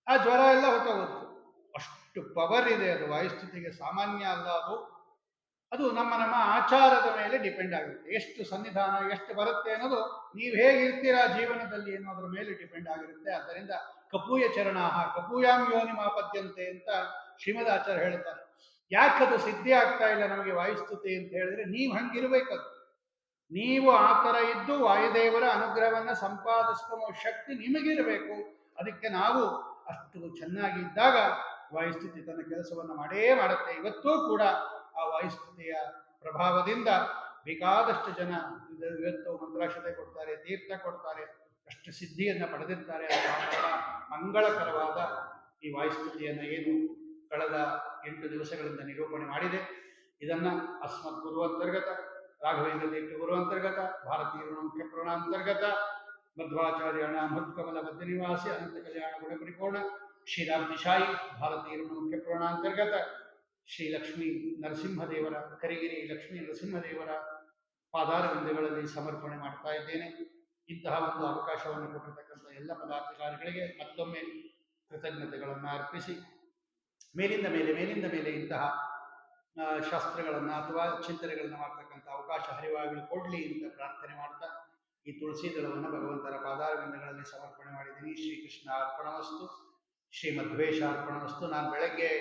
ಆ ಜ್ವರ ಎಲ್ಲ ಹೊಟ್ಟೋಗುತ್ತೆ. ಅಷ್ಟು ಪವರ್ ಇದೆ ಅದು ವಾಯುಸ್ತುತಿಗೆ, ಸಾಮಾನ್ಯ ಅಲ್ಲ ಅದು. ಅದು ನಮ್ಮ ಆಚಾರದ ಮೇಲೆ ಡಿಪೆಂಡ್ ಆಗುತ್ತೆ. ಎಷ್ಟು ಸನ್ನಿಧಾನ ಎಷ್ಟು ಬರುತ್ತೆ ಅನ್ನೋದು, ನೀವು ಹೇಗಿರ್ತೀರಾ ಜೀವನದಲ್ಲಿ ಅನ್ನೋದ್ರ ಮೇಲೆ ಡಿಪೆಂಡ್ ಆಗಿರುತ್ತೆ. ಆದ್ದರಿಂದ ಕಪೂಯ ಚರಣಾಹ ಕಪೂಯಾಂ ಯೋನಿ ಮಾಪದ್ಯಂತೆ ಅಂತ ಶ್ರೀಮದ್ ಆಚಾರ್ಯ ಹೇಳ್ತಾರೆ. ಯಾಕದು ಸಿದ್ಧಿ ಆಗ್ತಾ ಇಲ್ಲ ನಮಗೆ ವಾಯುಸ್ತುತಿ ಅಂತ ಹೇಳಿದ್ರೆ, ನೀವು ಹಂಗಿರ್ಬೇಕದು. ನೀವು ಆ ಥರ ಇದ್ದು ವಾಯುದೇವರ ಅನುಗ್ರಹವನ್ನ ಸಂಪಾದಿಸ್ಕೊಳ್ಳೋ ಶಕ್ತಿ ನಿಮಗಿರಬೇಕು. ಅದಕ್ಕೆ ನಾವು ಅಷ್ಟು ಚೆನ್ನಾಗಿ ಇದ್ದಾಗ ವಾಯುಸ್ತುತಿ ತನ್ನ ಕೆಲಸವನ್ನು ಮಾಡೇ ಮಾಡುತ್ತೆ. ಇವತ್ತೂ ಕೂಡ ಆ ವಾಯುಸ್ತುತಿಯ ಪ್ರಭಾವದಿಂದ ಬೇಕಾದಷ್ಟು ಜನ ಇವತ್ತು ಮಂತ್ರಾಕ್ಷತೆ ಕೊಡ್ತಾರೆ, ತೀರ್ಥ ಕೊಡ್ತಾರೆ, ಅಷ್ಟು ಸಿದ್ಧಿಯನ್ನು ಪಡೆದಿರ್ತಾರೆ. ಬಹಳ ಮಂಗಳಕರವಾದ ಈ ವಾಯುಸ್ತುತಿಯನ್ನು ಏನು ಕಳೆದ 8 ದಿವಸಗಳಿಂದ ನಿರೂಪಣೆ ಮಾಡಿದೆ, ಇದನ್ನ ಅಸ್ಮತ್ ಗುರು ಅಂತರ್ಗತ, ರಾಘವೇಂದ್ರ ತೀರ್ಥ ಗುರು ಅಂತರ್ಗತ, ಭಾರತೀಯ ಮುಖ್ಯ ಪುರಾಣ ಅಂತರ್ಗತ, ಮಧ್ವಾಚಾರ್ಯಣ ಮಧ್ಕಮಲ ಮಧ್ಯ ನಿವಾಸಿ ಅನಂತ ಕಲ್ಯಾಣ ಗುಣಪರಿಪೂರ್ಣ ಶ್ರೀರಾಮ್ದಿಶಾಯಿ ಭಾರತೀಯ ಮುಖ್ಯ ಪುರಾಣ ಅಂತರ್ಗತ ಶ್ರೀ ಲಕ್ಷ್ಮೀ ನರಸಿಂಹದೇವರ, ಕರಿಗಿರಿ ಲಕ್ಷ್ಮೀ ನರಸಿಂಹದೇವರ ಪಾದಾರವಿಂದಗಳಲ್ಲಿ ಸಮರ್ಪಣೆ ಮಾಡ್ತಾ ಇದ್ದೇನೆ. ಇಂತಹ ಒಂದು ಅವಕಾಶವನ್ನು ಕೊಟ್ಟಿರ್ತಕ್ಕಂಥ ಎಲ್ಲ ಪದಾಧಿಕಾರಿಗಳಿಗೆ ಮತ್ತೊಮ್ಮೆ ಕೃತಜ್ಞತೆಗಳನ್ನು ಅರ್ಪಿಸಿ, ಮೇಲಿಂದ ಮೇಲೆ ಇಂತಹ ಶಾಸ್ತ್ರಗಳನ್ನು ಅಥವಾ ಚಿಂತನೆಗಳನ್ನು ಮಾಡ್ತಕ್ಕಂಥ ಅವಕಾಶ ಹರಿವಾಗಲಿ ಕೊಡಲಿ ಅಂತ ಪ್ರಾರ್ಥನೆ ಮಾಡ್ತಾ, ಈ ತುಳಸಿ ದಳವನ್ನು ಭಗವಂತರ ಪಾದಾರವಿಂದಗಳಲ್ಲಿ ಸಮರ್ಪಣೆ ಮಾಡಿದ್ದೀನಿ. ಶ್ರೀಕೃಷ್ಣ ಅರ್ಪಣವಸ್ತು, ಶ್ರೀ ಮಧ್ವೇಶ ಅರ್ಪಣವಸ್ತು. ನಾನು ಬೆಳಗ್ಗೆ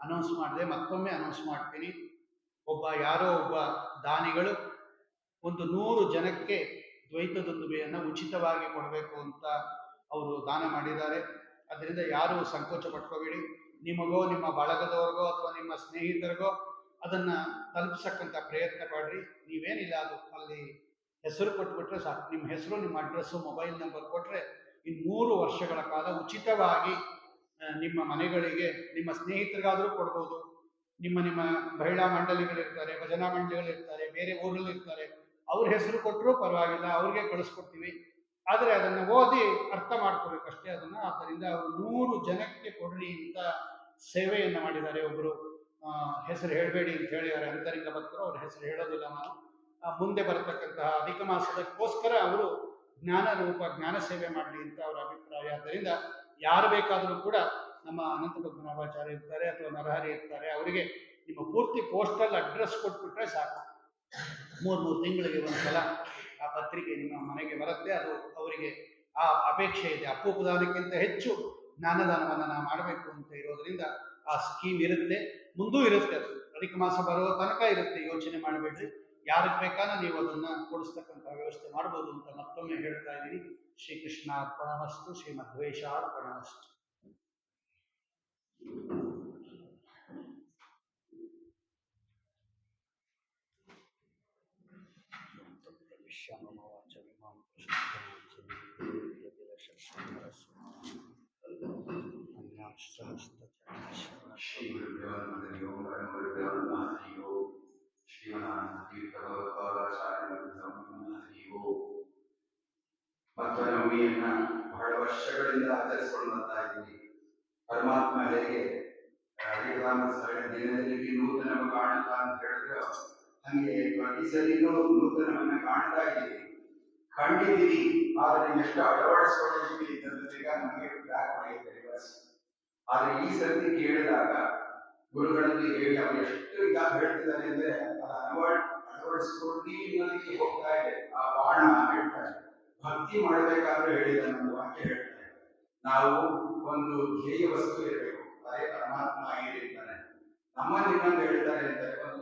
ಅನೌನ್ಸ್ ಮಾಡಿದೆ, ಮತ್ತೊಮ್ಮೆ ಅನೌನ್ಸ್ ಮಾಡ್ತೀನಿ. ಯಾರೋ ಒಬ್ಬ ದಾನಿಗಳು ಒಂದು 100 ಜನಕ್ಕೆ ದ್ವೈತದುಂದುಬೆಯನ್ನು ಉಚಿತವಾಗಿ ಕೊಡಬೇಕು ಅಂತ ಅವರು ದಾನ ಮಾಡಿದ್ದಾರೆ. ಅದರಿಂದ ಯಾರೂ ಸಂಕೋಚ ಪಟ್ಕೋಬೇಡಿ. ನಿಮಗೋ ನಿಮ್ಮ ಬಳಗದವ್ರಿಗೋ ಅಥವಾ ನಿಮ್ಮ ಸ್ನೇಹಿತರಿಗೋ ಅದನ್ನು ತಲುಪಿಸಕ್ಕಂಥ ಪ್ರಯತ್ನ ಪಡ್ರಿ. ನೀವೇನಿಲ್ಲ, ಅದು ಅಲ್ಲಿ ಹೆಸರು ಕೊಟ್ಬಿಟ್ರೆ ಸಾಕು. ನಿಮ್ಮ ಹೆಸರು, ನಿಮ್ಮ ಅಡ್ರೆಸ್ಸು, ಮೊಬೈಲ್ ನಂಬರ್ ಕೊಟ್ಟರೆ ಇನ್ನು 3 ವರ್ಷಗಳ ಕಾಲ ಉಚಿತವಾಗಿ ನಿಮ್ಮ ಮನೆಗಳಿಗೆ, ನಿಮ್ಮ ಸ್ನೇಹಿತರಿಗಾದರೂ ಕೊಡ್ಬೋದು. ನಿಮ್ಮ ಮಹಿಳಾ ಮಂಡಳಿಗಳಿರ್ತಾರೆ, ಭಜನಾ ಮಂಡಳಿಗಳಿರ್ತಾರೆ, ಬೇರೆ ಊರಲ್ಲಿರ್ತಾರೆ, ಅವ್ರ ಹೆಸರು ಕೊಟ್ಟರೂ ಪರವಾಗಿಲ್ಲ, ಅವ್ರಿಗೆ ಕಳಿಸ್ಕೊಡ್ತೀವಿ. ಆದರೆ ಅದನ್ನು ಓದಿ ಅರ್ಥ ಮಾಡ್ಕೋಬೇಕಷ್ಟೇ ಅದನ್ನು. ಆದ್ದರಿಂದ ಅವರು 100 ಜನಕ್ಕೆ ಕೊಡ್ರಿ ಅಂತ ಸೇವೆಯನ್ನು ಮಾಡಿದ್ದಾರೆ. ಒಬ್ಬರು ಹೆಸರು ಹೇಳಬೇಡಿ ಅಂತ ಹೇಳಿದ್ದಾರೆ, ಅಂತರಂಗ ಭಕ್ತರು. ಅವ್ರ ಹೆಸರು ಹೇಳೋದಿಲ್ಲ ನಾನು. ಮುಂದೆ ಬರತಕ್ಕಂತಹ ಅಧಿಕ ಮಾಸದಕ್ಕೋಸ್ಕರ ಅವರು ಜ್ಞಾನ ರೂಪ ಜ್ಞಾನ ಸೇವೆ ಮಾಡಲಿ ಅಂತ ಅವರ ಅಭಿಪ್ರಾಯ. ಆದ್ದರಿಂದ ಯಾರು ಬೇಕಾದರೂ ಕೂಡ, ನಮ್ಮ ಅನಂತ ಪದ್ಮನಾಭಾಚಾರ್ಯ ಇರ್ತಾರೆ ಅಥವಾ ನರಹರಿ ಇರ್ತಾರೆ, ಅವರಿಗೆ ನಿಮ್ಮ ಪೂರ್ತಿ ಪೋಸ್ಟಲ್ ಅಡ್ರೆಸ್ ಕೊಟ್ಬಿಟ್ರೆ ಸಾಕು. 3 ತಿಂಗಳಿಗೆ ಒಂದ್ಸಲ ಆ ಪತ್ರಿಕೆ ನಿಮ್ಮ ಮನೆಗೆ ಬರುತ್ತೆ. ಅದು ಅವರಿಗೆ ಆ ಅಪೇಕ್ಷೆ ಇದೆ. ಅಪ್ಪುಪದಾನಕ್ಕಿಂತ ಹೆಚ್ಚು ಜ್ಞಾನದಾನವನ್ನು ನಾವು ಮಾಡಬೇಕು ಅಂತ ಇರೋದ್ರಿಂದ ಆ ಸ್ಕೀಮ್ ಇರುತ್ತೆ, ಮುಂದೂ ಇರುತ್ತೆ. ಅದು ಅಧಿಕ ಮಾಸ ಬರುವ ತನಕ ಇರುತ್ತೆ. ಯೋಚನೆ ಮಾಡಬೇಡ್ರಿ. ಯಾರಿಗೆ ಬೇಕಾನ ನೀವು ಅದನ್ನು ಕೊಡಿಸ್ತಕ್ಕಂಥ ವ್ಯವಸ್ಥೆ ಮಾಡ್ಬೋದು ಅಂತ ಮತ್ತೊಮ್ಮೆ ಹೇಳ್ತಾ ಇದ್ದೀನಿ. ಶ್ರೀಕೃಷ್ಣ ಅರ್ಪಣಮಸ್ತು, ಶ್ರೀ ಮಧ್ವೇಶ ಅರ್ಪಣಮಸ್ತು. ನವಮಿಯನ್ನ ಬಹಳ ವರ್ಷಗಳಿಂದ ಆಚರಿಸಿಕೊಂಡು ಬರ್ತಾ ಇದ್ದೀವಿ. ಪರಮಾತ್ಮ ಹೇಗೆ ದಿನದಲ್ಲಿ ನೂತನ ಕಾಣುತ್ತಾ ಅಂತ ಹೇಳಿದ್ರು, ಹಂಗೆ ಪ್ರತಿ ಸಲಿನೂ ನೂತನವನ್ನ ಕಾಣ್ತಾ ಇದ್ದೀವಿ, ಕಂಡಿದ್ದೀವಿ. ಆದರೆ ಎಷ್ಟು ಅಳವಡಿಸ್ಕೊಂಡಿದ್ದೀವಿ ಈಗ ನಮಗೆ ಬ್ಯಾಕ್ ಹೊಡೆಯುತ್ತೆ ರಿವರ್ಸ್. ಆದ್ರೆ ಈ ಸರ್ತಿ ಕೇಳಿದಾಗ ಗುರುಗಳಲ್ಲಿ ಹೇಳಿ ಅವರು ಎಷ್ಟು ಇದಾಗ ಹೇಳ್ತಿದ್ದಾರೆ ಅಂದ್ರೆ ಅಳವಡಿಸ್ಕೊಳ್ಳಿ ಹೋಗ್ತಾ ಇದೆ. ಆ ಬಾಣ ಹೇಳ್ತಾರೆ, ಭಕ್ತಿ ಮಾಡಬೇಕಾದ್ರೆ ಹೇಳಿದ ಒಂದು ವಾಕ್ಯ ಹೇಳ್ತಾರೆ, ನಾವು ಒಂದು ಧ್ಯೇಯ ವಸ್ತು ಇರಬೇಕು, ಅದೇ ಪರಮಾತ್ಮ ಆಗಿರ್ತಾನೆ. ನಮ್ಮಲ್ಲಿ ಇನ್ನೊಂದು ಹೇಳ್ತಾರೆ ಅಂತಾರೆ, ಒಂದು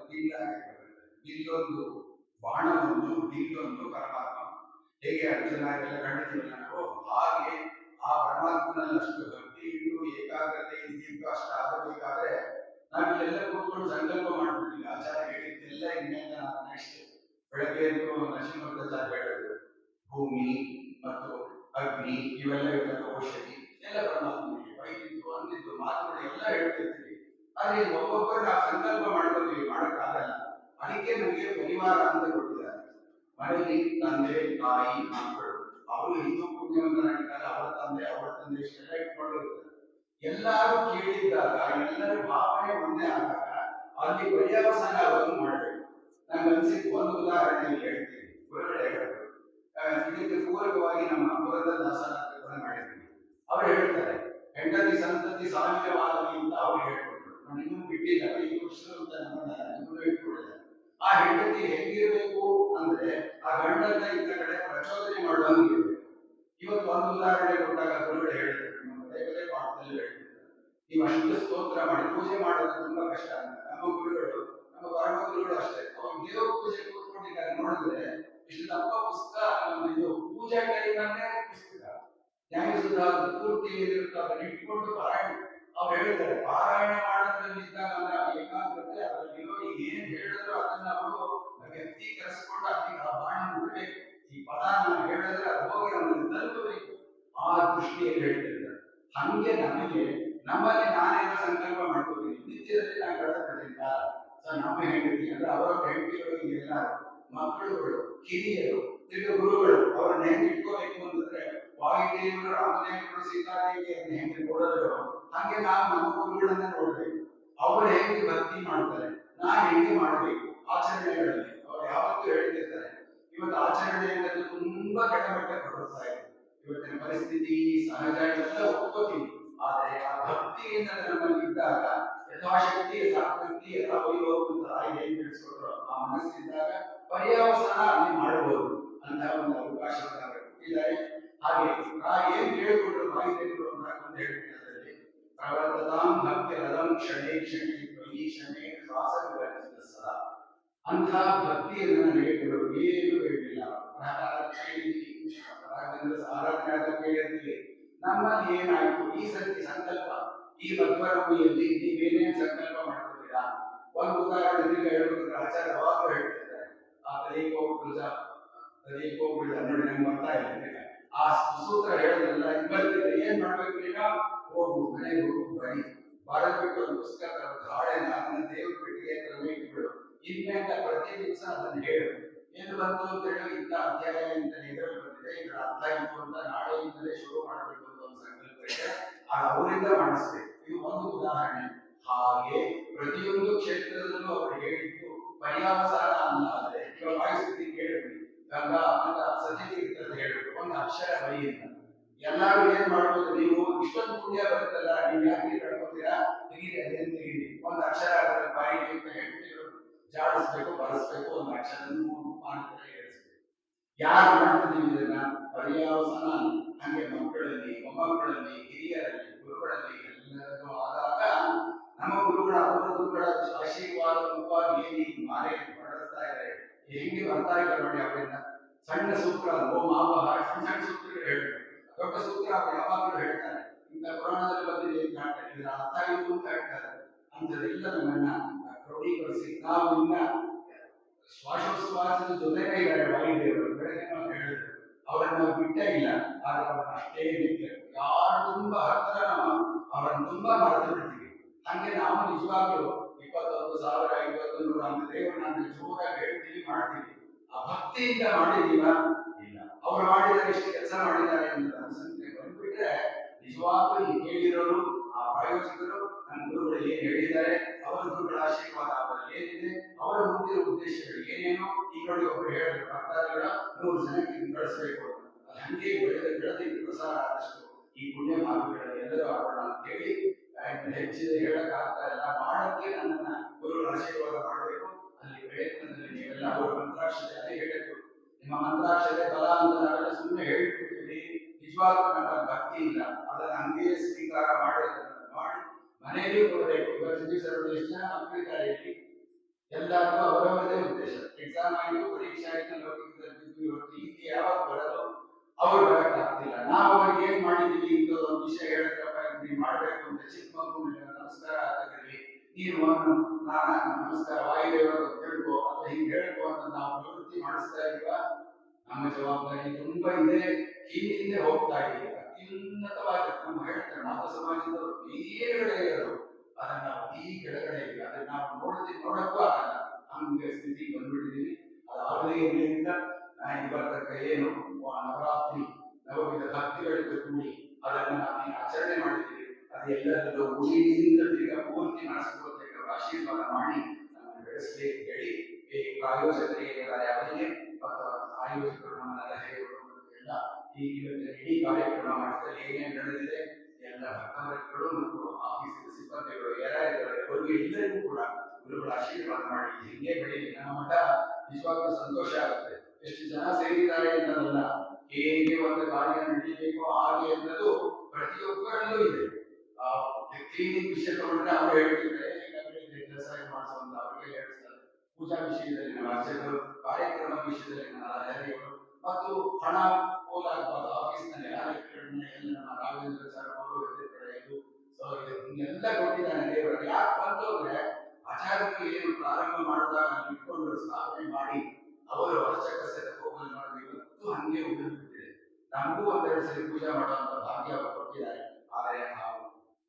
ಬಿಲ್ಲೊಂದು ಬಾಣ ಒಂದು ಬಿಲ್ಲೊಂದು ಪರಮಾತ್ಮ. ಹೇಗೆ ಅರ್ಜುನ ಎಲ್ಲ ಕಂಡಿದ್ದೀವಲ್ಲ ನಾವು, ಹಾಗೆ ಆ ಪರಮಾತ್ಮನಲ್ಲಷ್ಟು ಭಕ್ತಿ ಇಟ್ಟು ಏಕಾಗ್ರತೆ ಇದ್ದು ಅಷ್ಟು ಆಗಬೇಕಾದ್ರೆ ನಾವಿಲ್ಲೆಲ್ಲ ಕೂತ್ಕೊಂಡು ಸಂಕಲ್ಪ ಮಾಡ್ಬಿಡ್ತೀವಿ. ಆಚಾರ ಹೇಳಿದ್ದೆಲ್ಲ ಇನ್ನೇನ ನೆಕ್ಸ್ಟ್ ಬೆಳಗ್ಗೆ ನರಸಿಂಹಾಚಾರ್ಯ ಹೇಳಿದ್ರು, ಭೂಮಿ ಮತ್ತು ಅಗ್ನಿ ಇವೆಲ್ಲ ಔಷಧಿ ಎಲ್ಲ ಪರಮಾತ್ಮನಿಗೆ ಬೈದಿದ್ದು ಅಂದಿದ್ದು ಮಾತುಗಳು ಎಲ್ಲ ಹೇಳ್ತಿರ್ತೀವಿ. ಆದ್ರೆ ಒಬ್ಬೊಬ್ಬರು ನಾವು ಸಂಕಲ್ಪ ಮಾಡ್ಕೊತೀವಿ, ಮಾಡಕ್ಕಾಗಲ್ಲ. ಅದಕ್ಕೆ ನಮಗೆ ಪರಿವಾರ ಅಂತ ಕೊಟ್ಟಿದ್ದಾರೆ. ಮನೆಯಲ್ಲಿ ತಂದೆ ತಾಯಿ ಮಕ್ಕಳು, ಅವರು ಹಿಂದೂ ಪುಣ್ಯವಂತನಾಗಿದ್ದಾರೆ, ಅವರ ತಂದೆ ಇಷ್ಟೆಲ್ಲ ಇಟ್ಕೊಂಡಿರ್ತಾರೆ. ಎಲ್ಲರೂ ಕೇಳಿದ್ದಾಗ ಎಲ್ಲರ ಭಾವನೆ ಒಂದೇ ಆದಾಗ ಅಲ್ಲಿ ಪರ್ಯಾವಸಾನ ಅವರನ್ನು ಮಾಡಬೇಕು. ನಂಗೆ ಅನ್ಸಿದ್ದು ಒಂದು ಉದಾಹರಣೆ ಹೇಳ್ತೀನಿ, ಗುರುಗಳೇ ಹೇಳಬೇಕು. ಇದಕ್ಕೆ ಪೂರಕವಾಗಿ ನಮ್ಮ ಪುರದ ದಾಸನ ಮಾಡಿದ್ವಿ. ಅವ್ರು ಹೇಳ್ತಾರೆ, ಹೆಂಡತಿ ಸಂತತಿ ಸಾವಿರವಾಗಲಿ ಅಂತ ಅವ್ರು ಹೇಳ್ಕೊಟ್ರು. ನಾನು ಇನ್ನೂ ಬಿಟ್ಟಿಲ್ಲ, ಈ ಪುರುಷರು ಅಂತ ನಮ್ಮನ್ನು ಇಟ್ಕೊಂಡಿದ್ದಾರೆ. ಆ ಹೆಂಡತಿ ಹೆಂಗಿರ್ಬೇಕು ಅಂದ್ರೆ ಆ ಗಂಡನ್ನ ಇಂಥ ಕಡೆ ಪ್ರಚೋದನೆ ಮಾಡುವಂಗಿರ್ಬೇಕು. ಇವತ್ತು ಒಂದು ಉದಾಹರಣೆ ಕೊಟ್ಟಾಗ ಗುರುಗಳು ಹೇಳಿದ್ರು, ನಮ್ಮ ಪದೇ ಪಾಠದಲ್ಲಿ ಹೇಳ್ತಿದ್ರು, ನೀವು ಅಷ್ಟು ಸ್ತೋತ್ರ ಮಾಡಿ ಪೂಜೆ ಮಾಡೋದು ತುಂಬಾ ಕಷ್ಟ ಅಂತ. ನಮ್ಮ ಗುರುಗಳು, ನಮ್ಮ ಪರಮ ಗುರುಗಳು ಅಷ್ಟೇ, ಅವ್ರು ದೇವ್ರ ಪೂಜೆ ಕೂತ್ಕೊಂಡಿದ್ದಾರೆ ನೋಡಿದ್ರೆ ಇಷ್ಟು ದಪ್ಪ ಪುಸ್ತಕ, ಇದು ಪೂಜಾ ಟೈಮನ್ನೇ ಪುಸ್ತಕ ನ್ಯಾಯಸುಧ ಪೂರ್ತಿ ಅದನ್ನ ಇಟ್ಕೊಂಡು ಪಾರಾಯಣ. ಅವ್ರು ಹೇಳ್ತಾರೆ, ಪಾರಾಯಣ ಮಾಡೋದ್ರಲ್ಲಿ ಇದ್ದಾಗ ಅಂದ್ರೆ ಏಕಾಗ್ರತೆ ಅದರಲ್ಲಿರೋ ಏನ್ ಹೇಳಿದ್ರು ಅದನ್ನ ಅವರು ವ್ಯಕ್ತೀಕರಿಸಿಕೊಂಡು ಅದಕ್ಕೆ ಆ ಬಾಣ ಬಿಡಬೇಕು. ಈ ಪದಾನ ಹೇಳಿದ್ರೆ ಅದು ಹೋಗಿ ಅವನಿಗೆ ತಲುಪಬೇಕು. ಆ ದೃಷ್ಟಿಯಲ್ಲಿ ಹೇಳ್ತಿರ್ತಾರೆ. ಹಂಗೆ ನಮ್ಮಲ್ಲಿ ನಾನೇನೋ ಸಂಕಲ್ಪ ಮಾಡ್ಕೋತೀನಿ, ನಿತ್ಯದಲ್ಲಿ ನಾನು ಕಳೆದಿಲ್ಲ. ನಮ್ಮ ಹೆಂಡತಿ ಅಂದ್ರೆ ಅವರ ಹೆಂಡತಿಗಳು, ಎಲ್ಲ ಮಕ್ಕಳುಗಳು, ಹಿರಿಯರು, ತಿರುಗ ಗುರುಗಳು, ಅವ್ರನ್ನ ಹೆಂಗೆ ಇಟ್ಕೋಬೇಕು ಅಂತಂದ್ರೆ ವಾಯುದೇವರು, ರಾಮದೇವರು, ಸೀತಾದೇವಿಯನ್ನು ಹೆಂಗೆ ನೋಡಿದ್ರು ಹಂಗೆ ನಾವು ನಮ್ಮ ಗುರುಗಳನ್ನ ನೋಡ್ಬೇಕು. ಅವರು ಹೆಂಗೆ ಭಕ್ತಿ ಮಾಡ್ತಾರೆ, ನಾನು ಹೆಂಗೆ ಮಾಡ್ಬೇಕು ಆಚರಣೆಗಳಲ್ಲಿ. ಅವ್ರು ಯಾವತ್ತೂ ಹೇಳ್ತಿರ್ತಾರೆ, ಇವತ್ತು ಆಚರಣೆ ಅನ್ನೋದು ತುಂಬಾ ಕೆಳಮಟ್ಟಕ್ಕೆ ಹೊರಡ್ತಾ ಇದೆ. ಇವತ್ತಿನ ಪರಿಸ್ಥಿತಿ ಸಹಜ ಎಲ್ಲ ಒಪ್ಕೋತೀವಿ. ಆದರೆ ಆ ಭಕ್ತಿಯಿಂದ ನಮ್ಮಲ್ಲಿ ಇದ್ದಾಗ ಯಥಾಶಕ್ತಿ ಯಥಾಕೃತಿ ಯಥಾವೈಭವ ತಾಯಿಗೆ ತಿಳಿಸ್ಕೊಟ್ರು ಆ ಮನಸ್ಸಿದ್ದಾಗ ಪರ್ಯಾವಸಾನ ಅಲ್ಲಿ ಮಾಡಬಹುದು ಅಂತ ಒಂದು ಅವಕಾಶ ಇದ್ದಾರೆ. ಹಾಗೆ ಏನ್ ಕೇಳಿಕೊಂಡ್ರು ಮಾಹಿತಿಗಳು ಅಂತ ಹೇಳ್ತೀನಿ. ಅದರಲ್ಲಿ ಪ್ರವರ್ತತಾಂ ಭಕ್ತಿ ರಥಂ ಕ್ಷಣೆ ಕ್ಷಣೆ ತ್ವಯಿ ಕ್ಷಣೆ ಶ್ವಾಸ ವಿವರಿಸಿದ ಸದಾ ಅಂಥ ಭಕ್ತಿಯನ್ನು ನನಗೆ ಕೊಡು, ಏನು ಬೇಕಿಲ್ಲ. ಆರಾಧನೆ ಕೇಳಿರ್ತೀವಿ. ನಮ್ಮಲ್ಲಿ ಏನಾಯ್ತು ಈ ಸರ್ತಿ ಸಂಕಲ್ಪ, ಈ ಮಧ್ವರಭೂಮಿಯಲ್ಲಿ ನೀವೇನೇನು ಸಂಕಲ್ಪ ಮಾಡ್ಕೊತೀರಾ? ಒಂದು ಉದಾಹರಣೆ ಹೇಳ್ಬೇಕಂದ್ರೆ ಆಚಾರ್ಯ ಯಾವಾಗಲೂ ಹೇಳ್ತಿದ್ದಾರೆ, ಆ ತದೀಕೋಪುರುಷ ನೋಡಿ ನಂಗೆ ಬರ್ತಾ ಇಲ್ಲ, ಆ ಸೂತ್ರ ಹೇಳಿದ್ರಲ್ಲ ಇದು ಬರ್ತಿದೆ. ಏನ್ ಮಾಡ್ಬೇಕು ಈಗ? ಹೋಗು ಮನೆಗೆ ಹೋಗು, ಬರೀ ಬರದ್ಬಿಟ್ಟು ಒಂದು ಪುಸ್ತಕ ಹಾಳೆನ ಅದನ್ನ ದೇವ್ರ ಪೆಟ್ಟಿಗೆ ಇಟ್ಬಿಡು. ಇನ್ಮೇಲೆ ಪ್ರತಿ ದಿವಸ ಅದನ್ನ ಹೇಳು. ಏನು ಬಂತು ಅಂತ ಹೇಳಿ ಇಂಥ ಅಧ್ಯಾಯ ಇಂತ ಇದರಲ್ಲಿ ಬಂದಿದೆ, ಇದರ ಅರ್ಥ ಇತ್ತು ಅಂತ ನಾಳೆಯಿಂದಲೇ ಶುರು ಮಾಡಬೇಕು ಅಂತ ಒಂದು ಸಂಕಲ್ಪ ಇದೆ, ಅವರಿಂದ ಮಾಡಿಸ್ಬೇಕು. ಇದು ಒಂದು ಉದಾಹರಣೆ. ಹಾಗೆ ಪ್ರತಿಯೊಂದು ಕ್ಷೇತ್ರದಲ್ಲೂ ಅವರು ಹೇಳಿದ್ದು ಪರ್ಯಾವಸಾನ ಅಲ್ಲ. ಆದ್ರೆ ಇವಾಗ ವಾಯುಸ್ಥಿತಿ ಕೇಳಿದ್ವಿ, ಗಂಗಾ ಅಂತ ಸತ್ಯತೀರ್ಥದ ಹೇಳಿದ್ರು ಒಂದು ಅಕ್ಷರ ಬರಿ ಅಂತ. ಎಲ್ಲಾರು ಏನ್ ಮಾಡ್ಬೋದು, ನೀವು ಇಷ್ಟೊಂದು ಪುಣ್ಯ ಬರುತ್ತಲ್ಲ, ನೀವು ಯಾಕೆ ಕಳ್ಕೊತೀರಾ, ತೆಗೀರಿ ಅದೇನು ತೆಗೀರಿ, ಒಂದು ಅಕ್ಷರ ಅದರ ಬಾಯಿ ಅಂತ ಹೇಳ್ತಿದ್ರು. ಜಾಡಿಸ್ಬೇಕು, ಬರೆಸ್ಬೇಕು, ಒಂದು ಅಕ್ಷರ ಮಾಡ್ತಾರೆ, ಹೇಳಿಸ್ಬೇಕು. ಯಾರು ಮಾಡ್ತಿದ್ದೀವಿ ಇದನ್ನ? ಪರ್ಯಾವಸಾನ. ಹಂಗೆ ಮಕ್ಕಳಲ್ಲಿ, ಮೊಮ್ಮಕ್ಕಳಲ್ಲಿ, ಹಿರಿಯರಲ್ಲಿ, ಗುರುಗಳಲ್ಲಿ ಎಲ್ಲರದ್ದು ಆದಾಗ ನಮ್ಮ ಗುರುಗಳ ಅವರ ಗುರುಗಳ ಆಶೀರ್ವಾದ ಮುಖವಾಗಿ ಏನಿ ಮಾಲೆ ಹೊರಡಿಸ್ತಾ ಇದ್ದಾರೆ. ಹೆಂಗೆ ಬರ್ತಾ ಇದ್ದಾರೆ ನೋಡಿ. ಅವರಿಂದ ಸಣ್ಣ ಸೂತ್ರ ಓಂ ಆಪಹ, ಸಣ್ಣ ಸೂತ್ರಗಳು ಹೇಳ್ತಾರೆ. ದೊಡ್ಡ ಸೂತ್ರ ಅವರು ಯಾವಾಗಲೂ ಹೇಳ್ತಾರೆ, ಇಂಥ ಪುರಾಣದಲ್ಲಿ ಬಂದಿದೆ ಅಂತ ಹೇಳ್ತಾರೆ, ಇದರ ಅರ್ಥ ಇದು ಅಂತ ಹೇಳ್ತಾರೆ. ಅಂಥದೆಲ್ಲ ನಮ್ಮನ್ನ ಕ್ರೋಢೀಕರಿಸಿ ನಾವು ಇನ್ನ ಶ್ವಾಸೋಚ್ಛ್ವಾಸದ ಜೊತೆಗೆ ಇದ್ದಾರೆ ವಾಯುದೇವರು. ಬೆಳಗ್ಗೆ ನಾವು ಹೇಳಿದ್ರು ಅವರನ್ನು ನಾವು ಬಿಟ್ಟೇ ಇಲ್ಲ, ಆದ್ರೆ ಅವ್ರನ್ನ ಅಷ್ಟೇ ಬಿಟ್ಟೆ. ಯಾರು ತುಂಬಾ ಹತ್ತಿರ ಅವರನ್ನು ತುಂಬಾ ಮರೆತು ಬಿಡ್ತೀವಿ. ಹಂಗೆ ನಾವು ನಿಜವಾಗ್ಲೂ 21,000 51,100 ಅಂತ ದೇವರನ್ನ ಜೋರಾಗಿ ಹೇಳ್ತೀವಿ, ಮಾಡ್ತೀವಿ. ಆ ಭಕ್ತಿಯಿಂದ ಮಾಡಿದೀವ ಇಲ್ಲ. ಅವ್ರು ಮಾಡಿದರೆ ಎಷ್ಟು ಕೆಲಸ ಮಾಡಿದ್ದಾರೆ ಅಂತ ಅನ್ಸುತ್ತೆ ಬಂದ್ಬಿಟ್ರೆ ನಿಜವಾಗ್ಲೂ ಈ ಕೇಳಿರೋರು ಆ ಪ್ರಾಯೋಜಕರು ನನ್ನ ಗುರುಗಳು ಏನ್ ಹೇಳಿದ್ದಾರೆ, ಅವರ ಗುರುಗಳ ಆಶೀರ್ವಾದ ಅವರಲ್ಲಿ ಏನಿದೆ, ಅವರ ಮುಂದಿನ ಉದ್ದೇಶಗಳು ಏನೇನು, ಈ ಕಡೆ ಒಬ್ಬರು ಹೇಳಿದ್ರು ಭಕ್ತಾದಿಗಳ 100 ಜನಕ್ಕೆ ಇದು ಕಳಿಸ್ಬೇಕು ಅಂತ. ಅದು ಹಂಗೆ ಬೆಳೆದ ಪ್ರಸಾರ ಆದಷ್ಟು ಈ ಪುಣ್ಯ ಮಾರ್ಗಗಳಲ್ಲಿ ಎಲ್ಲರೂ ಆಗೋಣ ಅಂತ ಹೇಳಿ ಹೆಚ್ಚಿದೆ ಹೇಳಕ್ ಆಗ್ತಾ ಇಲ್ಲ. ಮಾಡಕ್ಕೆ ನನ್ನನ್ನ ಗುರುಗಳ ಆಶೀರ್ವಾದ ಮಾಡಬೇಕು. ಅಲ್ಲಿ ಪ್ರಯತ್ನದಲ್ಲಿ ನೀವೆಲ್ಲ ಅವರ ಮಂತ್ರಾಕ್ಷತೆ ಅದೇ ಹೇಳಿದ್ರು, ನಿಮ್ಮ ಮಂತ್ರಾಕ್ಷತೆ ಬಲ ಅಂತ ನಾವೆಲ್ಲ ಸುಮ್ಮನೆ ಹೇಳ್ಬಿಟ್ಟಿದ್ದೀವಿ. ನಿಜವಾಗ್ಲೂ ನಮ್ಮ ಭಕ್ತಿ ಇಲ್ಲ, ಅದನ್ನ ಹಂಗೆ ಸ್ವೀಕಾರ ಮಾಡಿ ಮನೆಯಲ್ಲಿ ಕೊಡಬೇಕು. ಇವತ್ತು ದಿವಸಗಳು ಎಷ್ಟು ಜನ ಮಕ್ಕಳಿದ್ದಾರೆ ಇಲ್ಲಿ, ಎಲ್ಲರಿಗೂ ಅವರವರದೇ ಉದ್ದೇಶ. ಎಕ್ಸಾಮ್ ಆಯ್ತು, ಪರೀಕ್ಷೆ ಆಯ್ತು, ಲೌಕಿಕದಲ್ಲಿ ಇವತ್ತು ಈಕೆ ಯಾವಾಗ ಬರೋದು ಅವ್ರು ಬರಕ್ಕಾಗ್ತಿಲ್ಲ. ನಾವು ಅವ್ರಿಗೆ ಏನ್ ಮಾಡಿದೀವಿ ಇಂಥ ಒಂದು ವಿಷಯ ಹೇಳಿದ್ರಪ್ಪ ನೀವು ಮಾಡ್ಬೇಕು ಅಂತ ಚಿಕ್ಕ ಮಗು ನಮಸ್ಕಾರ ಆಗ್ತಿದ್ವಿ, ನೀನು ನಮಸ್ಕಾರ ವಾಯುದೇವರು ತಿಳ್ಕೊ ಅಂತ ಹಿಂಗೆ ಹೇಳ್ಕೊ ಅಂತ ನಾವು ಪ್ರವೃತ್ತಿ ಮಾಡಿಸ್ತಾ ಇದೀವ. ನಮ್ಮ ಜವಾಬ್ದಾರಿ ತುಂಬಾ ಇದೆ, ಹಿಂದೆ ಹೋಗ್ತಾ ಇದೀವಿ. ಅತ್ಯುನ್ನತವಾಗಿ ನಮ್ಮ ಹೇಳ್ತಾರೆ ಮಾತ ಸಮಾಜದವರು ಮೇಲ್ಗಡೆ ಇರೋದು, ಅದನ್ನ ನಾವು ಈ ಕೆಳಗಡೆ ಇದ್ದೀವಿ. ಅದನ್ನ ನಾವು ನೋಡಕ್ಕೂ ಆಗಲ್ಲ, ಹಂಗೆ ಸ್ಥಿತಿ ಬಂದ್ಬಿಟ್ಟಿದೀವಿ. ಅದಾಗದೇ ಇರಲಿಂದ ಇವತ್ತಕ್ಕ ಏನು ನವರಾತ್ರಿ ನವವಿಧ ಭಕ್ತಿಗಳಿಂದ ಕೂಡಿ ಅದನ್ನ ನಾವು ಆಚರಣೆ ಮಾಡಿದ್ದೀವಿ. ಅದು ಎಲ್ಲರಲ್ಲೂ ಉಳಿಯಿಂದ ತಿರ್ಗ ಪೂರ್ತಿ ನಡೆಸ್ಕೊಳ್ಬೇಕು, ಆಶೀರ್ವಾದ ಮಾಡಿ ನಮ್ಮನ್ನು ಬೆಳೆಸಬೇಕು ಹೇಳಿ ಈ ಪ್ರಾಯೋಜಕರು ಏನಿದ್ದಾರೆ ಅವರಿಗೆ ಮತ್ತು ಆಯೋಜಕರು ನಮ್ಮನ್ನೆಲ್ಲ ಹೇಳಿಕೊಡುವಂತ ಎಲ್ಲ ಈ ಇಡೀ ಕಾರ್ಯಕ್ರಮ ಮಟ್ಟದಲ್ಲಿ ಏನೇನು ನಡೆದಿದೆ ಎಲ್ಲ ಭಕ್ತವರ್ಗಗಳು ಮತ್ತು ಆಫೀಸಿನ ಸಿಬ್ಬಂದಿಗಳು ಯಾರ್ಯಾರಿದ್ದಾರೆ ಅವರಿಗೆ ಎಲ್ಲರಿಗೂ ಕೂಡ ಗುರುಗಳ ಆಶೀರ್ವಾದ ಮಾಡಿ ಹಿಂಗೆ ಬೆಳೀಲಿ. ನಮ್ಮ ಮಠ ನಿಜವಾಗ್ಲೂ ಸಂತೋಷ ಆಗುತ್ತೆ. ಎಷ್ಟು ಜನ ಸೇರಿದ್ದಾರೆ ಅನ್ನೋದಲ್ಲ, ಹೇಗೆ ಒಂದು ಕಾರ್ಯ ನಡೀಬೇಕು ಹಾಗೆ ಅನ್ನೋದು ಪ್ರತಿಯೊಬ್ಬರಲ್ಲೂ ಇದೆ. ಕ್ಲೀನಿಂಗ್ ವಿಷಯ ತಗೊಂಡ್ರೆ ಅವ್ರು ಹೇಳ್ತಿದ್ದಾರೆ, ಕೆಲಸ ಮಾಡಿಸುವಂತ ಅವ್ರಿಗೆ ಹೇಳ್ತಾರೆ. ಪೂಜಾ ವಿಷಯದಲ್ಲಿ ನಮ್ಮ ಅರ್ಚಕರು, ಕಾರ್ಯಕ್ರಮ ವಿಷಯದಲ್ಲಿ ನನ್ನ ಆಚಾರ್ಯರು ಮತ್ತು ಹಣ ಪೋಲಾಗಬಾರ್ದು ಆಫೀಸ್ನಲ್ಲಿ ನಮ್ಮ ರಾಘವೇಂದ್ರ ಸರ್ ಅವರು ಇದು ಹಿಂಗೆಲ್ಲ ಕೊಟ್ಟಿದ್ದಾನೆ ದೇವರು. ಯಾಕೆ ಬಂತು ಅಂದ್ರೆ ಆಚಾರ್ಯರು ಏನು ಪ್ರಾರಂಭ ಮಾಡಿದಾಗ ಇಟ್ಕೊಂಡು ಸ್ಥಾಪನೆ ಮಾಡಿ ಅವರು ಅರ್ಚಕ ಸಹಿತ ಹೋಗಲು ಮಾಡಿದ್ರು. ಇವತ್ತು ಹಂಗೆ ಉಳಿದುಬಿಟ್ಟಿದೆ. ನಮಗೂ ಒಂದೆರಡು ಸರಿ ಪೂಜೆ ಮಾಡುವಂತ ಭಾಗ್ಯ ಅವರು ಕೊಟ್ಟಿದ್ದಾರೆ. ಆದರೆ ನಾವು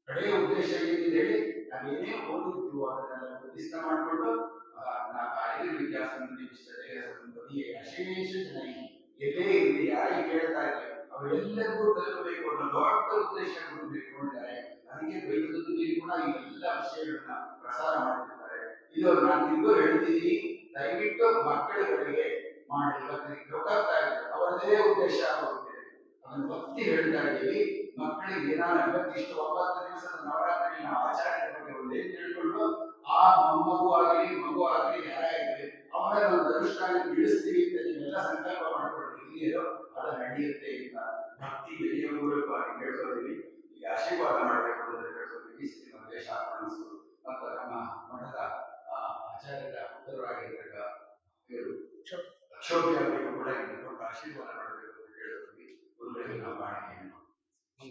ಕಡೆಯ ಉದ್ದೇಶ ಏನಿದೆ ಹೇಳಿ, ನಾವೇನೇ ಓದುತ್ತೀವೋ ಅದನ್ನೆಲ್ಲ ಉದ್ದೇಶ ಮಾಡಿಕೊಂಡು ವಿದ್ಯಾಸಂಬಂಧಿ ವಿಶ್ವದೇಹ ಅಶೇಷ ಜನ ಎಲ್ಲೇ ಇರಲಿ, ಯಾರೇ ಕೇಳ್ತಾ ಇದ್ದಾರೆ ಅವರೆಲ್ಲರಿಗೂ ತಲುಪಬೇಕು ಅನ್ನೋ ದೊಡ್ಡ ಉದ್ದೇಶ ಇಟ್ಕೊಂಡಿದ್ದಾರೆ. ಅದಕ್ಕೆ ದ್ವೈತದಲ್ಲಿ ಕೂಡ ಈ ಎಲ್ಲ ವಿಷಯಗಳನ್ನ ಪ್ರಸಾರ ಮಾಡುತ್ತಿದ್ದಾರೆ. ಇದು ನಾನು ನಿಮಗೂ ಹೇಳ್ತಿದ್ದೀನಿ, ದಯವಿಟ್ಟು ಮಕ್ಕಳುಗಳಿಗೆ ಮಾಡಿ. ಇವತ್ತಿಗೆ ಗೊತ್ತಾಗ್ತಾ ಇದೆ ಅವರದೇ ಉದ್ದೇಶ ಆಗೋಗಿದೆ, ಅದನ್ನು ಒತ್ತಿ ಹೇಳ್ತಾ ಇದ್ದೀವಿ. ಮಕ್ಕಳಿಗೆ ನಾನು ಇವತ್ತಿಷ್ಟು 9 ದಿವಸದ ನವರಾತ್ರಿ ನಾವು ಆಚರಣೆ ಬಗ್ಗೆ ಒಂದೇನು ತಿಳ್ಕೊಂಡು ಆ ಮಗು ಆಗಲಿ ಯಾರೇ ಆಗಲಿ ಅವರ ಒಂದು ಅನುಷ್ಠಾನ ಇಳಿಸ್ತೀವಿ ಅಂತ ನೀವೆಲ್ಲ ಸಂಕಲ್ಪ ಮಾಡಿಕೊಂಡು ಹಿರಿಯರು ಅದು ನಡೆಯುತ್ತೆ ಅಂತ ಭಕ್ತಿ ಬೆಳೆಯ ಮೂಲಕವಾಗಿ ಹೇಳ್ತಿದ್ದೀವಿ. ಈಗ ಆಶೀರ್ವಾದ ಮಾಡಬೇಕು ಅಂತ ಹೇಳ್ತಿದ್ದೀವಿ. ಶ್ರೀ ದೇಶ ಮತ್ತು ನಮ್ಮ ಮಠದ ಆಚಾರ್ಯರ ಉತ್ತರವಾಗಿದ್ದಾಗ ಅಕ್ಷೋಭ್ಯ ಕೂಡ ಆಶೀರ್ವಾದ ಮಾಡಬೇಕು ಅಂತ ಹೇಳ್ತೀವಿ. ಗುರುಗಳಿಗೆ ನಾವು ಬಾಣಿಗೆ